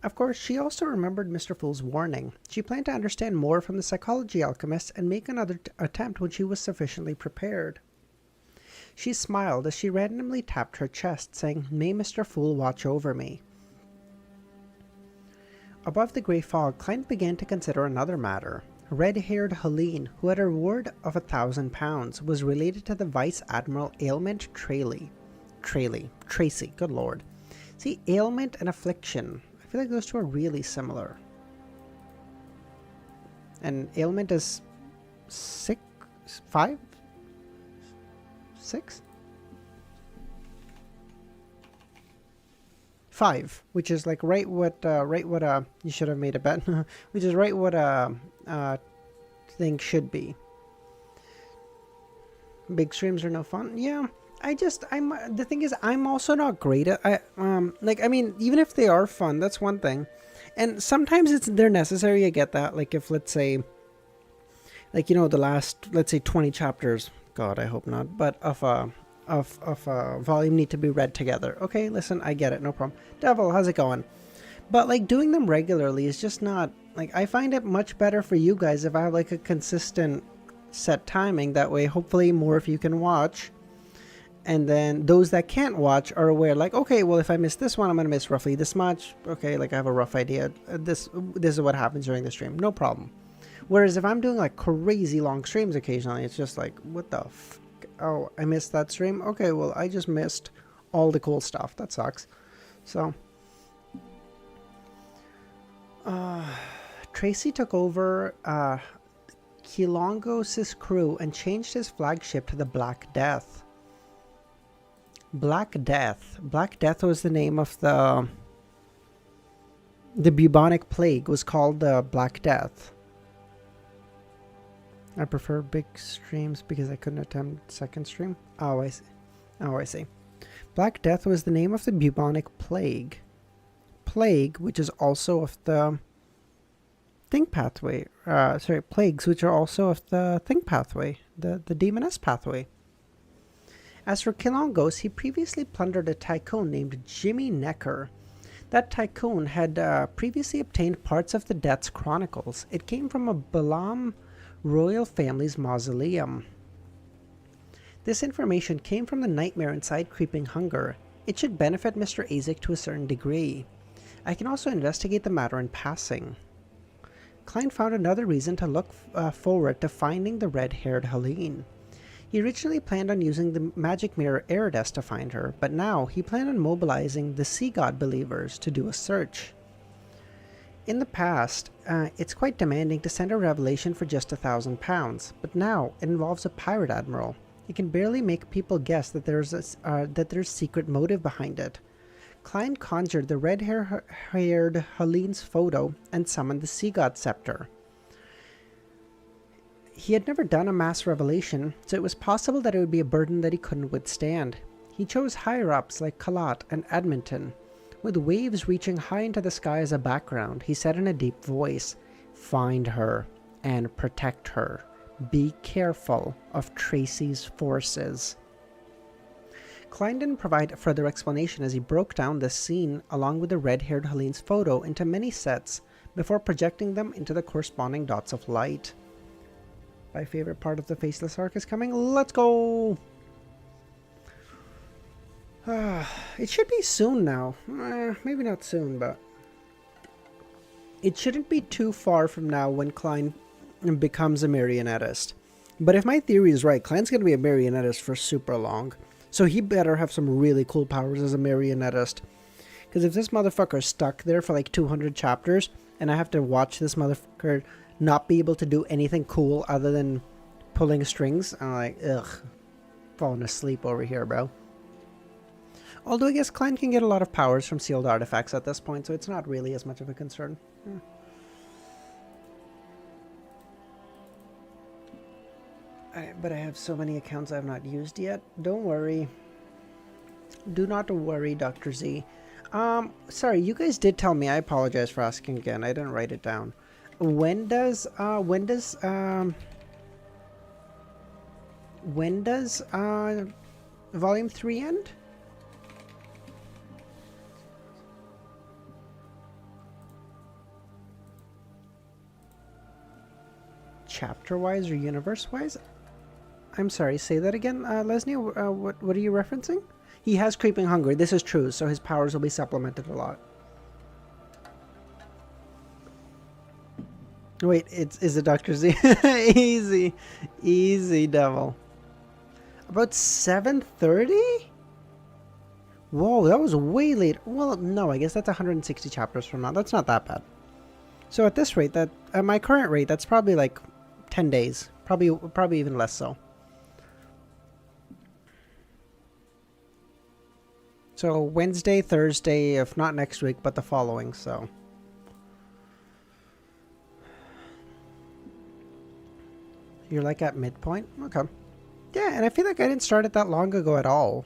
Of course, she also remembered Mr. Fool's warning. She planned to understand more from the psychology alchemists and make another attempt when she was sufficiently prepared. She smiled as she randomly tapped her chest, saying, "May Mr. Fool watch over me." Above the grey fog, Klein began to consider another matter. Red-haired Helene, who had a reward of £1,000, was related to the Vice Admiral Ailment Tracy, good lord. See, ailment and affliction. I feel like those two are really similar. And ailment is 6? 5? 6? 5, which is like right what you should have made a bet, which is right what thing should be. Big streams are no fun. Yeah, I'm the thing is I'm also not great at like I mean even if they are fun, that's one thing, and sometimes they're necessary. I get that. Like if let's say, like the last let's say 20 chapters. God, I hope not. But of a volume need to be read together. Okay, listen, I get it, no problem. Devil, how's it going? But like doing them regularly is just not like I find it much better for you guys if I have like a consistent set timing. That way, hopefully, more of you can watch. And then those that can't watch are aware, like, okay, well, if I miss this one, I'm gonna miss roughly this much. Okay, like I have a rough idea. This is what happens during the stream, no problem. Whereas if I'm doing like crazy long streams occasionally, it's just like, what the f? Oh, I missed that stream. Okay, well, I just missed all the cool stuff. That sucks. So, Tracy took over Kilongos' crew and changed his flagship to the Black Death. Black Death. Black Death was the name of the bubonic plague was called the Black Death. I prefer big streams because I couldn't attempt second stream. Oh, I see. Oh, I see. Black Death was the name of the bubonic plague. Plague, which is also of the think pathway. Plagues, which are also of the think pathway, the demoness pathway. As for Kilongos, he previously plundered a tycoon named Jimmy Necker. That tycoon had previously obtained parts of the Death's Chronicles. It came from a Balam royal family's mausoleum. This information came from the nightmare inside Creeping Hunger. It should benefit Mr. Azek to a certain degree. I can also investigate the matter in passing. Klein found another reason to look forward to finding the red-haired Helene. He originally planned on using the magic mirror Erides to find her, but now he planned on mobilizing the Sea God believers to do a search. In the past, it's quite demanding to send a revelation for just £1,000, but now it involves a pirate admiral. It can barely make people guess that there's secret motive behind it. Klein conjured the red-haired Helene's photo and summoned the Sea God scepter. He had never done a mass revelation, so it was possible that it would be a burden that he couldn't withstand. He chose higher-ups like Kalat and Edmonton. With waves reaching high into the sky as a background, he said in a deep voice, "Find her and protect her. Be careful of Tracy's forces." Klein didn't provide further explanation as he broke down this scene along with the red-haired Helene's photo into many sets before projecting them into the corresponding dots of light. My favorite part of the Faceless arc is coming. Let's go! It should be soon now. Maybe not soon, but it shouldn't be too far from now when Klein becomes a marionettist. But if my theory is right, Klein's going to be a marionettist for super long. So he better have some really cool powers as a marionettist. Because if this motherfucker's stuck there for like 200 chapters, and I have to watch this motherfucker not be able to do anything cool other than pulling strings, I'm like, ugh. Falling asleep over here, bro. Although I guess Klein can get a lot of powers from sealed artifacts at this point, so it's not really as much of a concern. But I have so many accounts I have not used yet. Don't worry. Do not worry, Dr. Z. Sorry, you guys did tell me. I apologize for asking again. I didn't write it down. When does Volume 3 end? Chapter-wise or universe-wise? I'm sorry, say that again, Leslie. What are you referencing? He has Creeping Hunger. This is true, so his powers will be supplemented a lot. Wait, is it Dr. Z? Easy. Easy, devil. About 7:30? Whoa, that was way late. Well, no, I guess that's 160 chapters from now. That's not that bad. So at this rate, at my current rate, that's probably like 10 days. Probably even less so. So Wednesday, Thursday, if not next week, but the following, so. You're like at midpoint? Okay. Yeah, and I feel like I didn't start it that long ago at all.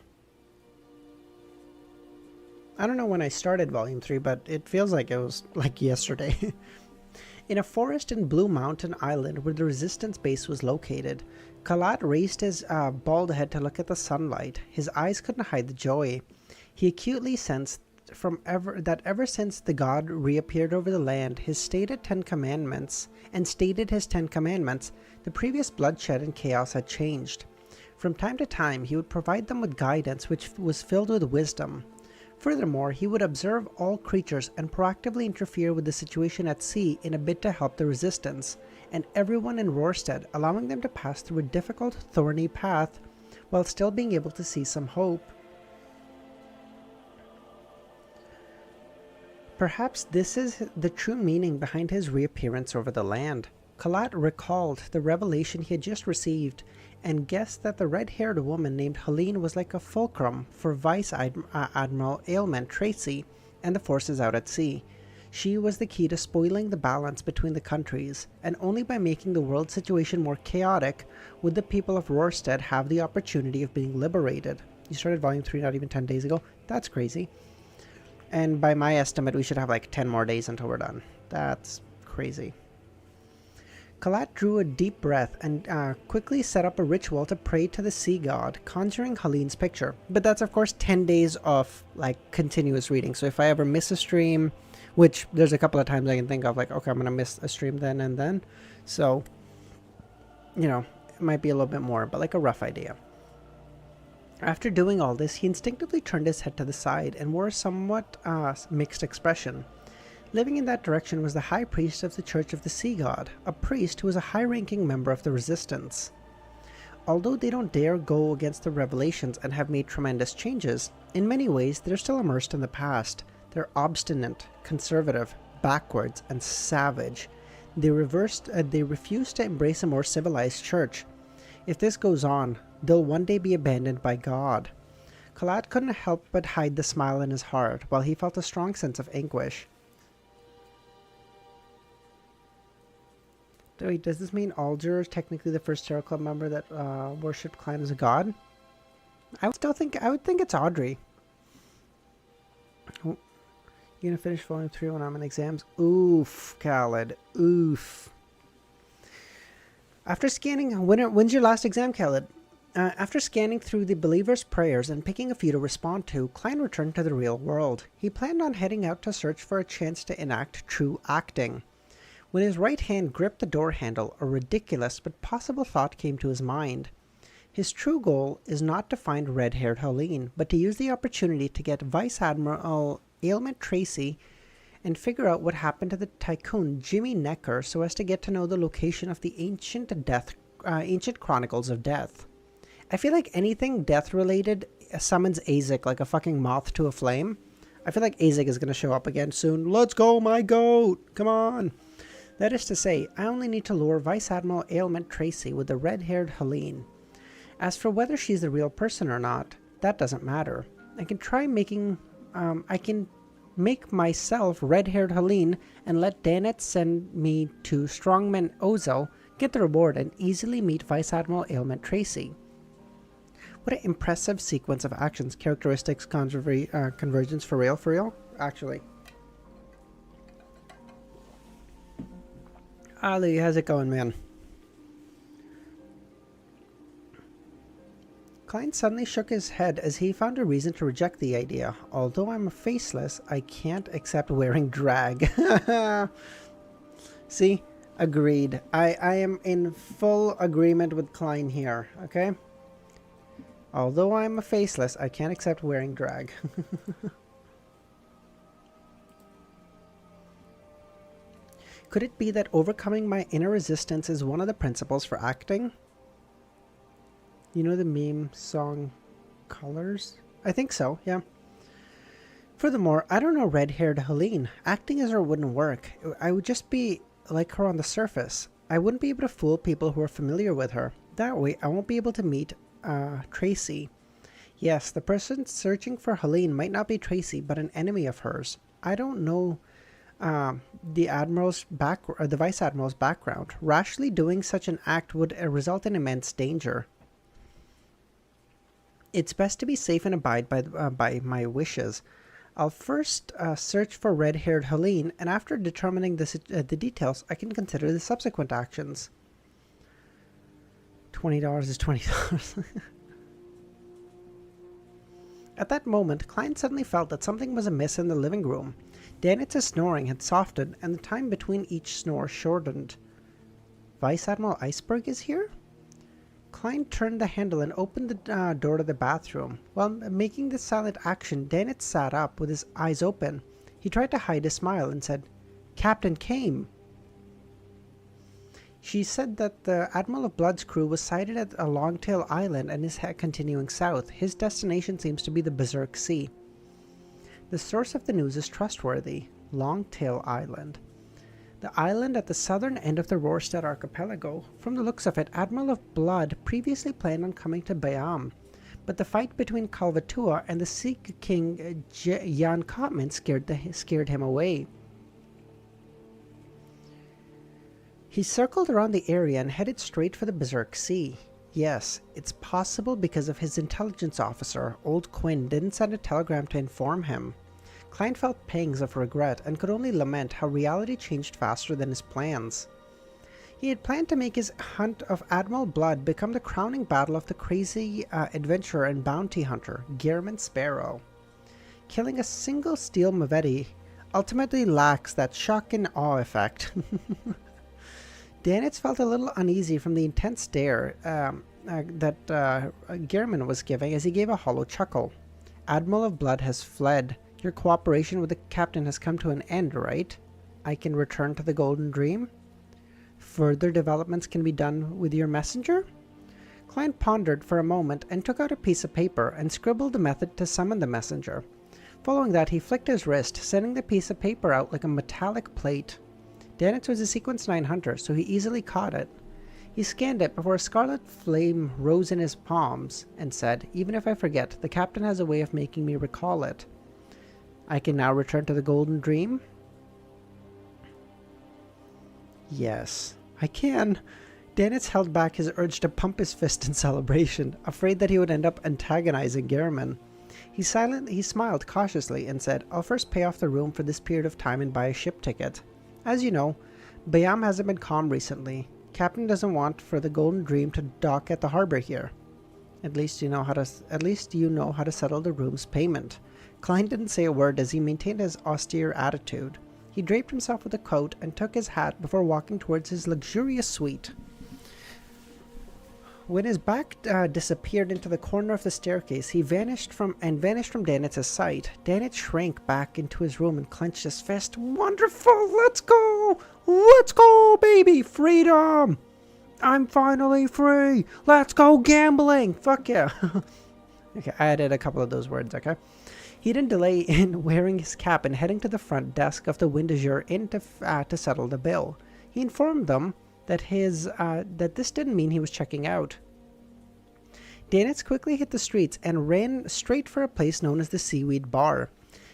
I don't know when I started Volume 3, but it feels like it was like yesterday. In a forest in Blue Mountain Island where the Resistance base was located, Kalat raised his bald head to look at the sunlight. His eyes couldn't hide the joy. He acutely sensed that ever since the god reappeared over the land, his stated 10 commandments, the previous bloodshed and chaos had changed. From time to time, he would provide them with guidance which was filled with wisdom. Furthermore, he would observe all creatures and proactively interfere with the situation at sea in a bid to help the resistance, and everyone in Rorstead, allowing them to pass through a difficult, thorny path while still being able to see some hope. Perhaps this is the true meaning behind his reappearance over the land. Kalat recalled the revelation he had just received and guessed that the red-haired woman named Helene was like a fulcrum for Vice Admiral Ailment Tracy and the forces out at sea. She was the key to spoiling the balance between the countries, and only by making the world situation more chaotic would the people of Rorstead have the opportunity of being liberated. You started Volume 3 not even 10 days ago? That's crazy. And by my estimate, we should have like 10 more days until we're done. That's crazy. Kalat drew a deep breath and quickly set up a ritual to pray to the sea god, conjuring Helene's picture. But that's of course 10 days of like continuous reading. So if I ever miss a stream, which there's a couple of times I can think of, like, okay, I'm going to miss a stream then and then. So, you know, it might be a little bit more, but like a rough idea. After doing all this, he instinctively turned his head to the side and wore a somewhat mixed expression. Living in that direction was the high priest of the Church of the Sea God, a priest who was a high-ranking member of the Resistance. Although they don't dare go against the revelations and have made tremendous changes, in many ways they're still immersed in the past. They're obstinate, conservative, backwards, and savage. They refuse to embrace a more civilized church. If this goes on, they'll one day be abandoned by God. Kalat couldn't help but hide the smile in his heart, while he felt a strong sense of anguish. Wait, does this mean Alger is technically the first Terror Club member that worshipped Klein as a god? I would think it's Audrey. Oh, you gonna finish Volume 3 when I'm in exams? Oof, Khaled. Oof. After scanning, when's your last exam, Khaled? After scanning through the believers' prayers and picking a few to respond to, Klein returned to the real world. He planned on heading out to search for a chance to enact true acting. When his right hand gripped the door handle, a ridiculous but possible thought came to his mind. His true goal is not to find red-haired Helene, but to use the opportunity to get Vice Admiral Ailment Tracy and figure out what happened to the tycoon Jimmy Necker so as to get to know the location of the ancient chronicles of death. I feel like anything death-related summons Azek like a fucking moth to a flame. I feel like Azek is going to show up again soon. Let's go, my goat! Come on! That is to say, I only need to lure Vice Admiral Ailment Tracy with the red-haired Helene. As for whether she's the real person or not, that doesn't matter. I can make myself red-haired Helene and let Danet send me to Strongman Ozo, get the reward, and easily meet Vice Admiral Ailment Tracy. What an impressive sequence of actions, characteristics, convergence, for real, actually. Ali, how's it going, man? Klein suddenly shook his head as he found a reason to reject the idea. Although I'm faceless, I can't accept wearing drag. See? Agreed. I am in full agreement with Klein here, okay? Although I'm a faceless, I can't accept wearing drag. Could it be that overcoming my inner resistance is one of the principles for acting? You know the meme song Colors? I think so, yeah. Furthermore, I don't know red-haired Helene. Acting as her wouldn't work. I would just be like her on the surface. I wouldn't be able to fool people who are familiar with her. That way, I won't be able to meet Tracy. Yes, the person searching for Helene might not be Tracy, but an enemy of hers. I don't know the Vice Admiral's background. Rashly doing such an act would result in immense danger. It's best to be safe and abide by my wishes. I'll first search for red-haired Helene, and after determining the details, I can consider the subsequent actions. $20 is $20. At that moment, Klein suddenly felt that something was amiss in the living room. Danitz's snoring had softened, and the time between each snore shortened. Vice Admiral Iceberg is here? Klein turned the handle and opened the door to the bathroom. While making this silent action, Danitz sat up with his eyes open. He tried to hide a smile and said, "Captain came." She said that the Admiral of Blood's crew was sighted at a Longtail Island and is continuing south. His destination seems to be the Berserk Sea. The source of the news is trustworthy. Longtail Island. The island at the southern end of the Rorstad archipelago. From the looks of it, Admiral of Blood previously planned on coming to Bayam, but the fight between Kalvatua and the Sea King Jan Kotman scared him away. He circled around the area and headed straight for the Berserk Sea. Yes, it's possible because of his intelligence officer, Old Quinn, didn't send a telegram to inform him. Klein felt pangs of regret and could only lament how reality changed faster than his plans. He had planned to make his hunt of Admiral Blood become the crowning battle of the crazy adventurer and bounty hunter, Gehrman Sparrow. Killing a single steel Mavetti ultimately lacks that shock and awe effect. Danitz felt a little uneasy from the intense stare that Gehrman was giving as he gave a hollow chuckle. Admiral of Blood has fled. Your cooperation with the captain has come to an end, right? I can return to the Golden Dream? Further developments can be done with your messenger? Klein pondered for a moment and took out a piece of paper and scribbled the method to summon the messenger. Following that, he flicked his wrist, sending the piece of paper out like a metallic plate. Danitz was a Sequence 9 hunter, so he easily caught it. He scanned it before a scarlet flame rose in his palms and said, "Even if I forget, the captain has a way of making me recall it. I can now return to the Golden Dream?" "Yes, I can." Danitz held back his urge to pump his fist in celebration, afraid that he would end up antagonizing Gehrman. He smiled cautiously and said, "I'll first pay off the room for this period of time and buy a ship ticket. As you know, Bayam hasn't been calm recently. Captain doesn't want for the Golden Dream to dock at the harbor here. At least you know how to settle the room's payment." Klein didn't say a word as he maintained his austere attitude. He draped himself with a coat and took his hat before walking towards his luxurious suite. When his back disappeared into the corner of the staircase, he vanished from Danitz's sight. Danitz shrank back into his room and clenched his fist. "Wonderful! Let's go! Let's go, baby! Freedom! I'm finally free! Let's go gambling! Fuck yeah!" Okay, I added a couple of those words, okay? He didn't delay in wearing his cap and heading to the front desk of the Windazure Inn to settle the bill. He informed them that this didn't mean he was checking out. Danitz quickly hit the streets and ran straight for a place known as the Seaweed Bar.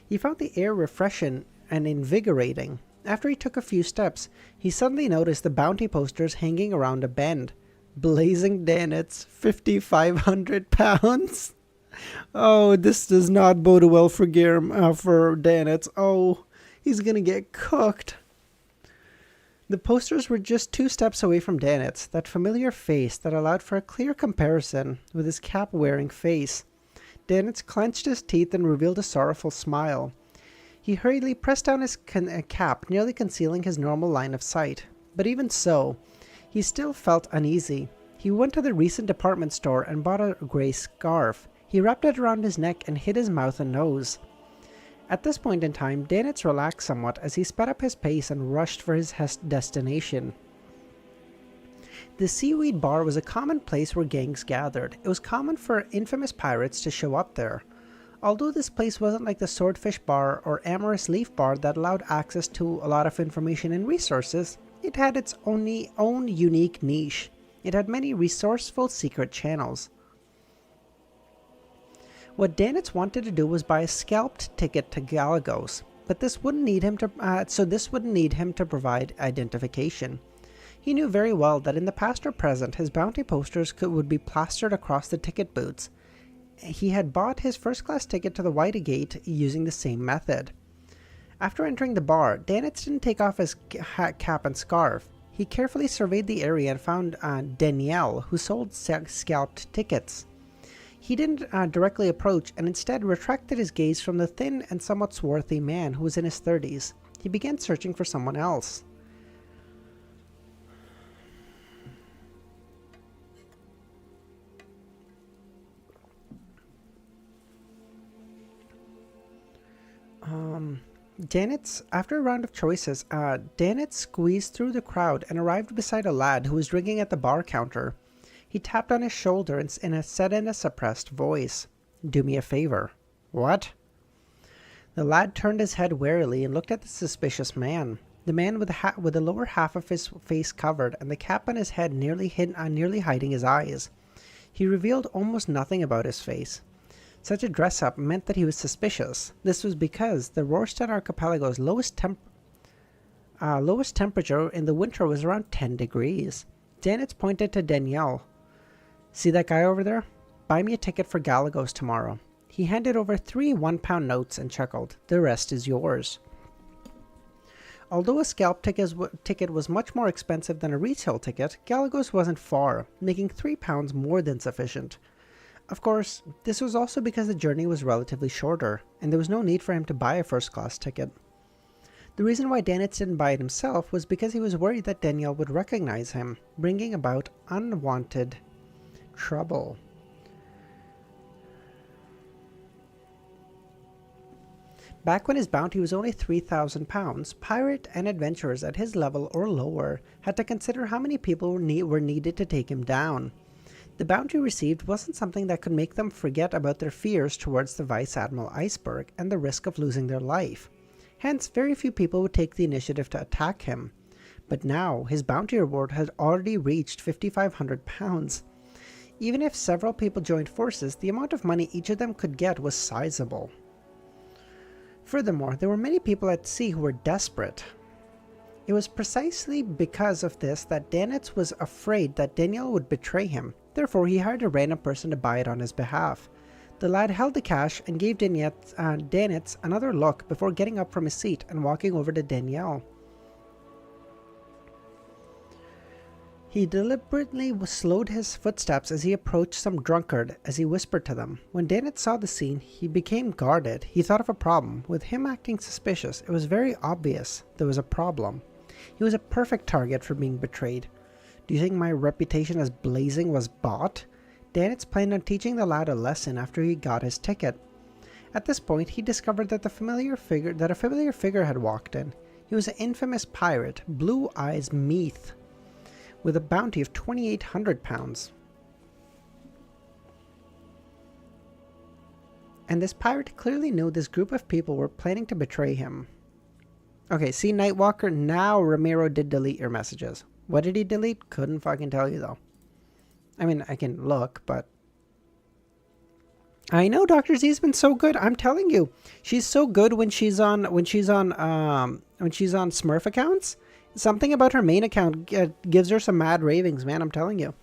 He found the air refreshing and invigorating. After he took a few steps, he suddenly noticed the bounty posters hanging around a bend. Blazing Danitz, 5,500 pounds. Oh, this does not bode well for Danitz. Oh, he's gonna get cooked. The posters were just 2 steps away from Danitz, that familiar face that allowed for a clear comparison with his cap-wearing face. Danitz clenched his teeth and revealed a sorrowful smile. He hurriedly pressed down his cap, nearly concealing his normal line of sight. But even so, he still felt uneasy. He went to the recent department store and bought a gray scarf. He wrapped it around his neck and hid his mouth and nose. At this point in time, Danitz relaxed somewhat as he sped up his pace and rushed for his destination. The Seaweed Bar was a common place where gangs gathered. It was common for infamous pirates to show up there. Although this place wasn't like the Swordfish Bar or Amorous Leaf Bar that allowed access to a lot of information and resources, it had its own unique niche. It had many resourceful secret channels. What Danitz wanted to do was buy a scalped ticket to Galagos, but this wouldn't need him to provide identification. He knew very well that in the past or present, his bounty posters would be plastered across the ticket booths. he had bought his first-class ticket to the White Gate using the same method. After entering the bar, Danitz didn't take off his hat, cap, and scarf. He carefully surveyed the area and found Danielle, who sold scalped tickets. He didn't directly approach and instead retracted his gaze from the thin and somewhat swarthy man who was in his 30s. He began searching for someone else. Danitz, after a round of choices, Danitz squeezed through the crowd and arrived beside a lad who was drinking at the bar counter. He tapped on his shoulder and said in a suppressed voice, "Do me a favor." "What?" The lad turned his head warily and looked at the suspicious man. The man with the lower half of his face covered and the cap on his head nearly hiding his eyes. He revealed almost nothing about his face. Such a dress-up meant that he was suspicious. This was because the Rorstad Archipelago's lowest temperature in the winter was around 10 degrees. Danitz pointed to Danielle. "See that guy over there? Buy me a ticket for Galagos tomorrow." He handed over 3 one-pound notes and chuckled. "The rest is yours." Although a scalp ticket was much more expensive than a retail ticket, Galagos wasn't far, making £3 more than sufficient. Of course, this was also because the journey was relatively shorter, and there was no need for him to buy a first-class ticket. The reason why Danitz didn't buy it himself was because he was worried that Danielle would recognize him, bringing about unwanted trouble. Back when his bounty was only £3,000, pirate and adventurers at his level or lower had to consider how many people were needed to take him down. The bounty received wasn't something that could make them forget about their fears towards the Vice Admiral Iceberg and the risk of losing their life. Hence, very few people would take the initiative to attack him. But now, his bounty reward had already reached £5,500. Even if several people joined forces, the amount of money each of them could get was sizable. Furthermore, there were many people at sea who were desperate. It was precisely because of this that Danitz was afraid that Danielle would betray him. Therefore, he hired a random person to buy it on his behalf. The lad held the cash and gave Danitz another look before getting up from his seat and walking over to Danielle. He deliberately slowed his footsteps as he approached some drunkard as he whispered to them. When Danitz saw the scene, he became guarded. He thought of a problem. With him acting suspicious, it was very obvious there was a problem. He was a perfect target for being betrayed. Do you think my reputation as blazing was bought? Danitz planned on teaching the lad a lesson after he got his ticket. At this point, he discovered that a familiar figure had walked in. He was an infamous pirate, Blue Eyes Meath, with a bounty of £2,800. And this pirate clearly knew this group of people were planning to betray him. Okay, see Nightwalker, now Ramiro did delete your messages. What did he delete? Couldn't fucking tell you though. I mean, I can look, but I know Dr. Z's been so good. I'm telling you, she's so good when she's on Smurf accounts. Something about her main account gives her some mad ravings, man. I'm telling you.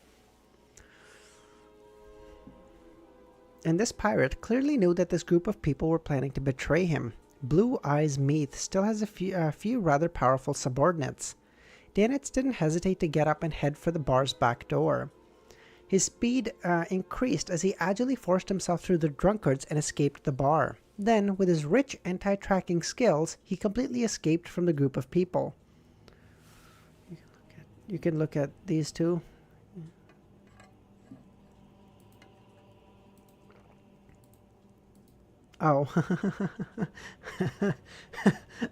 And this pirate clearly knew that this group of people were planning to betray him. Blue Eyes Meath still has a few rather powerful subordinates. Danitz didn't hesitate to get up and head for the bar's back door. His speed increased as he agilely forced himself through the drunkards and escaped the bar. Then, with his rich anti-tracking skills, he completely escaped from the group of people. You can look at these two. Oh.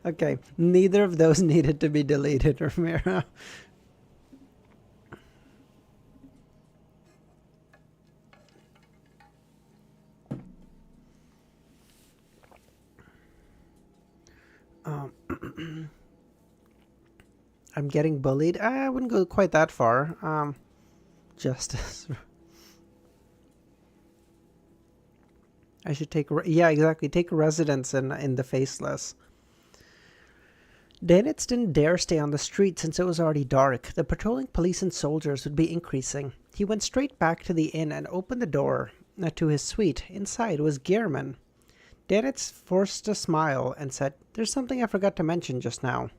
Okay. Neither of those needed to be deleted, Ramiro. I'm getting bullied. I wouldn't go quite that far. Justice. I should take... Yeah, exactly. Take residence in the Faceless. Danitz didn't dare stay on the street since it was already dark. The patrolling police and soldiers would be increasing. He went straight back to the inn and opened the door. to his suite. Inside was Gehrman. Danitz forced a smile and said, "There's something I forgot to mention just now.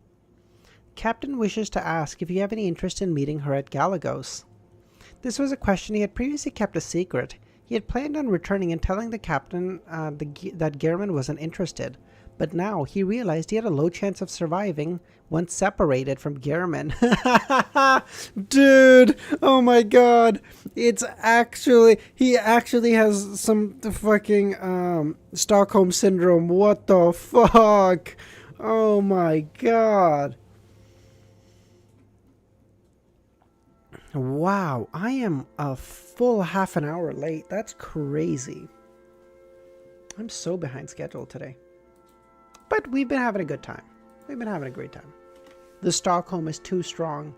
Captain wishes to ask if you have any interest in meeting her at Galagos." This was a question he had previously kept a secret. He had planned on returning and telling the captain that Gehrman wasn't interested, but now he realized he had a low chance of surviving once separated from Gehrman. Dude, oh my god, he actually has some fucking Stockholm syndrome. What the fuck? Oh my god. Wow, I am a full half an hour late. That's crazy. I'm so behind schedule today. But we've been having a good time. We've been having a great time. The Stockholm is too strong.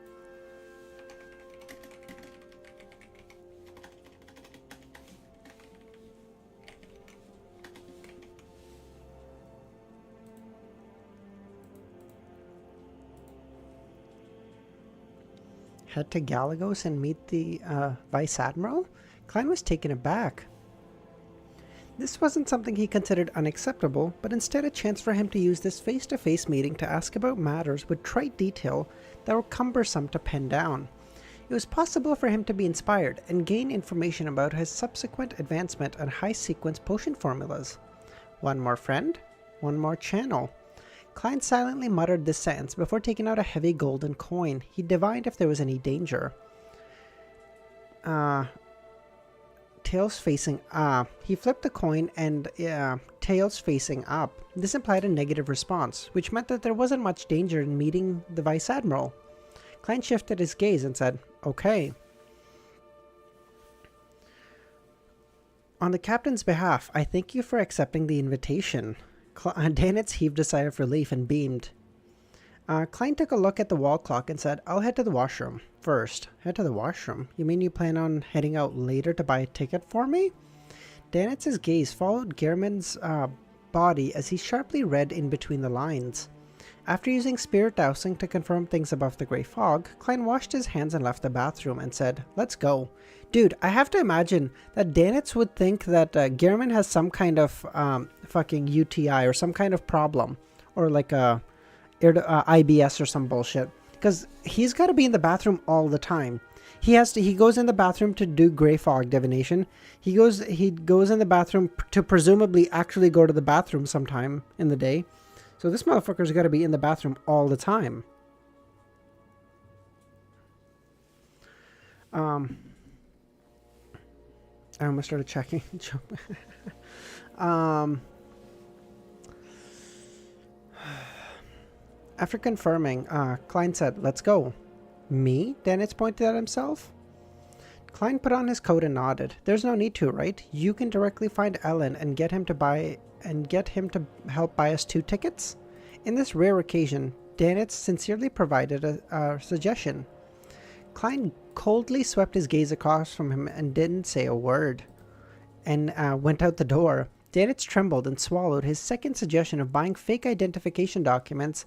Head to Galagos and meet the Vice Admiral? Klein was taken aback. This wasn't something he considered unacceptable, but instead a chance for him to use this face-to-face meeting to ask about matters with trite detail that were cumbersome to pin down. It was possible for him to be inspired and gain information about his subsequent advancement and high-sequence potion formulas. One more friend, one more channel. Klein silently muttered this sentence before taking out a heavy golden coin. He divined if there was any danger. Tails facing he flipped the coin and tails facing up. This implied a negative response, which meant that there wasn't much danger in meeting the Vice Admiral. Klein shifted his gaze and said, "Okay." "On the captain's behalf, I thank you for accepting the invitation." Danitz heaved a sigh of relief and beamed. Klein took a look at the wall clock and said, "I'll head to the washroom first." "Head to the washroom? You mean you plan on heading out later to buy a ticket for me?" Danitz's gaze followed Gehrman's body as he sharply read in between the lines. After using spirit dousing to confirm things above the grey fog, Klein washed his hands and left the bathroom and said, "Let's go." Dude, I have to imagine that Danitz would think that Gehrman has some kind of fucking UTI or some kind of problem, or like a IBS or some bullshit, because he's got to be in the bathroom all the time. He goes in the bathroom to do grey fog divination. He goes in the bathroom to presumably actually go to the bathroom sometime in the day. So this motherfucker's got to be in the bathroom all the time. I almost started checking. After confirming, Klein said, "Let's go." "Me?" Danitz pointed at himself. Klein put on his coat and nodded. "There's no need to, right? You can directly find Ellen and get him to help buy us 2 tickets. In this rare occasion, Danitz sincerely provided a suggestion. Klein coldly swept his gaze across from him and didn't say a word, and went out the door. Danitz trembled and swallowed his second suggestion of buying fake identification documents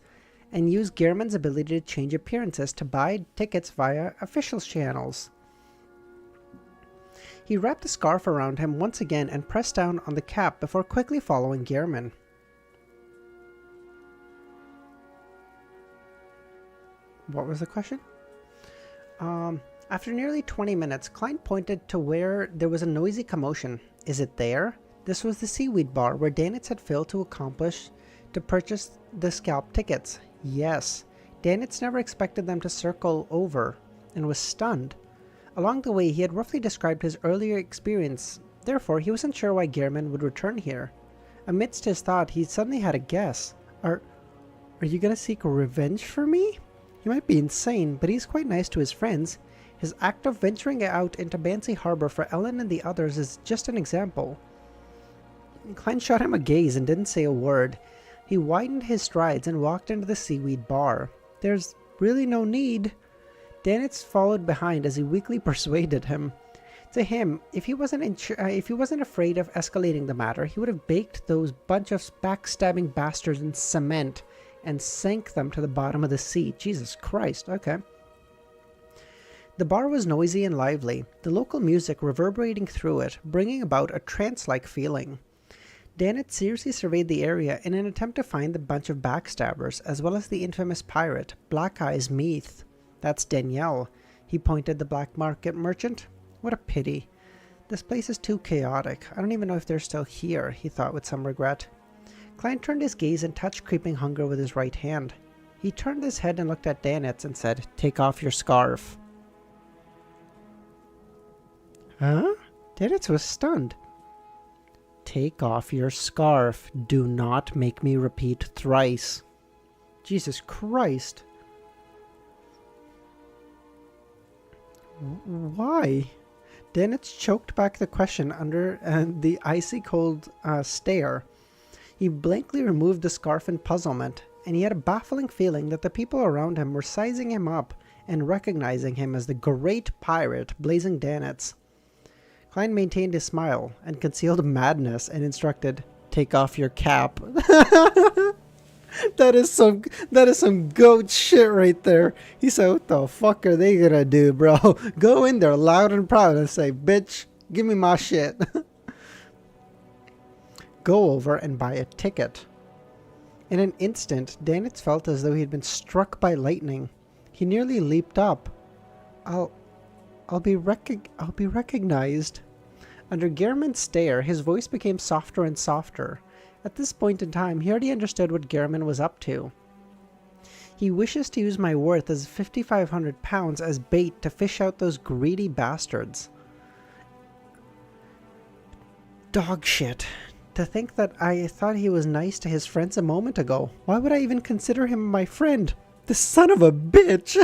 and used Gehrman's ability to change appearances to buy tickets via official channels. He wrapped the scarf around him once again and pressed down on the cap before quickly following Gehrman. What was the question? After nearly 20 minutes, Klein pointed to where there was a noisy commotion. "Is it there?" This was the seaweed bar where Danitz had failed to purchase the scalp tickets. Yes, Danitz never expected them to circle over and was stunned. Along the way, he had roughly described his earlier experience. Therefore, he wasn't sure why Gehrman would return here. Amidst his thought, he suddenly had a guess. Are you gonna seek revenge for me? He might be insane, but he's quite nice to his friends. His act of venturing out into Bansi Harbor for Ellen and the others is just an example. Klein shot him a gaze and didn't say a word. He widened his strides and walked into the seaweed bar. "There's really no need." Danitz followed behind as he weakly persuaded him. To him, if he wasn't afraid of escalating the matter, he would have baked those bunch of backstabbing bastards in cement and sank them to the bottom of the sea. Jesus Christ, okay. The bar was noisy and lively, the local music reverberating through it, bringing about a trance-like feeling. Dannett seriously surveyed the area in an attempt to find the bunch of backstabbers, as well as the infamous pirate, Black Eyes Meath. That's Danielle. He pointed the black market merchant. What a pity. This place is too chaotic. I don't even know if they're still here, he thought with some regret. Klein turned his gaze and touched creeping hunger with his right hand. He turned his head and looked at Dannett and said, "Take off your scarf." Huh? Dannett was stunned. "Take off your scarf. Do not make me repeat thrice." Jesus Christ. Why? Dannett choked back the question under the icy cold stare. He blankly removed the scarf in puzzlement, and he had a baffling feeling that the people around him were sizing him up and recognizing him as the great pirate Blazing Dannett. Klein maintained his smile and concealed madness and instructed, "Take off your cap." That is some goat shit right there. He said, "What the fuck are they gonna do, bro? Go in there loud and proud and say, 'Bitch, give me my shit.'" Go over and buy a ticket. In an instant, Dannett felt as though he had been struck by lightning. He nearly leaped up. I'll be recognized. Under Gehrman's stare, his voice became softer and softer. At this point in time, he already understood what Gehrman was up to. "He wishes to use my worth as 5,500 pounds as bait to fish out those greedy bastards." Dog shit. To think that I thought he was nice to his friends a moment ago. Why would I even consider him my friend? The son of a bitch!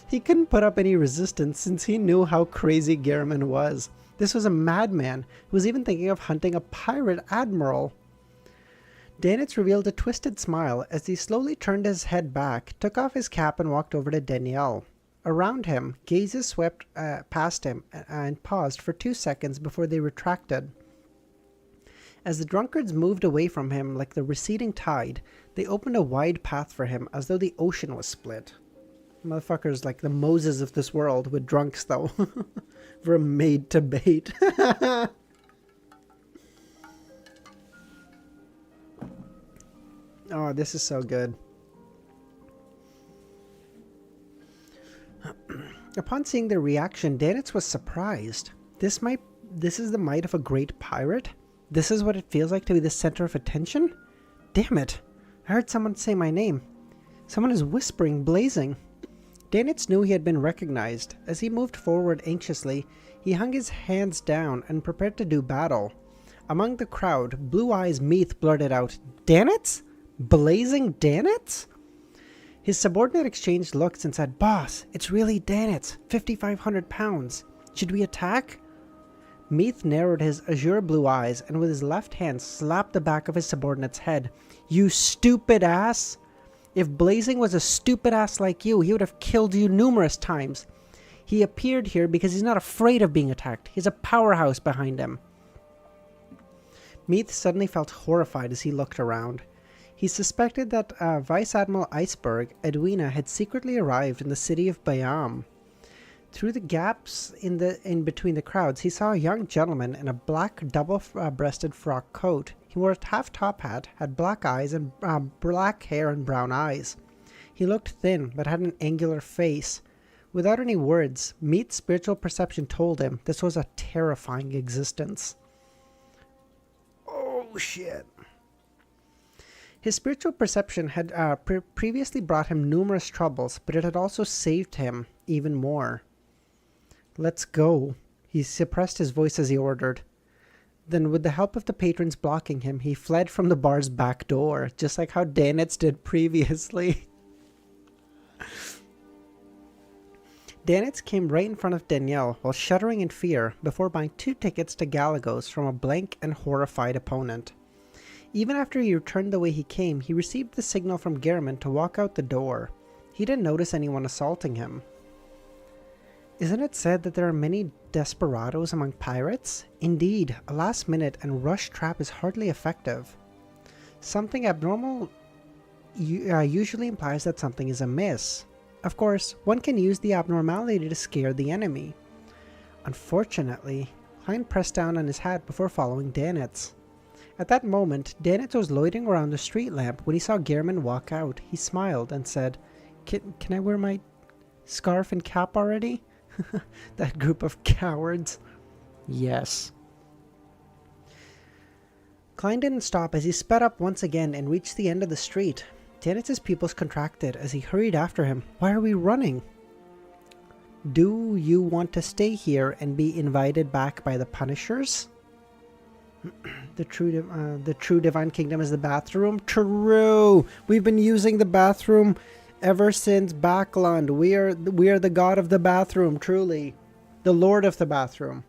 He couldn't put up any resistance since he knew how crazy Gehrman was. This was a madman who was even thinking of hunting a pirate admiral. Dannett revealed a twisted smile as he slowly turned his head back, took off his cap and walked over to Danielle. Around him, gazes swept past him and paused for 2 seconds before they retracted. As the drunkards moved away from him like the receding tide, they opened a wide path for him as though the ocean was split. Motherfuckers like the Moses of this world with drunks, though. Were made to bait. Oh, this is so good. Upon seeing their reaction, Dannett was surprised. This is the might of a great pirate? This is what it feels like to be the center of attention? Damn it. I heard someone say my name. Someone is whispering, Blazing. Dannett knew he had been recognized. As he moved forward anxiously, he hung his hands down and prepared to do battle. Among the crowd, Blue Eyes Meath blurted out, "Dannett? Blazing Dannett?" His subordinate exchanged looks and said, "Boss, it's really Dannett, 5,500 pounds. Should we attack?" Meath narrowed his azure blue eyes and with his left hand slapped the back of his subordinate's head. "You stupid ass! If Blazing was a stupid ass like you, he would have killed you numerous times. He appeared here because he's not afraid of being attacked. He's a powerhouse behind him." Meath suddenly felt horrified as he looked around. He suspected that Vice Admiral Iceberg, Edwina, had secretly arrived in the city of Bayam. Through the gaps in between the crowds, he saw a young gentleman in a black double-breasted frock coat. He wore a half-top hat, had black eyes and black hair and brown eyes. He looked thin, but had an angular face. Without any words, Meath's spiritual perception told him this was a terrifying existence. Oh, shit. His spiritual perception had previously brought him numerous troubles, but it had also saved him even more. "Let's go." He suppressed his voice as he ordered. Then, with the help of the patrons blocking him, he fled from the bar's back door, just like how Dannett did previously. Dannett came right in front of Danielle while shuddering in fear before buying 2 tickets to Galagos from a blank and horrified opponent. Even after he returned the way he came, he received the signal from Gehrman to walk out the door. He didn't notice anyone assaulting him. Isn't it said that there are many desperados among pirates? Indeed, a last-minute and rush trap is hardly effective. Something abnormal usually implies that something is amiss. Of course, one can use the abnormality to scare the enemy. Unfortunately, Klein pressed down on his hat before following Danitz. At that moment, Danitz was loitering around the street lamp when he saw Gehrman walk out. He smiled and said, Can I wear my scarf and cap already? That group of cowards. Yes. Klein didn't stop as he sped up once again and reached the end of the street. Danitz's pupils contracted as he hurried after him. Why are we running? Do you want to stay here and be invited back by the Punishers? The true divine kingdom is the bathroom. True. We've been using the bathroom ever since Backlund. We are the god of the bathroom. Truly, the lord of the bathroom.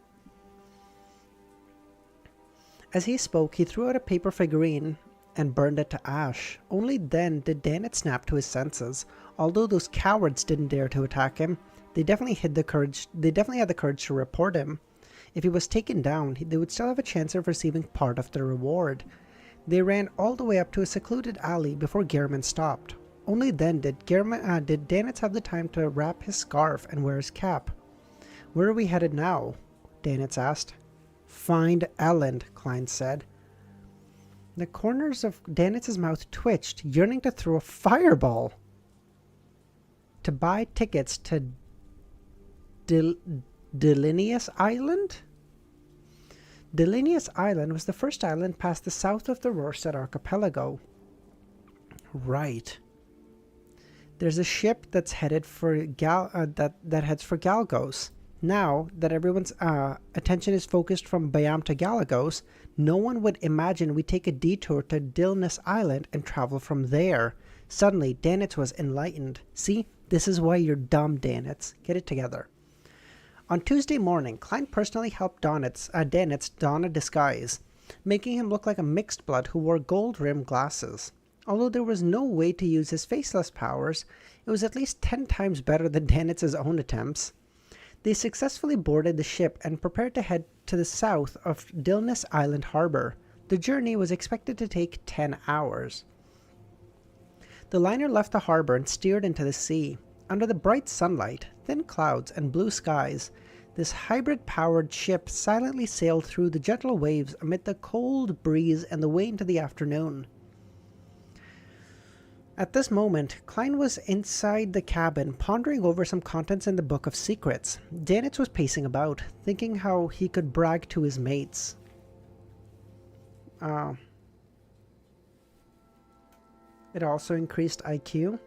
As he spoke, he threw out a paper figurine and burned it to ash. Only then did Danitz snap to his senses. Although those cowards didn't dare to attack him, they definitely had the courage to report him. If he was taken down, they would still have a chance of receiving part of the reward. They ran all the way up to a secluded alley before Gehrman stopped. Only then did Danitz have the time to wrap his scarf and wear his cap. Where are we headed now? Danitz asked. Find Elend, Klein said. The corners of Danitz's mouth twitched, yearning to throw a fireball. To buy tickets to Delinius Island? Delinius Island was the first island past the south of the Rorset archipelago. Right. There's a ship that's headed for that heads for Galgos. Now that everyone's attention is focused from Bayam to Galagos, no one would imagine we take a detour to Dilnus Island and travel from there. Suddenly, Danitz was enlightened. See, this is why you're dumb, Danitz. Get it together. On Tuesday morning, Klein personally helped Danitz don a disguise, making him look like a mixed blood who wore gold-rimmed glasses. Although there was no way to use his faceless powers, it was at least 10 times better than Danitz's own attempts. They successfully boarded the ship and prepared to head to the south of Dilnus Island Harbor. The journey was expected to take 10 hours. The liner left the harbor and steered into the sea. Under the bright sunlight, thin clouds, and blue skies, this hybrid-powered ship silently sailed through the gentle waves amid the cold breeze and the way into the afternoon. At this moment, Klein was inside the cabin, pondering over some contents in the Book of Secrets. Danitz was pacing about, thinking how he could brag to his mates. It also increased IQ.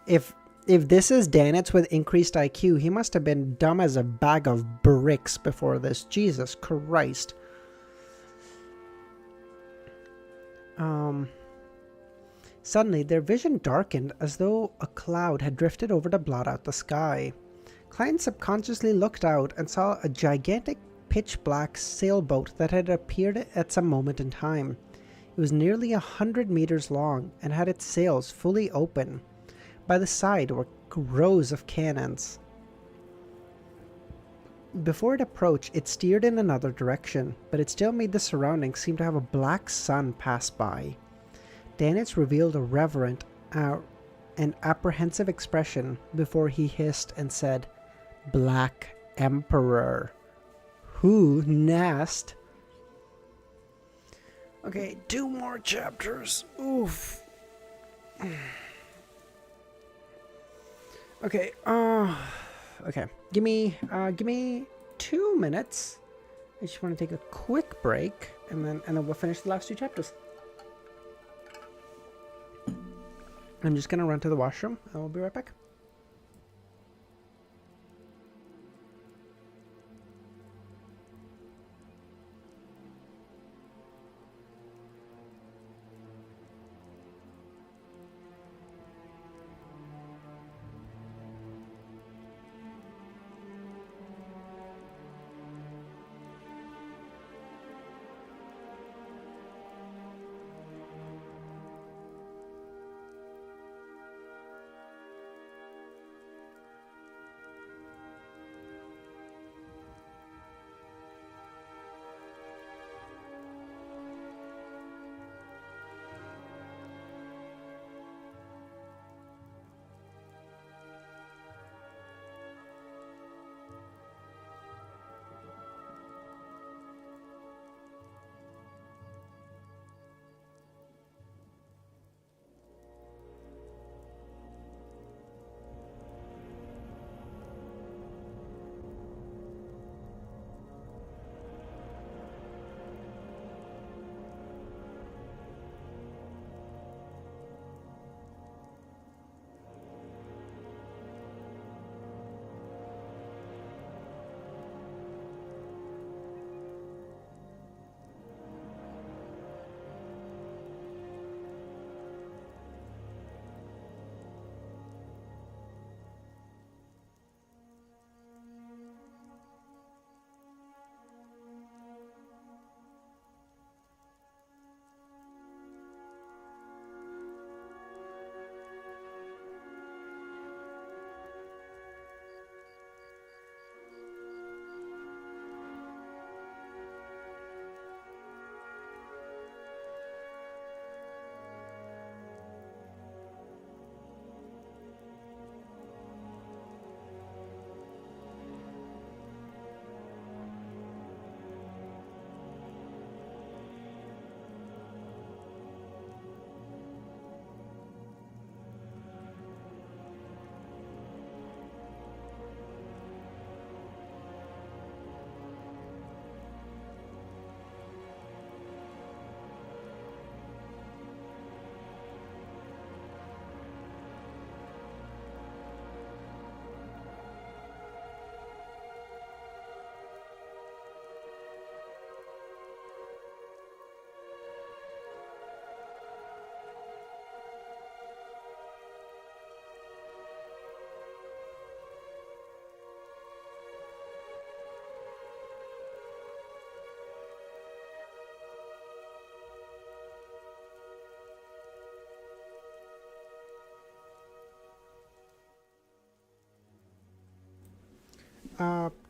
If this is Danitz with increased IQ, he must have been dumb as a bag of bricks before this. Jesus Christ. Suddenly, their vision darkened as though a cloud had drifted over to blot out the sky. Klein subconsciously looked out and saw a gigantic pitch-black sailboat that had appeared at some moment in time. It was nearly 100 meters long and had its sails fully open. By the side were rows of cannons. Before it approached, it steered in another direction, but it still made the surroundings seem to have a black sun pass by. Danitz revealed a reverent and apprehensive expression before he hissed and said, Black Emperor. Who nest? Okay, 2 more chapters. Oof. Okay, okay. Give me 2 minutes. I just want to take a quick break, and then we'll finish the last 2 chapters. I'm just gonna run to the washroom, and we'll be right back.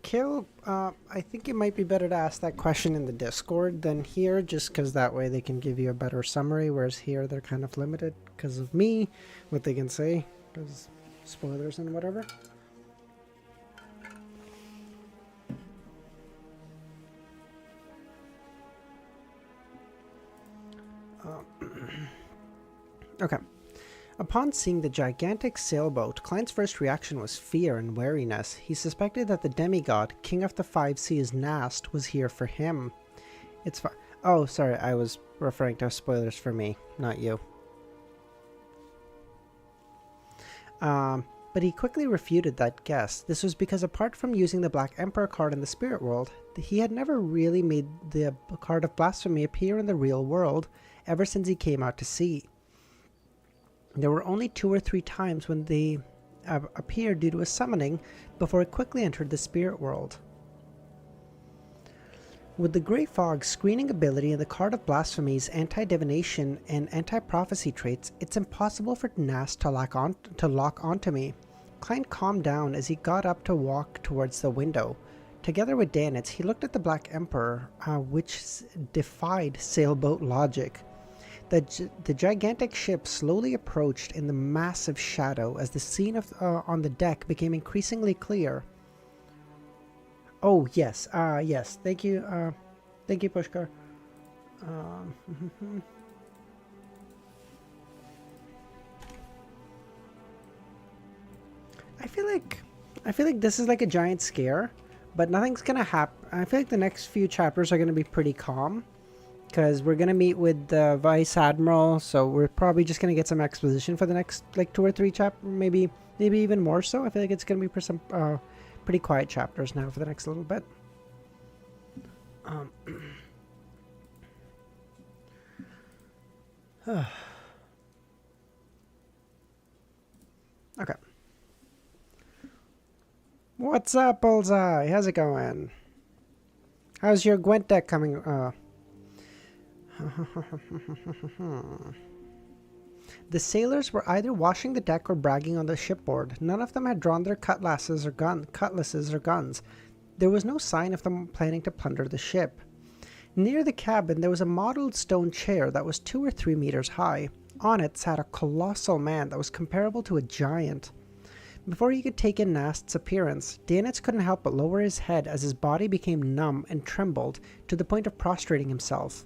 Kill, I think it might be better to ask that question in the Discord than here, just because that way they can give you a better summary, whereas here they're kind of limited because of me, what they can say, because spoilers and whatever. Okay. Upon seeing the gigantic sailboat, Klein's first reaction was fear and wariness. He suspected that the demigod, king of the five seas Nast, was here for him. It's fine. Oh, sorry, I was referring to spoilers for me, not you. But he quickly refuted that guess. This was because apart from using the Black Emperor card in the spirit world, he had never really made the card of blasphemy appear in the real world ever since he came out to sea. There were only 2 or 3 times when they appeared due to a summoning before it quickly entered the spirit world. With the Grey Fog's screening ability and the Card of Blasphemy's anti-divination and anti-prophecy traits, it's impossible for Nast to lock onto me. Klein calmed down as he got up to walk towards the window. Together with Danitz, he looked at the Black Emperor, which defied sailboat logic. The gigantic ship slowly approached in the massive shadow as the scene on the deck became increasingly clear. Oh, yes. Yes. Thank you. Thank you, Pushkar. I feel like this is like a giant scare, but nothing's gonna happen. I feel like the next few chapters are gonna be pretty calm, because we're gonna meet with the Vice Admiral, so we're probably just gonna get some exposition for the next like 2 or 3 chapters, maybe even more so. I feel like it's gonna be for some pretty quiet chapters now for the next little bit. Okay. What's up, Bullseye? How's it going? How's your Gwent deck coming? The sailors were either washing the deck or bragging on the shipboard. None of them had drawn their cutlasses or guns. There was no sign of them planning to plunder the ship. Near the cabin, there was a mottled stone chair that was 2 or 3 meters high. On it sat a colossal man that was comparable to a giant. Before he could take in Nast's appearance, Danitz couldn't help but lower his head as his body became numb and trembled to the point of prostrating himself.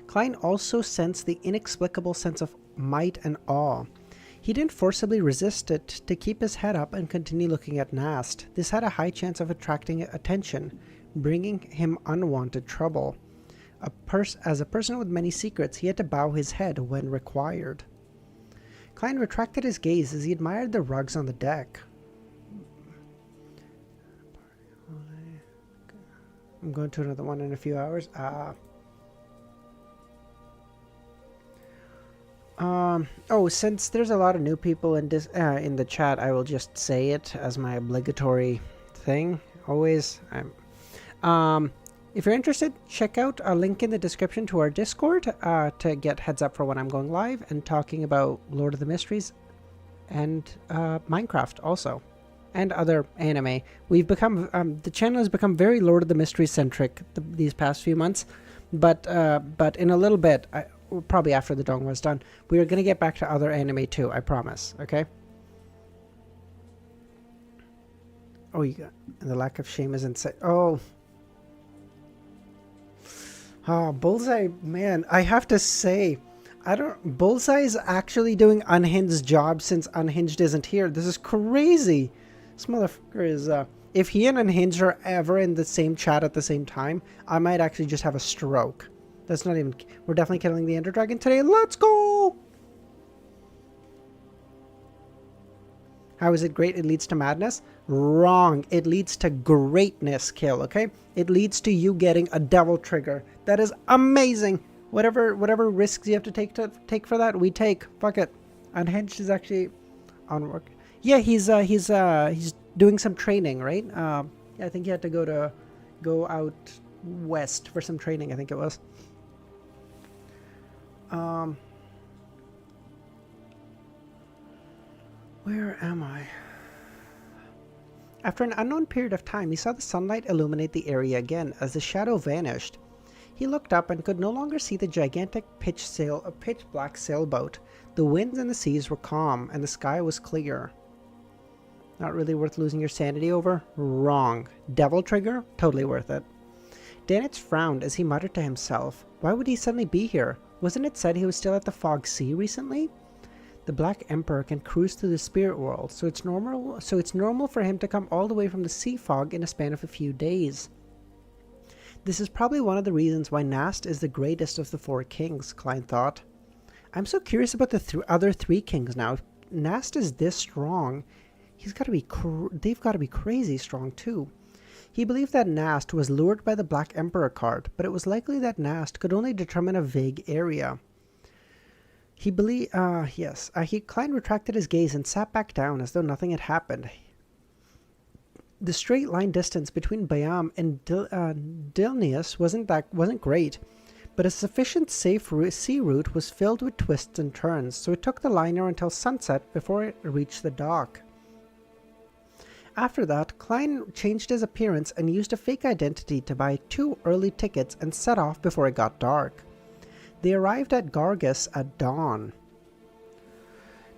Klein also sensed the inexplicable sense of might and awe. He didn't forcibly resist it to keep his head up and continue looking at Nast. This had a high chance of attracting attention, bringing him unwanted trouble. As a person with many secrets, he had to bow his head when required. Klein retracted his gaze as he admired the rugs on the deck. I'm going to another one in a few hours. Since there's a lot of new people in this in the chat, I will just say it as my obligatory thing. Always. If you're interested, check out a link in the description to our Discord to get heads up for when I'm going live and talking about Lord of the Mysteries and Minecraft also, and other anime. We've become the channel has become very Lord of the Mysteries centric these past few months, but in a little bit, probably after the dong was done, we are gonna get back to other anime too. I promise. Okay. Oh, you got the lack of shame is insane. Oh, Bullseye, man, I have to say, Bullseye is actually doing Unhinged's job since Unhinged isn't here. This is crazy. This motherfucker is, if he and Unhinged are ever in the same chat at the same time, I might actually just have a stroke. That's not even, we're definitely killing the Ender Dragon today. Let's go! How is it great? It leads to madness? Wrong. It leads to greatness, Kill, okay? It leads to you getting a devil trigger. That is amazing. Whatever risks you have to take for that, we take. Fuck it. Unhinged is actually on work. Yeah, he's doing some training, right? Yeah, I think he had to go out west for some training, I think it was. Where am I? After an unknown period of time, he saw the sunlight illuminate the area again as the shadow vanished. He looked up and could no longer see the gigantic pitch black sailboat. The winds and the seas were calm, and the sky was clear. Not really worth losing your sanity over? Wrong. Devil trigger? Totally worth it. Danitz frowned as he muttered to himself. Why would he suddenly be here? Wasn't it said he was still at the Fog Sea recently? The Black Emperor can cruise through the spirit world, so it's normal for him to come all the way from the sea fog in a span of a few days. This is probably one of the reasons why Nast is the greatest of the 4 kings, Klein thought. I'm so curious about the other 3 kings now. If Nast is this strong, they've got to be crazy strong too. He believed that Nast was lured by the Black Emperor card, but it was likely that Nast could only determine a vague area. Klein retracted his gaze and sat back down as though nothing had happened. The straight line distance between Bayam and Dilnius wasn't great, but a sufficient safe sea route was filled with twists and turns, so it took the liner until sunset before it reached the dock. After that, Klein changed his appearance and used a fake identity to buy 2 early tickets and set off before it got dark. They arrived at Gargus at dawn.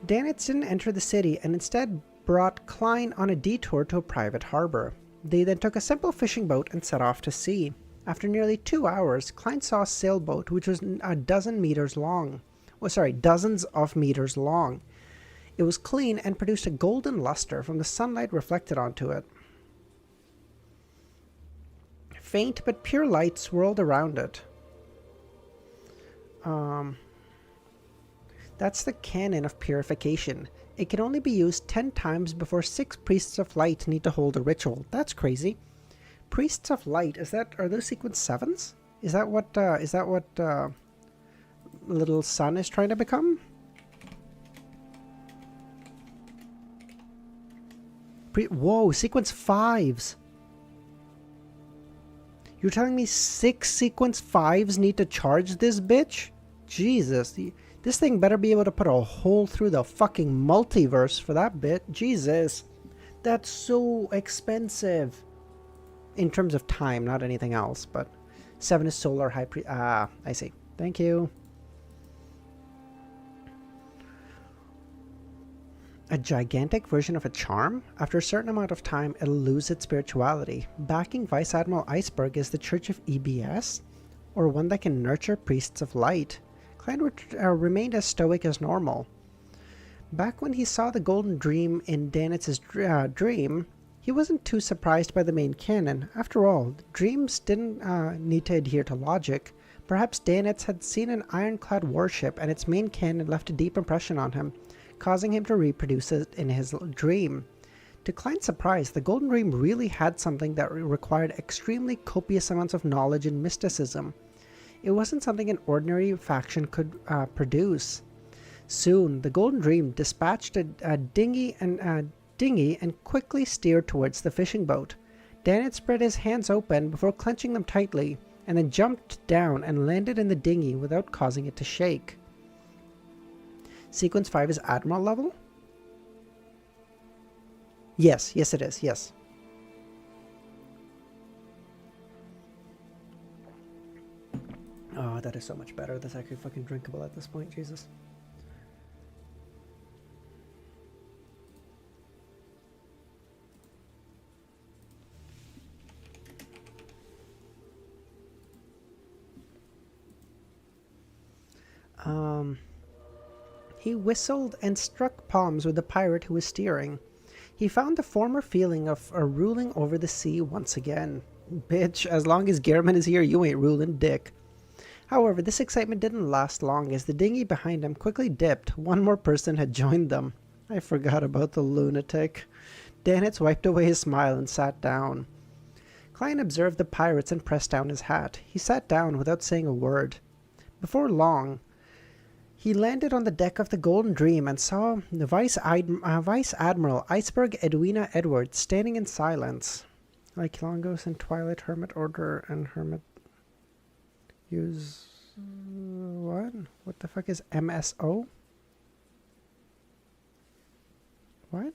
Danitz didn't enter the city and instead brought Klein on a detour to a private harbor. They then took a simple fishing boat and set off to sea. After nearly 2 hours, Klein saw a sailboat which was dozens of meters long. It was clean and produced a golden luster from the sunlight reflected onto it. Faint but pure light swirled around it. That's the canon of purification. It can only be used 10 times before 6 priests of light need to hold a ritual. That's crazy. Priests of light, are those sequence 7s? Is that what little son is trying to become? Whoa, sequence 5s. You're telling me 6 sequence 5s need to charge this bitch? Jesus, this thing better be able to put a hole through the fucking multiverse for that bit. Jesus, that's so expensive. In terms of time, not anything else, but 7 is solar high I see. Thank you. A gigantic version of a charm? After a certain amount of time, it'll lose its spirituality. Backing Vice Admiral Iceberg is the Church of EBS? Or one that can nurture priests of light? Klein remained as stoic as normal. Back when he saw the golden dream in Danitz's dream, he wasn't too surprised by the main canon. After all, dreams didn't need to adhere to logic. Perhaps Danitz had seen an ironclad warship and its main cannon left a deep impression on him, causing him to reproduce it in his dream. To Klein's surprise, the Golden Dream really had something that required extremely copious amounts of knowledge and mysticism. It wasn't something an ordinary faction could produce. Soon, the Golden Dream dispatched a dinghy and quickly steered towards the fishing boat. Danitz spread his hands open before clenching them tightly, and then jumped down and landed in the dinghy without causing it to shake. Sequence 5 is Admiral level? Yes it is, yes. Oh, that is so much better. That's actually fucking drinkable at this point, Jesus. He whistled and struck palms with the pirate who was steering. He found the former feeling of ruling over the sea once again. Bitch, as long as Gehrman is here, you ain't ruling dick. However, this excitement didn't last long as the dinghy behind him quickly dipped. One more person had joined them. I forgot about the lunatic. Danitz wiped away his smile and sat down. Klein observed the pirates and pressed down his hat. He sat down without saying a word. Before long, he landed on the deck of the Golden Dream and saw the Vice Admiral Iceberg Edwina Edwards standing in silence. Like Longos and Twilight Hermit Order and Hermit... Use... what? What the fuck is MSO? What?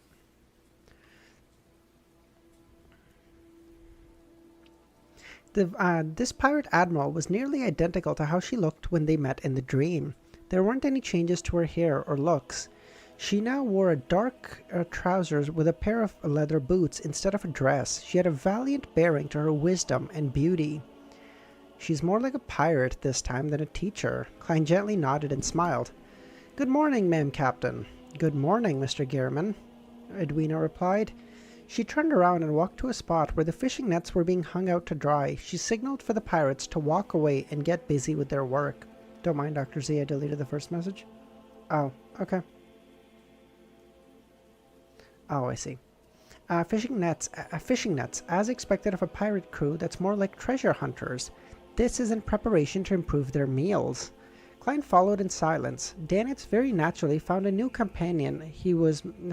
This pirate admiral was nearly identical to how she looked when they met in the dream. There weren't any changes to her hair or looks. She now wore a dark trousers with a pair of leather boots instead of a dress. She had a valiant bearing to her wisdom and beauty. She's more like a pirate this time than a teacher. Klein gently nodded and smiled. Good morning, ma'am, Captain. Good morning, Mr. Gehrman, Edwina replied. She turned around and walked to a spot where the fishing nets were being hung out to dry. She signaled for the pirates to walk away and get busy with their work. Don't mind, Dr. Z, I deleted the first message. Oh, okay. Oh, I see. Fishing nets, as expected of a pirate crew that's more like treasure hunters. This is in preparation to improve their meals. Klein followed in silence. Danitz very naturally found a new companion.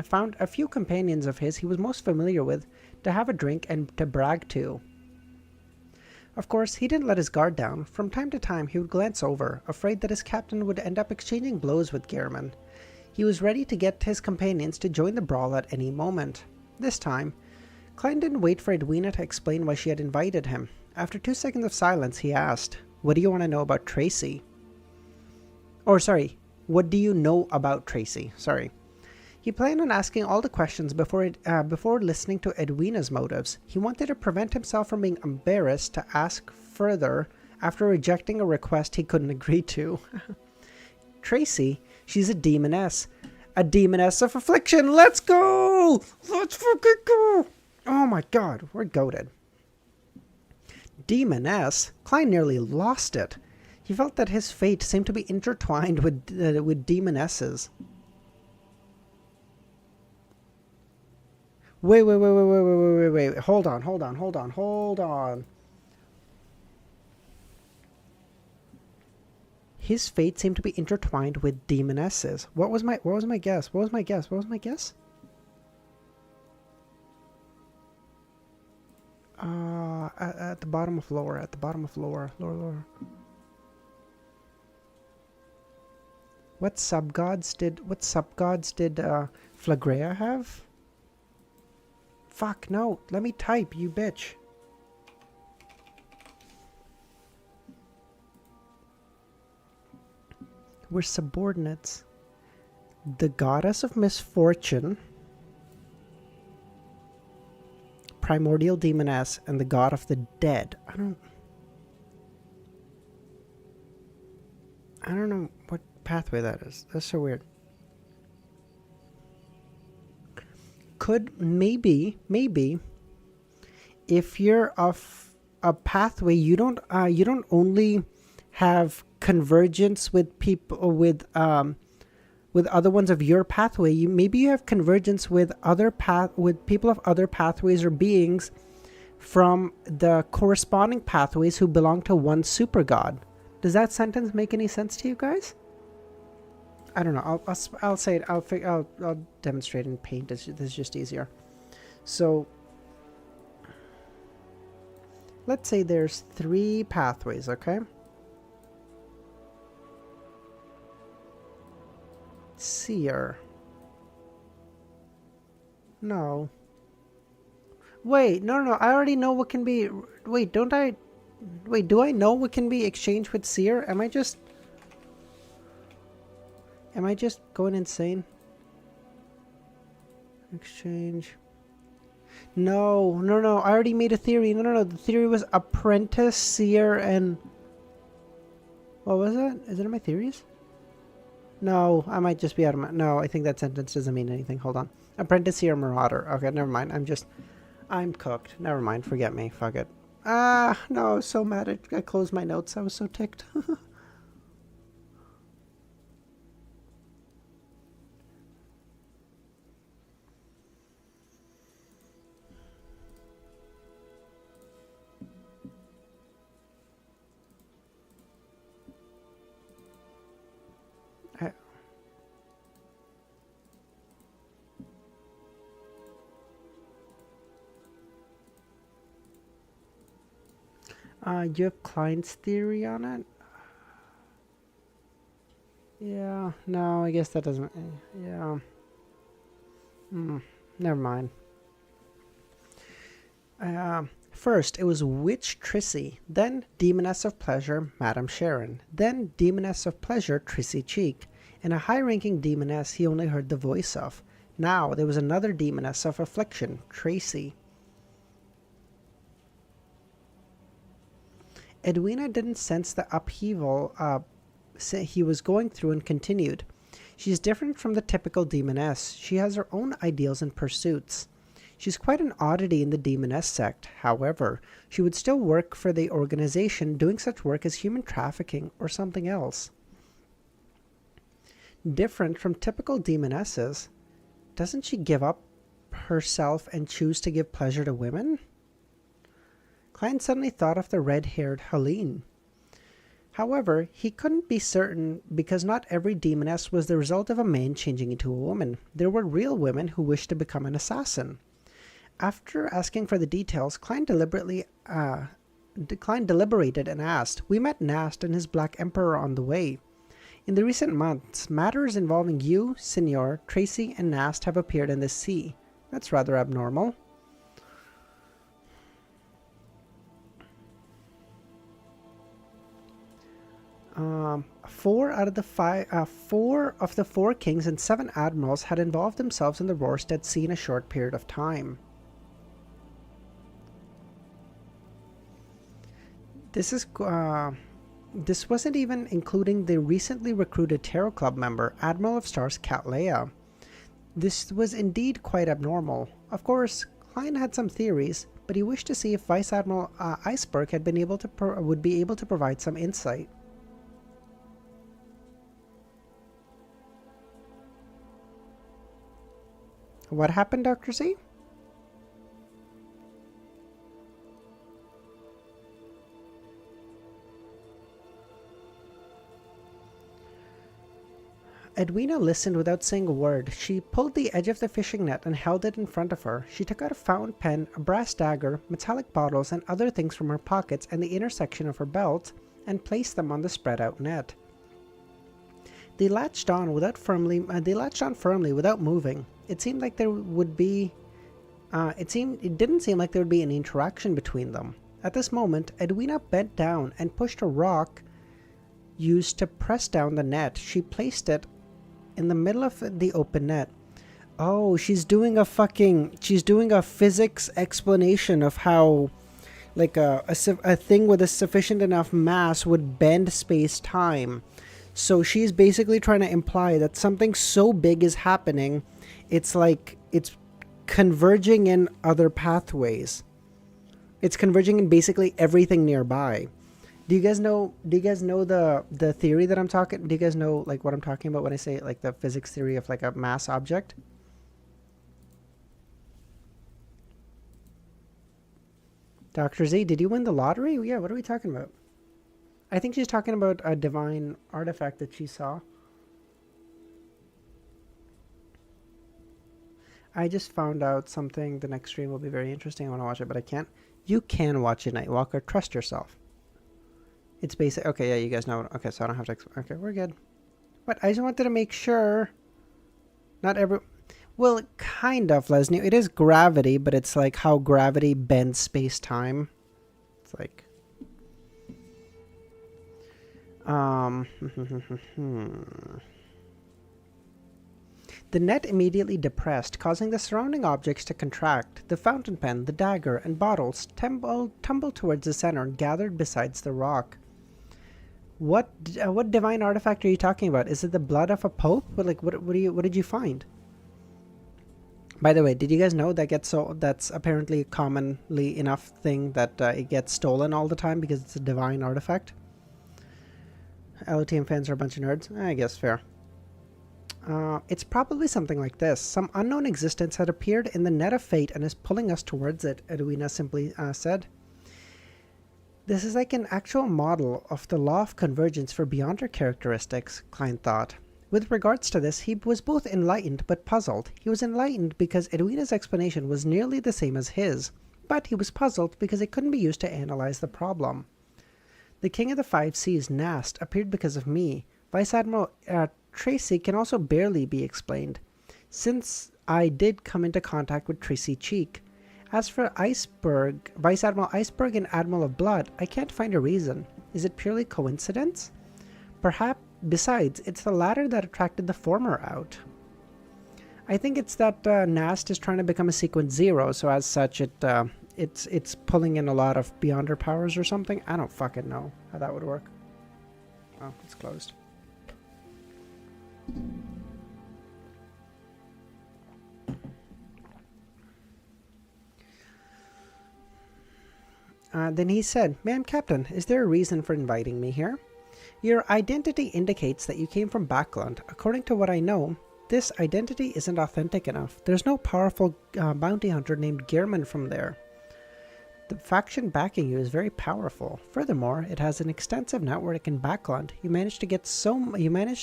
Found a few companions of his he was most familiar with to have a drink and to brag to. Of course, he didn't let his guard down. From time to time, he would glance over, afraid that his captain would end up exchanging blows with Gehrman. He was ready to get his companions to join the brawl at any moment. This time, Klein didn't wait for Edwina to explain why she had invited him. After 2 seconds of silence, he asked, What do you want to know about Tracy? What do you know about Tracy? He planned on asking all the questions before listening to Edwina's motives. He wanted to prevent himself from being embarrassed to ask further after rejecting a request he couldn't agree to. Tracy, she's a demoness. A demoness of affliction. Let's go! Let's fucking go! Oh my god, we're goated. Demoness? Klein nearly lost it. He felt that his fate seemed to be intertwined with demonesses. Wait. Hold on. His fate seemed to be intertwined with demonesses. What was my guess? At the bottom of lower. Lower. What subgods did Flagrea have? Fuck, no. Let me type, you bitch. We're subordinates. The goddess of misfortune, primordial demoness, and the god of the dead. I don't know what pathway that is. That's so weird. Could maybe if you're of a pathway, you don't only have convergence with people with other ones of your pathway. You have convergence with with people of other pathways or beings from the corresponding pathways who belong to one super god. Does that sentence make any sense to you guys? I don't know. I'll say it. I'll demonstrate in paint. This is just easier. So let's say there's 3 pathways, okay? Seer. No. Wait, no. I already know what can be... Wait, do I know what can be exchanged with Seer? Am I just going insane? Exchange. No. I already made a theory. No. The theory was apprentice, seer, and... What was that? Is it in my theories? No, I might just be out of my... No, I think that sentence doesn't mean anything. Hold on. Apprentice, seer, marauder. Okay, never mind. I'm cooked. Never mind. Forget me. Fuck it. No, I was so mad. I closed my notes. I was so ticked. You have Klein's theory on it? Yeah, no, I guess that doesn't... Yeah. Never mind. First, it was Witch Trissy, then Demoness of Pleasure, Madame Sharon, then Demoness of Pleasure, Trissy Cheek, and a high-ranking demoness he only heard the voice of. Now there was another Demoness of Affliction, Tracy. Edwina didn't sense the upheaval he was going through and continued. She's different from the typical demoness. She has her own ideals and pursuits. She's quite an oddity in the demoness sect. However, she would still work for the organization doing such work as human trafficking or something else. Different from typical demonesses, doesn't she give up herself and choose to give pleasure to women? Klein suddenly thought of the red-haired Helene. However, he couldn't be certain because not every demoness was the result of a man changing into a woman. There were real women who wished to become an assassin. After asking for the details, Klein deliberated and asked, "We met Nast and his Black Emperor on the way. In the recent months, matters involving you, Signor, Tracy, and Nast have appeared in the sea. That's rather abnormal." Four of the four kings and 7 admirals had involved themselves in the Rorstead Sea in a short period of time. This wasn't even including the recently recruited Tarot Club member, Admiral of Stars Catlea. This was indeed quite abnormal. Of course, Klein had some theories, but he wished to see if Vice Admiral Iceberg would be able to provide some insight. What happened, Dr. Z? Edwina listened without saying a word. She pulled the edge of the fishing net and held it in front of her. She took out a fountain pen, a brass dagger, metallic bottles, and other things from her pockets and the intersection of her belt, and placed them on the spread-out net. They latched on firmly without moving. It seemed like there would be. It didn't seem like there would be any interaction between them. At this moment, Edwina bent down and pushed a rock used to press down the net. She placed it in the middle of the open net. Oh, she's doing a physics explanation of how, like a thing with a sufficient enough mass would bend space-time. So she's basically trying to imply that something so big is happening, it's like it's converging in other pathways. It's converging in basically everything nearby. Do you guys know the theory that I'm talking? Do you guys know like what I'm talking about when I say like the physics theory of like a mass object? Dr. Z, did you win the lottery? Yeah, what are we talking about? I think she's talking about a divine artifact that she saw. I just found out something. The next stream will be very interesting. I want to watch it, but I can't. You can watch it, Nightwalker. Trust yourself. It's basic. Okay, yeah, you guys know. Okay, so I don't have to. Okay, we're good. But I just wanted to make sure. Not every. Well, kind of, Lesney. It is gravity, but it's like how gravity bends space-time. It's like. The net immediately depressed, causing the surrounding objects to contract. The fountain pen, the dagger, and bottles tumbled towards the center and gathered besides the rock. What divine artifact are you talking about? Is it the blood of a pope? Like, what did you find? By the way, did you guys know that's apparently a commonly enough thing that it gets stolen all the time because it's a divine artifact? LOTM fans are a bunch of nerds. I guess fair. It's probably something like this. Some unknown existence had appeared in the net of fate and is pulling us towards it, Edwina simply said. This is like an actual model of the law of convergence for beyonder characteristics, Klein thought. With regards to this, he was both enlightened but puzzled. He was enlightened because Edwina's explanation was nearly the same as his, but he was puzzled because it couldn't be used to analyze the problem. The King of the Five Seas, Nast, appeared because of me. Vice Admiral Tracy can also barely be explained, since I did come into contact with Tracy Cheek. As for Iceberg, Vice Admiral Iceberg and Admiral of Blood, I can't find a reason. Is it purely coincidence? Perhaps, besides, it's the latter that attracted the former out. I think it's that Nast is trying to become a sequence 0, so as such it's pulling in a lot of Beyonder powers or something. I don't fucking know how that would work. Oh, it's closed. Then he said, "Ma'am Captain, is there a reason for inviting me here? Your identity indicates that you came from Backland. According to what I know, this identity isn't authentic enough. There's no powerful bounty hunter named Gehrman from there. The faction backing you is very powerful. Furthermore, it has an extensive network in Backland. You managed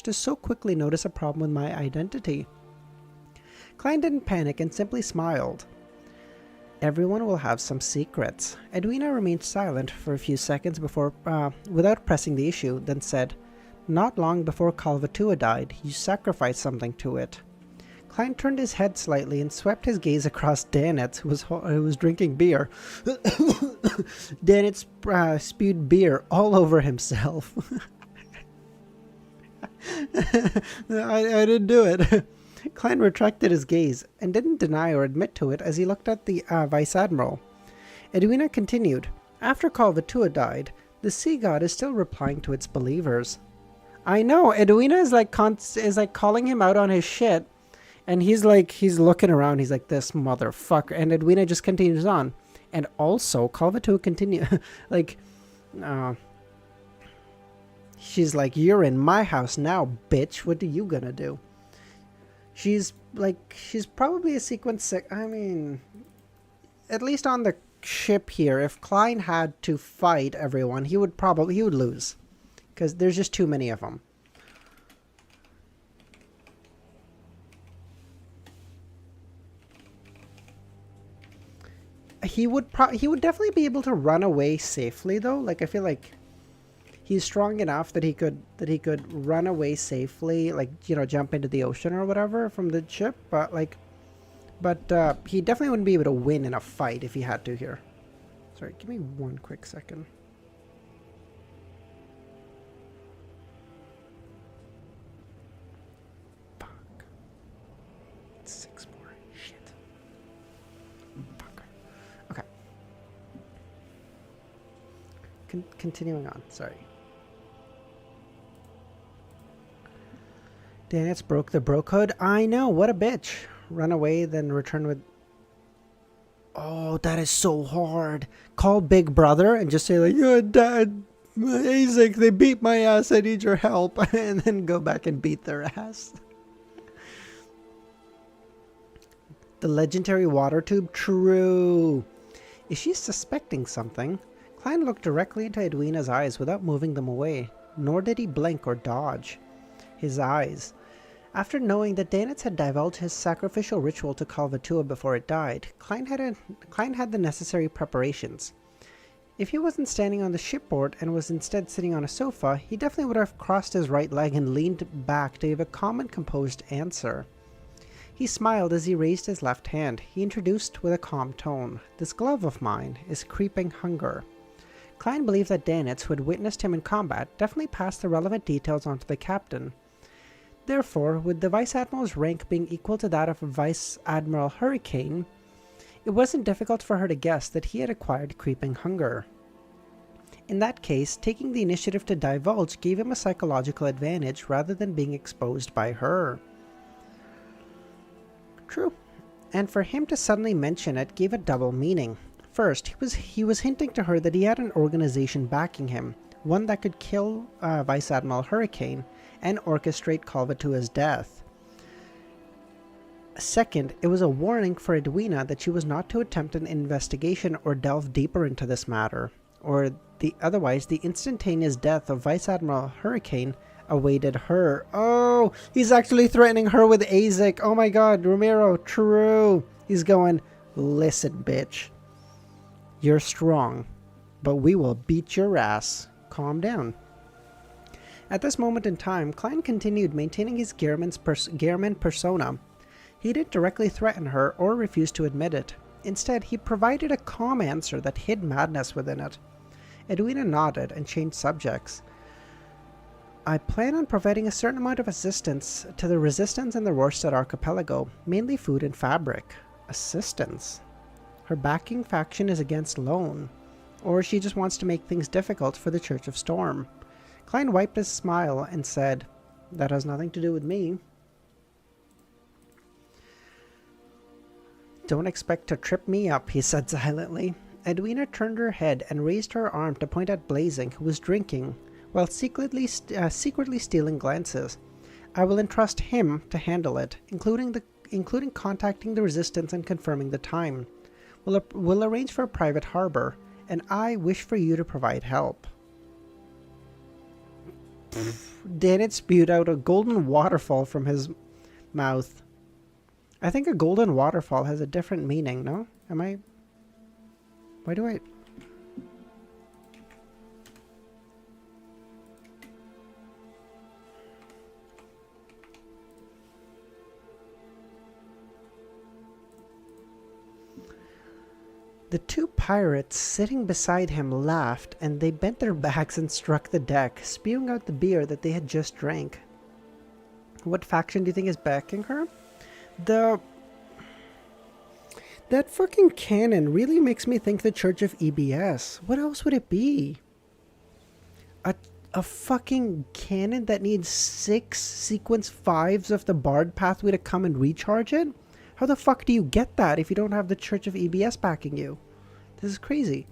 to so quickly notice a problem with my identity." Klein didn't panic and simply smiled. "Everyone will have some secrets." Edwina remained silent for a few seconds before, without pressing the issue, then said, "Not long before Kalvatua died, you sacrificed something to it." Klein turned his head slightly and swept his gaze across Danitz, who was drinking beer. Danitz spewed beer all over himself. I didn't do it. Klein retracted his gaze and didn't deny or admit to it as he looked at the Vice Admiral. Edwina continued, "After Kalvatua died, the Sea God is still replying to its believers." I know, Edwina is like calling him out on his shit, and he's looking around, he's like, "This motherfucker," and Edwina just continues on. And also, Kalvatua she's like, "You're in my house now, bitch, what are you gonna do?" She's probably a sequence 6. I mean, at least on the ship here, if Klein had to fight everyone, he would lose. Because there's just too many of them. He would definitely be able to run away safely though. Like, I feel like he's strong enough that he could run away safely, like, you know, jump into the ocean or whatever from the ship, but he definitely wouldn't be able to win in a fight if he had to here. Sorry, give me one quick second. Fuck. 6 more. Shit. Fuck. Okay. Continuing on, sorry. Danitz broke the broke hood. I know, what a bitch. Run away, then return with... Oh, that is so hard. Call Big Brother and just say like, "Yo, Dad, Isaac, they beat my ass, I need your help." And then go back and beat their ass. The legendary water tube? True. Is she suspecting something? Klein looked directly into Edwina's eyes without moving them away, nor did he blink or dodge his eyes. After knowing that Danitz had divulged his sacrificial ritual to Kalvatua before it died, Klein had the necessary preparations. If he wasn't standing on the shipboard and was instead sitting on a sofa, he definitely would have crossed his right leg and leaned back to give a calm and composed answer. He smiled as he raised his left hand. He introduced with a calm tone, "This glove of mine is creeping hunger." Klein believed that Danitz, who had witnessed him in combat, definitely passed the relevant details on to the captain. Therefore, with the Vice Admiral's rank being equal to that of Vice Admiral Hurricane, it wasn't difficult for her to guess that he had acquired creeping hunger. In that case, taking the initiative to divulge gave him a psychological advantage rather than being exposed by her. True. And for him to suddenly mention it gave a double meaning. First, he was hinting to her that he had an organization backing him, one that could kill Vice Admiral Hurricane and orchestrate Kalvatua's death. Second, it was a warning for Edwina that she was not to attempt an investigation or delve deeper into this matter, or otherwise the instantaneous death of Vice Admiral Hurricane awaited her. Oh, he's actually threatening her with ASIC. Oh my god, Romero, true. He's going, "Listen, bitch. You're strong, but we will beat your ass. Calm down." At this moment in time, Klein continued maintaining his Gehrman persona. He didn't directly threaten her or refuse to admit it. Instead, he provided a calm answer that hid madness within it. Edwina nodded and changed subjects. I plan on providing a certain amount of assistance to the resistance in the Rorstad archipelago, mainly food and fabric. Assistance? Her backing faction is against loan. Or she just wants to make things difficult for the Church of Storm. Klein wiped his smile and said, That has nothing to do with me. Don't expect to trip me up, he said silently. Edwina turned her head and raised her arm to point at Blazing, who was drinking, while secretly stealing glances. I will entrust him to handle it, including contacting the Resistance and confirming the time. We'll arrange for a private harbor, and I wish for you to provide help. Dennett spewed out a golden waterfall from his mouth. I think a golden waterfall has a different meaning, no? Why do I... The two pirates sitting beside him laughed, and they bent their backs and struck the deck, spewing out the beer that they had just drank. What faction do you think is backing her? That fucking cannon really makes me think the Church of EBS. What else would it be? A fucking cannon that needs 6 sequence 5s of the Bard pathway to come and recharge it? How the fuck do you get that if you don't have the Church of EBS backing you? This is crazy.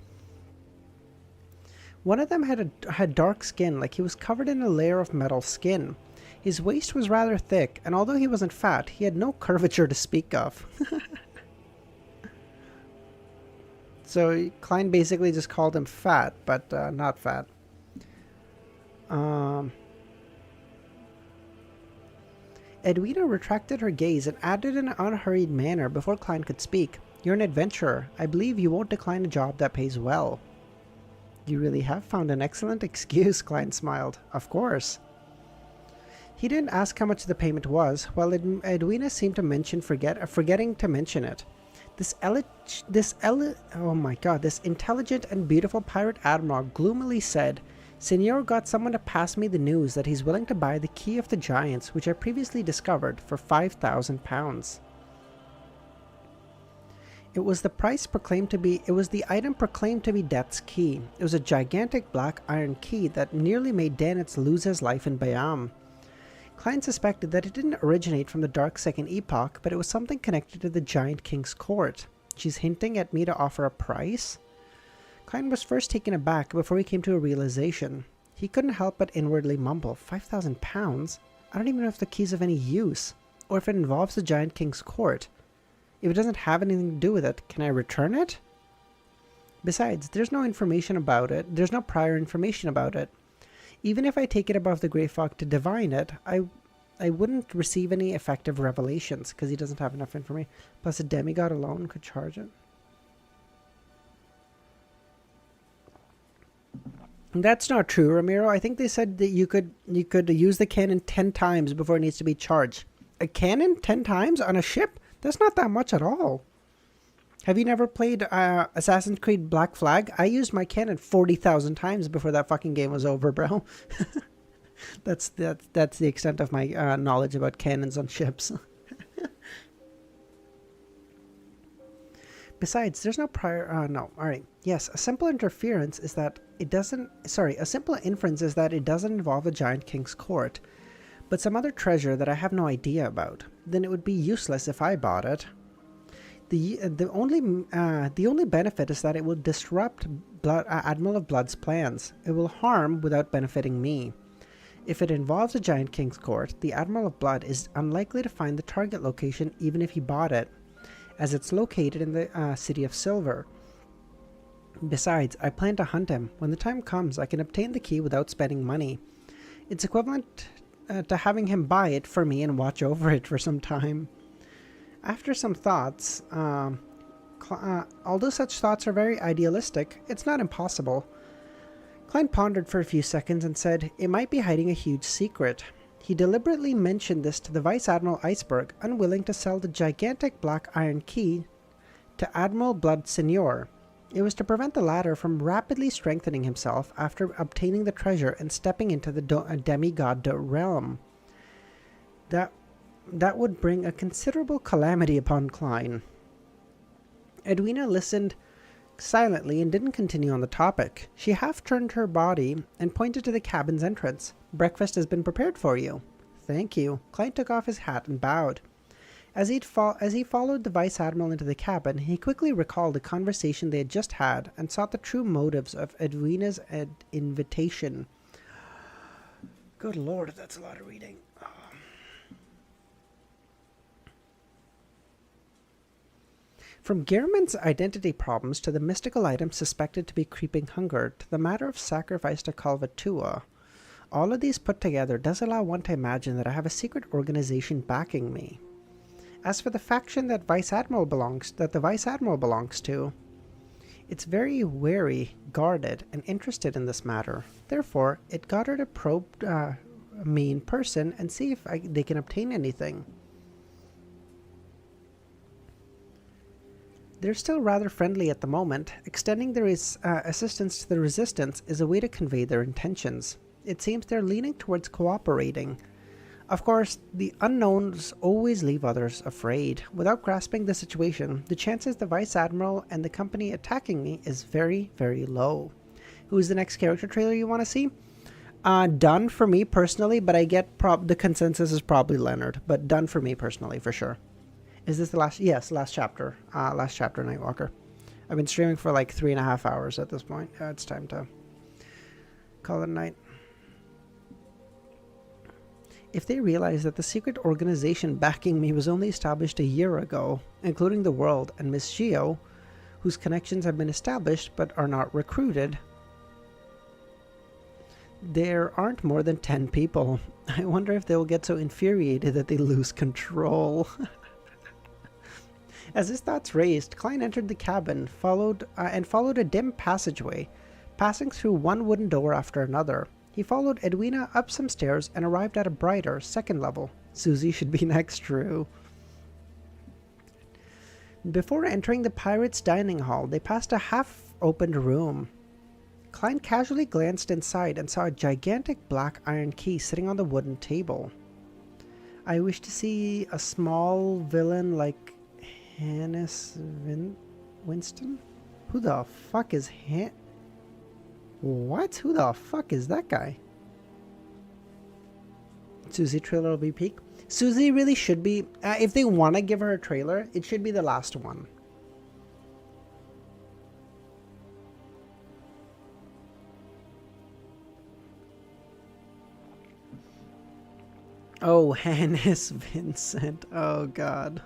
One of them had dark skin, like he was covered in a layer of metal skin. His waist was rather thick, and although he wasn't fat, he had no curvature to speak of. So Klein basically just called him fat, but not fat. Edwina retracted her gaze and added in an unhurried manner before Klein could speak. You're an adventurer. I believe you won't decline a job that pays well. You really have found an excellent excuse, Klein smiled. Of course. He didn't ask how much the payment was, while Edwina seemed to mention forgetting to mention it. This intelligent and beautiful pirate admiral gloomily said, Senor got someone to pass me the news that he's willing to buy the key of the giants, which I previously discovered, for 5,000 pounds. It was the item proclaimed to be Death's key. It was a gigantic black iron key that nearly made Dennett lose his life in Bayam. Klein suspected that it didn't originate from the Dark Second Epoch, but it was something connected to the Giant King's court. She's hinting at me to offer a price? Klein was first taken aback before he came to a realization. He couldn't help but inwardly mumble, 5,000 pounds? I don't even know if the key's of any use, or if it involves the Giant King's court. If it doesn't have anything to do with it, can I return it? Besides, there's no information about it. There's no prior information about it. Even if I take it above the Grey Fog to divine it, I wouldn't receive any effective revelations, because he doesn't have enough information. Plus a demigod alone could charge it. That's not true, Ramiro. I think they said that you could use the cannon 10 times before it needs to be charged. A cannon 10 times on a ship? That's not that much at all. Have you never played Assassin's Creed Black Flag? I used my cannon 40,000 times before that fucking game was over, bro. That's the extent of my knowledge about cannons on ships. Besides, there's no prior... no, alright. Yes, a simple inference is that it doesn't involve the Giant King's court, but some other treasure that I have no idea about. Then it would be useless if I bought it. The only benefit is that it will disrupt Admiral of Blood's plans. It will harm without benefiting me. If it involves the Giant King's court, the Admiral of Blood is unlikely to find the target location even if he bought it, as it's located in the City of Silver. Besides, I plan to hunt him. When the time comes, I can obtain the key without spending money. It's equivalent to having him buy it for me and watch over it for some time. After some thoughts, although such thoughts are very idealistic, it's not impossible. Klein pondered for a few seconds and said, it might be hiding a huge secret. He deliberately mentioned this to the Vice Admiral Iceberg, unwilling to sell the gigantic black iron key to Admiral Blood Senior. It was to prevent the latter from rapidly strengthening himself after obtaining the treasure and stepping into the demigod realm. That would bring a considerable calamity upon Klein. Edwina listened silently and didn't continue on the topic. She half turned her body and pointed to the cabin's entrance. "Breakfast has been prepared for you." "Thank you." Klein took off his hat and bowed. As he followed the Vice Admiral into the cabin, he quickly recalled the conversation they had just had and sought the true motives of Edwina's invitation. Good lord, that's a lot of reading. From Gehrman's identity problems to the mystical items suspected to be creeping hunger to the matter of sacrifice to Kalvatua, all of these put together does allow one to imagine that I have a secret organization backing me. As for the faction that the Vice Admiral belongs to, it's very wary, guarded, and interested in this matter. Therefore, it got her to probe me in person and see if they can obtain anything. They're still rather friendly at the moment. Extending their assistance to the resistance is a way to convey their intentions. It seems they're leaning towards cooperating. Of course, the unknowns always leave others afraid. Without grasping the situation, the chances the Vice Admiral and the company attacking me is very, very low. Who's the next character trailer you want to see? Done for me personally, but I get the consensus is probably Leonard, but done for me personally, for sure. Is this the last? Yes, last chapter. Last chapter, Nightwalker. I've been streaming for like 3.5 hours at this point. It's time to call it a night. If they realize that the secret organization backing me was only established a year ago, including the world and Miss Geo, whose connections have been established but are not recruited, there aren't more than 10 people. I wonder if they'll get so infuriated that they lose control. As his thoughts raced, Klein entered the cabin, followed a dim passageway, passing through one wooden door after another. He followed Edwina up some stairs and arrived at a brighter second level. Susie should be next, true. Before entering the pirates' dining hall, they passed a half-opened room. Klein casually glanced inside and saw a gigantic black iron key sitting on the wooden table. I wish to see a small villain like Hannes Winston? Who the fuck is What? Who the fuck is that guy? Susie trailer will be peak. Susie really should be, if they want to give her a trailer, it should be the last one. Oh, Hannes Vincent. Oh, God.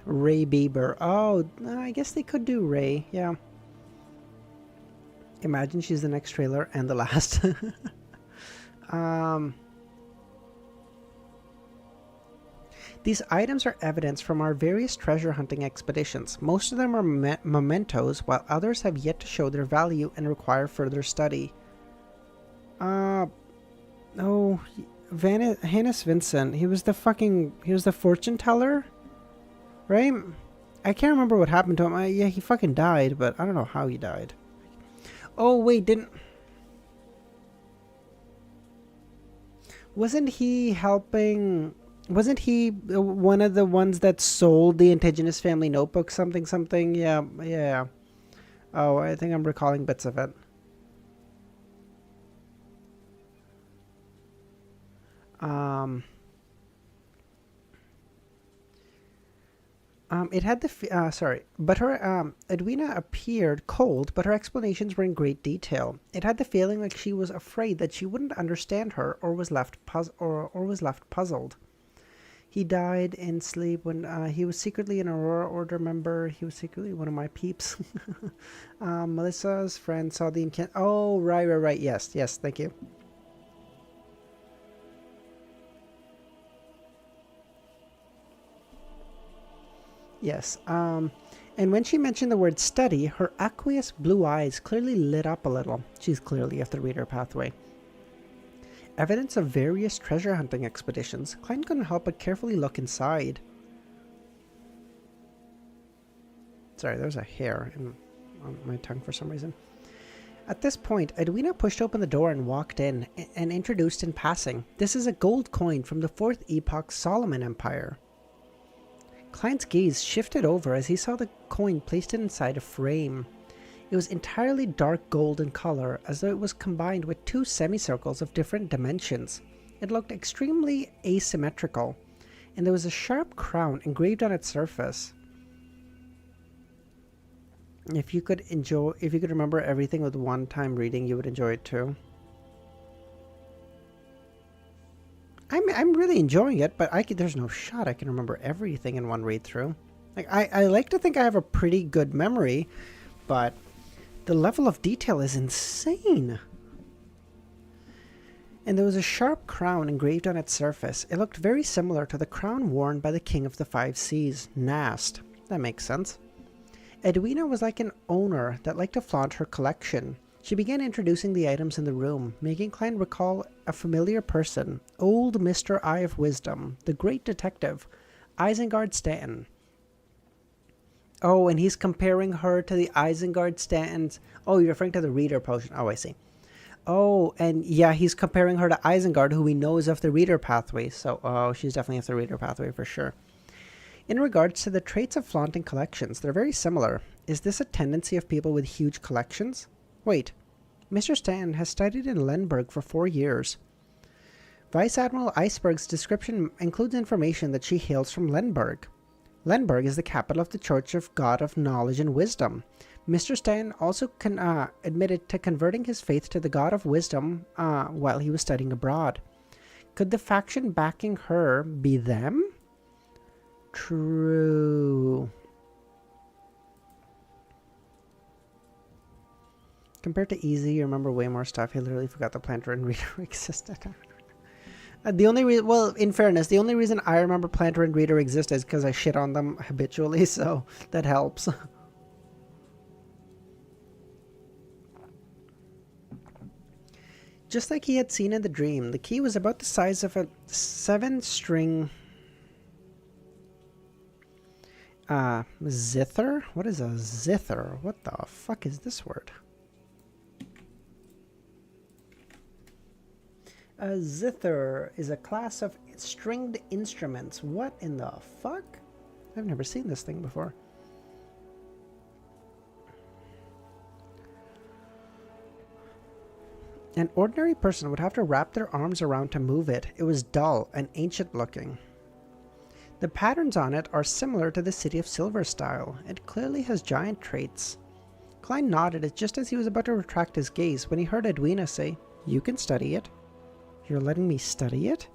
Ray Bieber. Oh, I guess they could do Ray. Yeah. Imagine she's the next trailer and the last. These items are evidence from our various treasure hunting expeditions. Most of them are mementos, while others have yet to show their value and require further study. Hannes Vincent. He was the fortune teller? Right? I can't remember what happened to him. Yeah, he fucking died, but I don't know how he died. Oh, wait, wasn't he helping... Wasn't he one of the ones that sold the Indigenous Family Notebook something? Yeah. Oh, I think I'm recalling bits of it. It had but her, Edwina appeared cold, but her explanations were in great detail. It had the feeling like she was afraid that she wouldn't understand her or was left puzzled. He died in sleep when he was secretly an Aurora Order member. He was secretly one of my peeps. Melissa's friend saw the incant. Oh, right. Yes, thank you. Yes. And when she mentioned the word study, her aqueous blue eyes clearly lit up a little. She's clearly off the reader pathway. Evidence of various treasure hunting expeditions. Klein couldn't help but carefully look inside. Sorry, there's a hair on my tongue for some reason. At this point, Edwina pushed open the door and walked in, and introduced in passing. This is a gold coin from the 4th Epoch Solomon Empire. Klein's gaze shifted over as he saw the coin placed inside a frame. It was entirely dark gold in color, as though it was combined with 2 semicircles of different dimensions. It looked extremely asymmetrical, and there was a sharp crown engraved on its surface. If you could remember everything with one time reading, you would enjoy it too. I'm really enjoying it, but there's no shot I can remember everything in one read through. Like I like to think I have a pretty good memory, but the level of detail is insane. And there was a sharp crown engraved on its surface. It looked very similar to the crown worn by the King of the Five Seas, Nast. That makes sense. Edwina was like an owner that liked to flaunt her collection. She began introducing the items in the room, making Klein recall a familiar person, old Mr. Eye of Wisdom, the great detective, Isengard Stanton. Oh, and he's comparing her to the Isengard Stantons. Oh, you're referring to the reader potion. Oh, I see. Oh, and yeah, he's comparing her to Isengard, who we know is of the reader pathway. So, oh, she's definitely of the reader pathway for sure. In regards to the traits of flaunting collections, they're very similar. Is this a tendency of people with huge collections? Wait, Mr. Stanton has studied in Lenberg for 4 years. Vice Admiral Iceberg's description includes information that she hails from Lenberg. Lenberg is the capital of the Church of God of Knowledge and Wisdom. Mr. Stanton also admitted to converting his faith to the God of Wisdom while he was studying abroad. Could the faction backing her be them? True. Compared to Easy, you remember way more stuff. He literally forgot the planter and reader existed. The only reason, well, in fairness, the only reason I remember planter and reader exist is because I shit on them habitually, so that helps. Just like he had seen in the dream, the key was about the size of a 7-string zither? What is a zither? What the fuck is this word? A zither is a class of stringed instruments. What in the fuck? I've never seen this thing before. An ordinary person would have to wrap their arms around to move it. It was dull and ancient looking. The patterns on it are similar to the City of Silver style. It clearly has giant traits. Klein nodded just as he was about to retract his gaze when he heard Edwina say, "You can study it." "You're letting me study it?"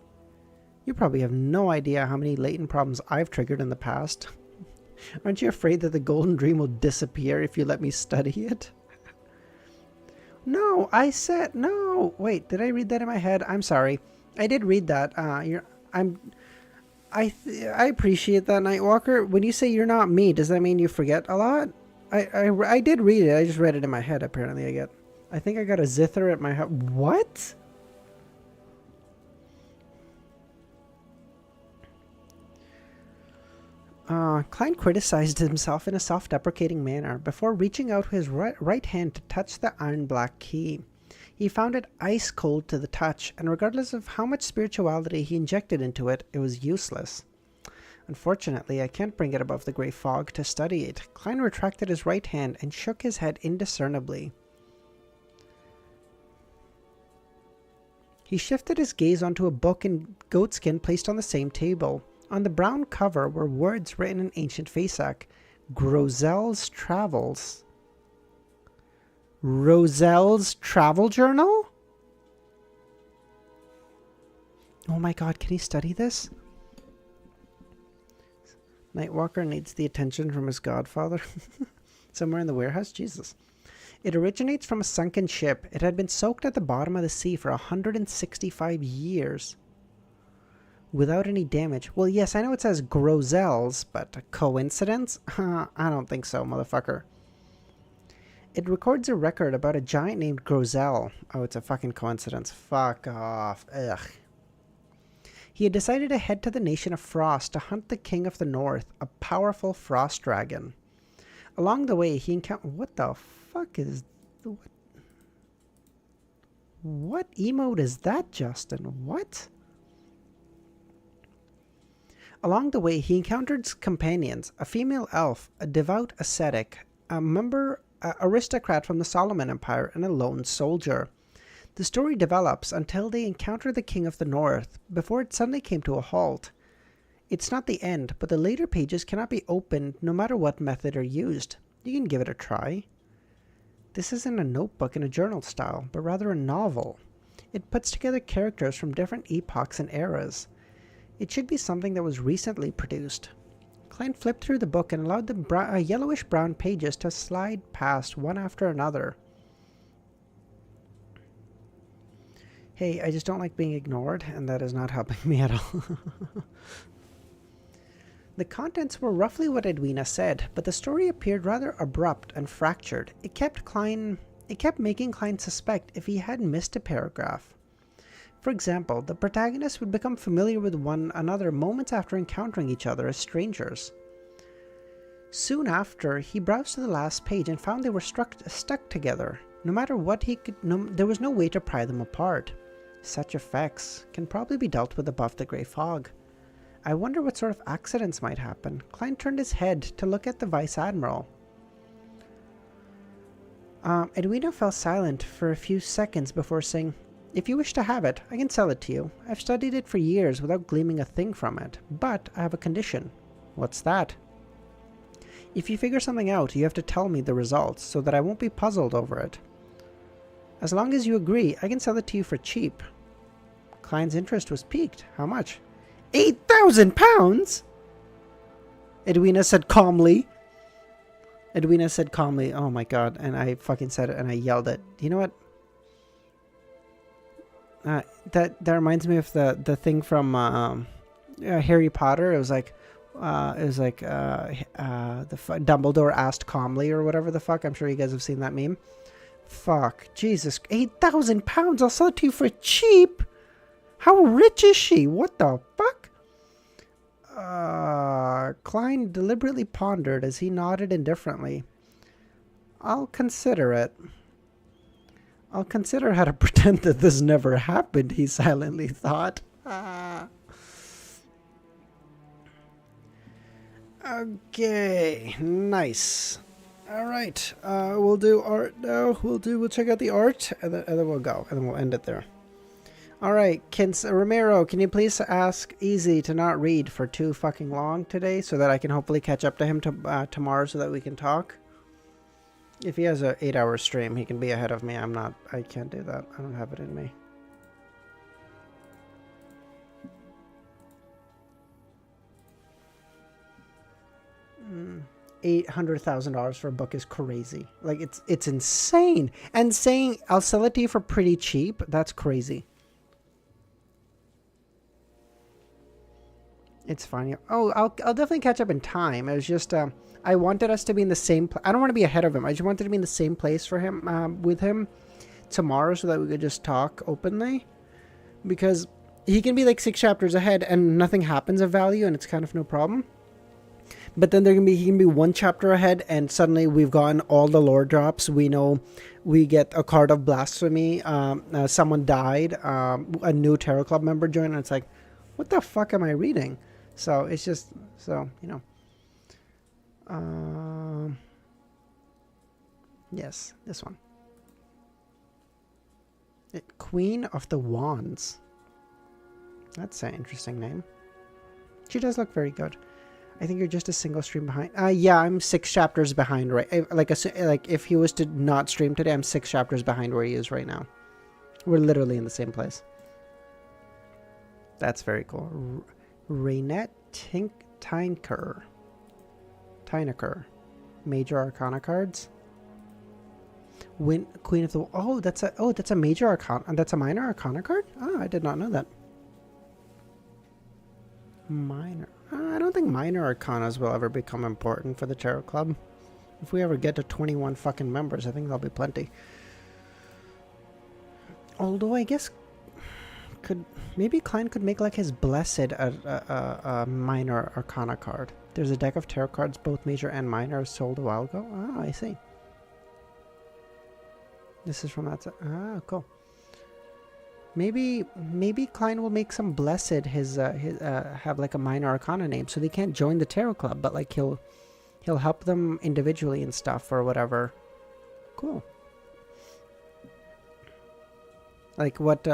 "You probably have no idea how many latent problems I've triggered in the past. Aren't you afraid that the golden dream will disappear if you let me study it?" No, I said no. Wait, did I read that in my head? I'm sorry. I did read that. I appreciate that, Nightwalker. When you say you're not me, does that mean you forget a lot? I did read it. I just read it in my head. Apparently, I think I got a zither at my house. What? Klein criticized himself in a self-deprecating manner before reaching out his right hand to touch the iron black key. He found it ice cold to the touch, and regardless of how much spirituality he injected into it, it was useless. "Unfortunately, I can't bring it above the grey fog to study it." Klein retracted his right hand and shook his head indiscernibly. He shifted his gaze onto a book in goatskin placed on the same table. On the brown cover were words written in ancient Vasak. Roselle's Travels. Roselle's Travel Journal? Oh my god, can he study this? Nightwalker needs the attention from his godfather. Somewhere in the warehouse? Jesus. It originates from a sunken ship. It had been soaked at the bottom of the sea for 165 years. without any damage. Well, yes, I know it says Roselle's, but a coincidence? I don't think so, motherfucker. It records a record about a giant named Roselle. Oh, it's a fucking coincidence. Fuck off. Ugh. He had decided to head to the nation of Frost to hunt the King of the North, a powerful frost dragon. Along the way, he encountered... What the fuck is... What emote is that, Justin? What? Along the way, he encountered companions, a female elf, a devout ascetic, a aristocrat from the Solomon Empire, and a lone soldier. The story develops until they encounter the King of the North, before it suddenly came to a halt. It's not the end, but the later pages cannot be opened no matter what method are used. You can give it a try. This isn't a notebook in a journal style, but rather a novel. It puts together characters from different epochs and eras. It should be something that was recently produced. Klein flipped through the book and allowed the yellowish-brown pages to slide past one after another. Hey, I just don't like being ignored, and that is not helping me at all. The contents were roughly what Edwina said, but the story appeared rather abrupt and fractured. It kept making Klein suspect if he had missed a paragraph. For example, the protagonists would become familiar with one another moments after encountering each other as strangers. Soon after, he browsed to the last page and found they were stuck together. No matter what there was no way to pry them apart. Such effects can probably be dealt with above the grey fog. I wonder what sort of accidents might happen. Klein turned his head to look at the Vice Admiral. Edwina fell silent for a few seconds before saying, "If you wish to have it, I can sell it to you. I've studied it for years without gleaming a thing from it. But I have a condition." "What's that?" "If you figure something out, you have to tell me the results so that I won't be puzzled over it." "As long as you agree, I can sell it to you for cheap." Klein's interest was piqued. "How much?" £8,000! Edwina said calmly. Oh my god. And I fucking said it and I yelled it. You know what? That reminds me of the thing from Harry Potter. It was like Dumbledore asked calmly or whatever the fuck. I'm sure you guys have seen that meme. Fuck. Jesus. £8,000! I'll sell it to you for cheap! How rich is she? What the fuck? Klein deliberately pondered as he nodded indifferently. I'll consider it. I'll consider how to pretend that this never happened, he silently thought. Okay, nice. Alright, we'll do art now. We'll check out the art, and then we'll go, and then we'll end it there. Alright, Ramiro, can you please ask Easy to not read for too fucking long today, so that I can hopefully catch up to him tomorrow so that we can talk? If he has an 8-hour stream, he can be ahead of me. I can't do that. I don't have it in me. $800,000 for a book is crazy. Like, it's insane. And saying I'll sell it to you for pretty cheap, that's crazy. It's fine. Oh, I'll definitely catch up in time. It was just I wanted us to be in the same I don't want to be ahead of him. I just wanted to be in the same place for him with him tomorrow so that we could just talk openly, because he can be like 6 chapters ahead and nothing happens of value and it's kind of no problem. But then he can be 1 chapter ahead and suddenly we've gotten all the lore drops. We know we get a card of blasphemy. Someone died. A new Tarot Club member joined, and it's like, what the fuck am I reading? So it's just, so, you know. Yes, this one. Queen of the Wands. That's an interesting name. She does look very good. I think you're just a single stream behind. Yeah, I'm 6 chapters behind, right? Like if he was to not stream today, I'm 6 chapters behind where he is right now. We're literally in the same place. That's very cool. Raynette Tyneker. Major Arcana cards. Queen of the... Oh, that's a major arcana. That's a minor arcana card? Oh, I did not know that. Minor. I don't think minor arcanas will ever become important for the Tarot Club. If we ever get to 21 fucking members, I think that'll be plenty. Although I guess maybe Klein could make like his blessed a minor arcana card. There's a deck of tarot cards, both major and minor, sold a while ago. Ah, I see. This is from that side. Ah, cool. Maybe Klein will make some blessed his have like a minor arcana name, so they can't join the tarot club, but like he'll help them individually and stuff or whatever. Cool. Like what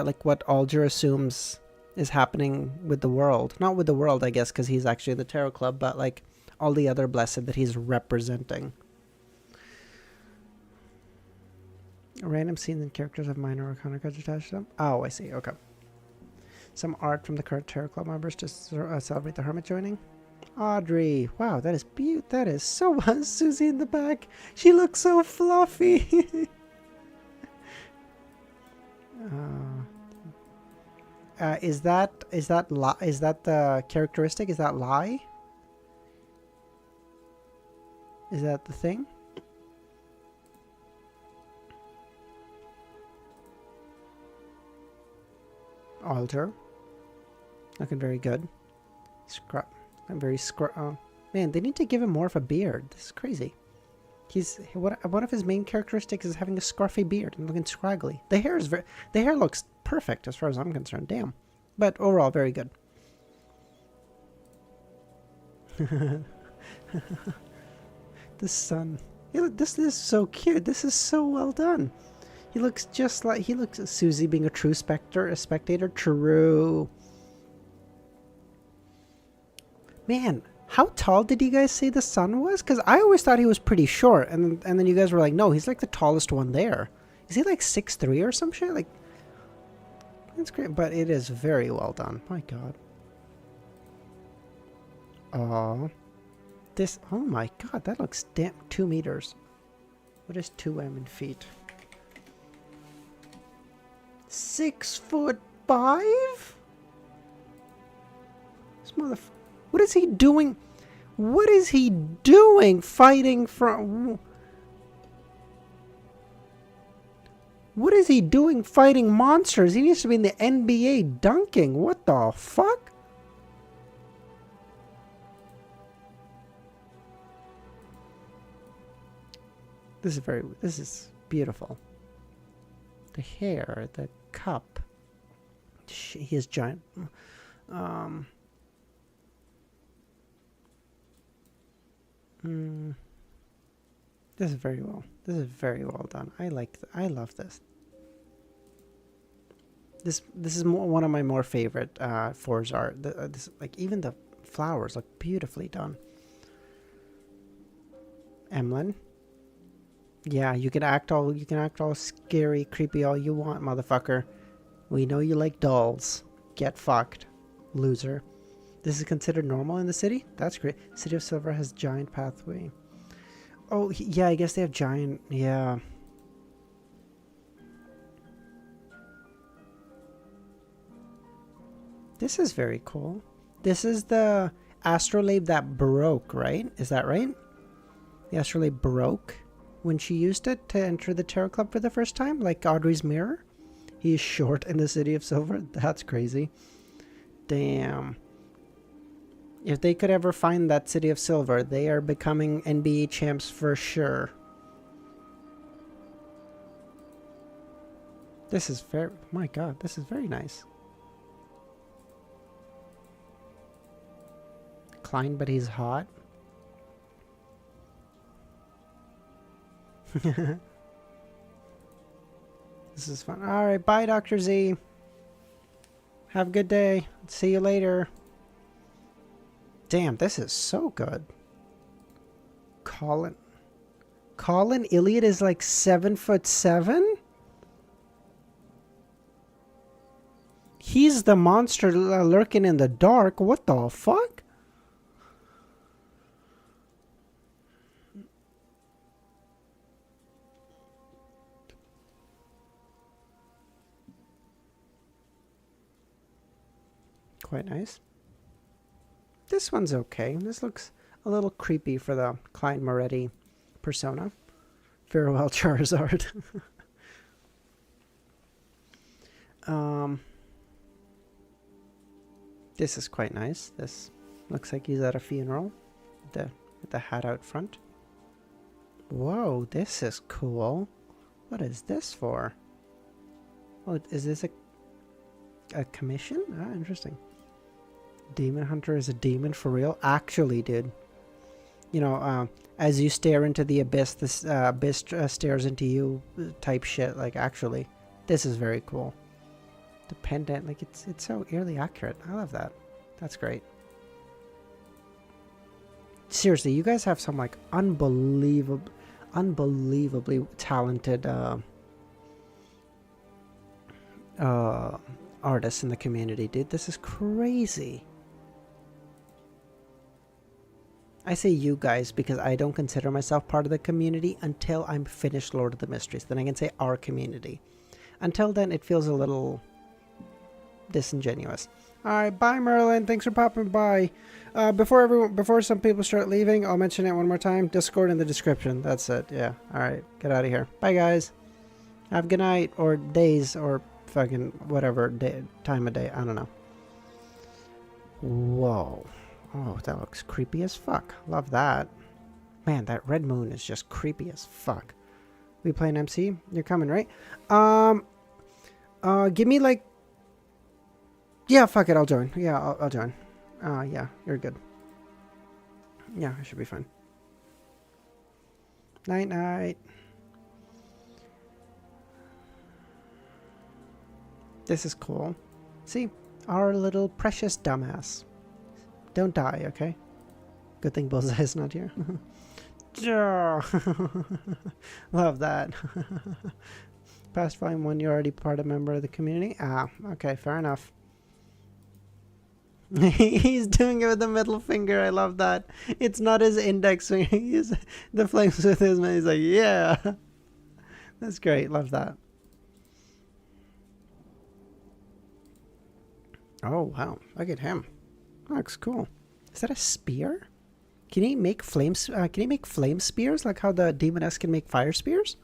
Alger assumes is happening with the world. Not with the world, I guess, because he's actually the tarot club, but like all the other blessed that he's representing. Random scenes and characters have minor arcana cards attached to them. Oh, I see. Okay. Some art from the current tarot club members to celebrate the hermit joining. Audrey. Wow, that is beautiful. That is so Susie in the back. She looks so fluffy. Is that the characteristic? Is that lie? Is that the thing? Alter. Looking very good. I'm very man, they need to give him more of a beard. This is crazy. One of his main characteristics is having a scruffy beard and looking scraggly. The hair looks perfect as far as I'm concerned. Damn. But overall, very good. The sun. This is so cute. This is so well done. He looks just like Susie being a true spectator. True. Man, how tall did you guys say the sun was? Because I always thought he was pretty short, and then you guys were like, no, he's like the tallest one there. Is he like 6'3" or some shit? Like, that's great, but it is very well done. My God. Oh, oh my God, that looks 2 meters. What is 2m in feet? 6'5"? This motherfucker. What is he doing? What is he doing fighting from... What is he doing fighting monsters? He needs to be in the NBA dunking. What the fuck? This is beautiful. The hair, the cup. He is giant. This is very well done. I love this. This is one of my more favorite For's art. Like even the flowers look beautifully done. Emlyn. Yeah, you can act all scary, creepy all you want, motherfucker. We know you like dolls. Get fucked, loser. This is considered normal in the city? That's great. City of Silver has giant pathway. Oh, yeah, I guess they have giant... Yeah. This is very cool. This is the astrolabe that broke, right? Is that right? The astrolabe broke when she used it to enter the tarot club for the first time, like Audrey's mirror. He is short in the City of Silver. That's crazy. Damn. If they could ever find that City of Silver, they are becoming NBA champs for sure. This is very... My God, this is very nice. Klein, but he's hot. This is fun. Alright, bye, Dr. Z. Have a good day. See you later. Damn, this is so good. Colin Iliad is like 7'7"? He's the monster lurking in the dark. What the fuck? Quite nice. This one's okay. This looks a little creepy for the Klein Moretti persona. Farewell, Charizard. This is quite nice. This looks like he's at a funeral. With the hat out front. Whoa, this is cool. What is this for? Oh, is this a commission? Ah, interesting. Demon Hunter is a demon for real? Actually, dude. You know, as you stare into the abyss, this abyss stares into you type shit. Like, actually, this is very cool. Dependent, like, it's so eerily accurate. I love that. That's great. Seriously, you guys have some, like, unbelievably talented artists in the community, dude. This is crazy. I say you guys because I don't consider myself part of the community until I'm finished Lord of the Mysteries. Then I can say our community. Until then, it feels a little disingenuous. Alright, bye Merlin. Thanks for popping by. Before some people start leaving, I'll mention it one more time. Discord in the description. That's it. Yeah. Alright, get out of here. Bye guys. Have a good night or days or fucking whatever time of day. I don't know. Whoa. Oh, that looks creepy as fuck. Love that. Man, that red moon is just creepy as fuck. We playing MC? You're coming, right? Give me like... Yeah, fuck it, I'll join. Yeah, I'll join. Yeah, you're good. Yeah, I should be fine. Night, night. This is cool. See, our little precious dumbass. Don't die, okay? Good thing Bullseye is not here. Love that. Past volume 1, you're already part of member of the community? Ah, okay, fair enough. He's doing it with the middle finger. I love that. It's not his index finger. He's the flames with his man. He's like, yeah. That's great. Love that. Oh, wow. Look at him. Looks cool. Is that a spear? Can he make flames? Can he make flame spears like how the demoness can make fire spears?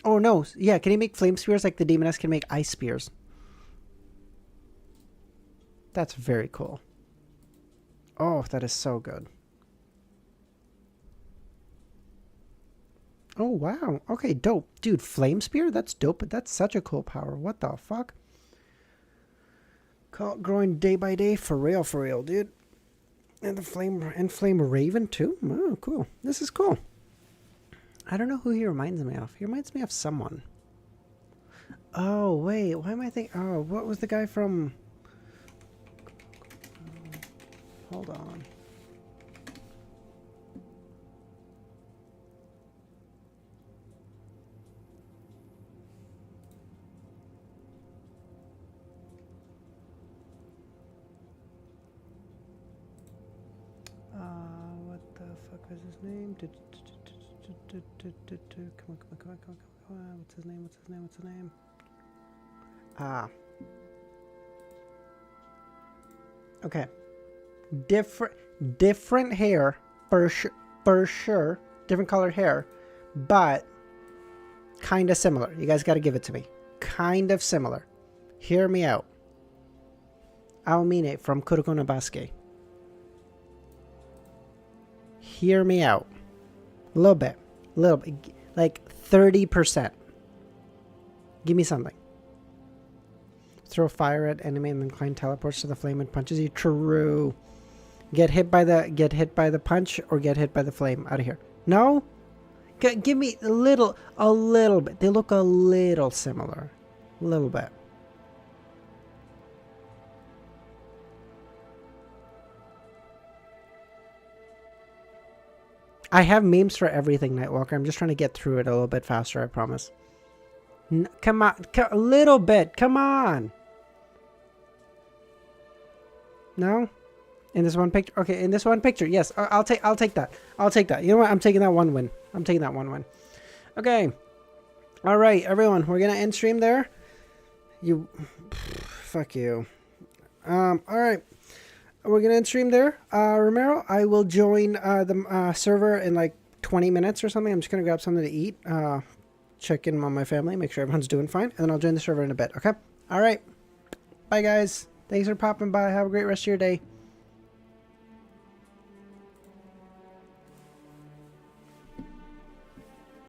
Oh no! Yeah, can he make flame spears like the demoness can make ice spears? That's very cool. Oh, that is so good. Oh wow! Okay, dope, dude. Flame spear? That's dope. But that's such a cool power. What the fuck? Growing day by day, for real, dude. And the flame raven too. Oh, cool. This is cool. I don't know who he reminds me of. He reminds me of someone. Oh wait, why am I thinking? Oh, what was the guy from? Hold on. What the fuck was his name? Come on. What's his name? Ah. Okay. Different hair, for sure. Different colored hair, but kind of similar. You guys got to give it to me. Kind of similar. Hear me out. Aomine from Kuroko no Basuke. Hear me out. A little bit. Like 30%. Give me something. Throw fire at enemy and then Klein teleports to the flame and punches you. True. Get hit by the punch or get hit by the flame. Out of here. No? Give me a little bit. They look a little similar. A little bit. I have memes for everything, Nightwalker. I'm just trying to get through it a little bit faster, I promise. Come on. A little bit. Come on. No? In this one picture? Okay, in this one picture. Yes, I'll take that. I'll take that. You know what? I'm taking that one win. Okay. All right, everyone. We're going to end stream there. Fuck you. All right. We're going to end stream there. Romero, I will join the server in like 20 minutes or something. I'm just going to grab something to eat, check in on my family, make sure everyone's doing fine, and then I'll join the server in a bit, okay? All right. Bye, guys. Thanks for popping by. Have a great rest of your day.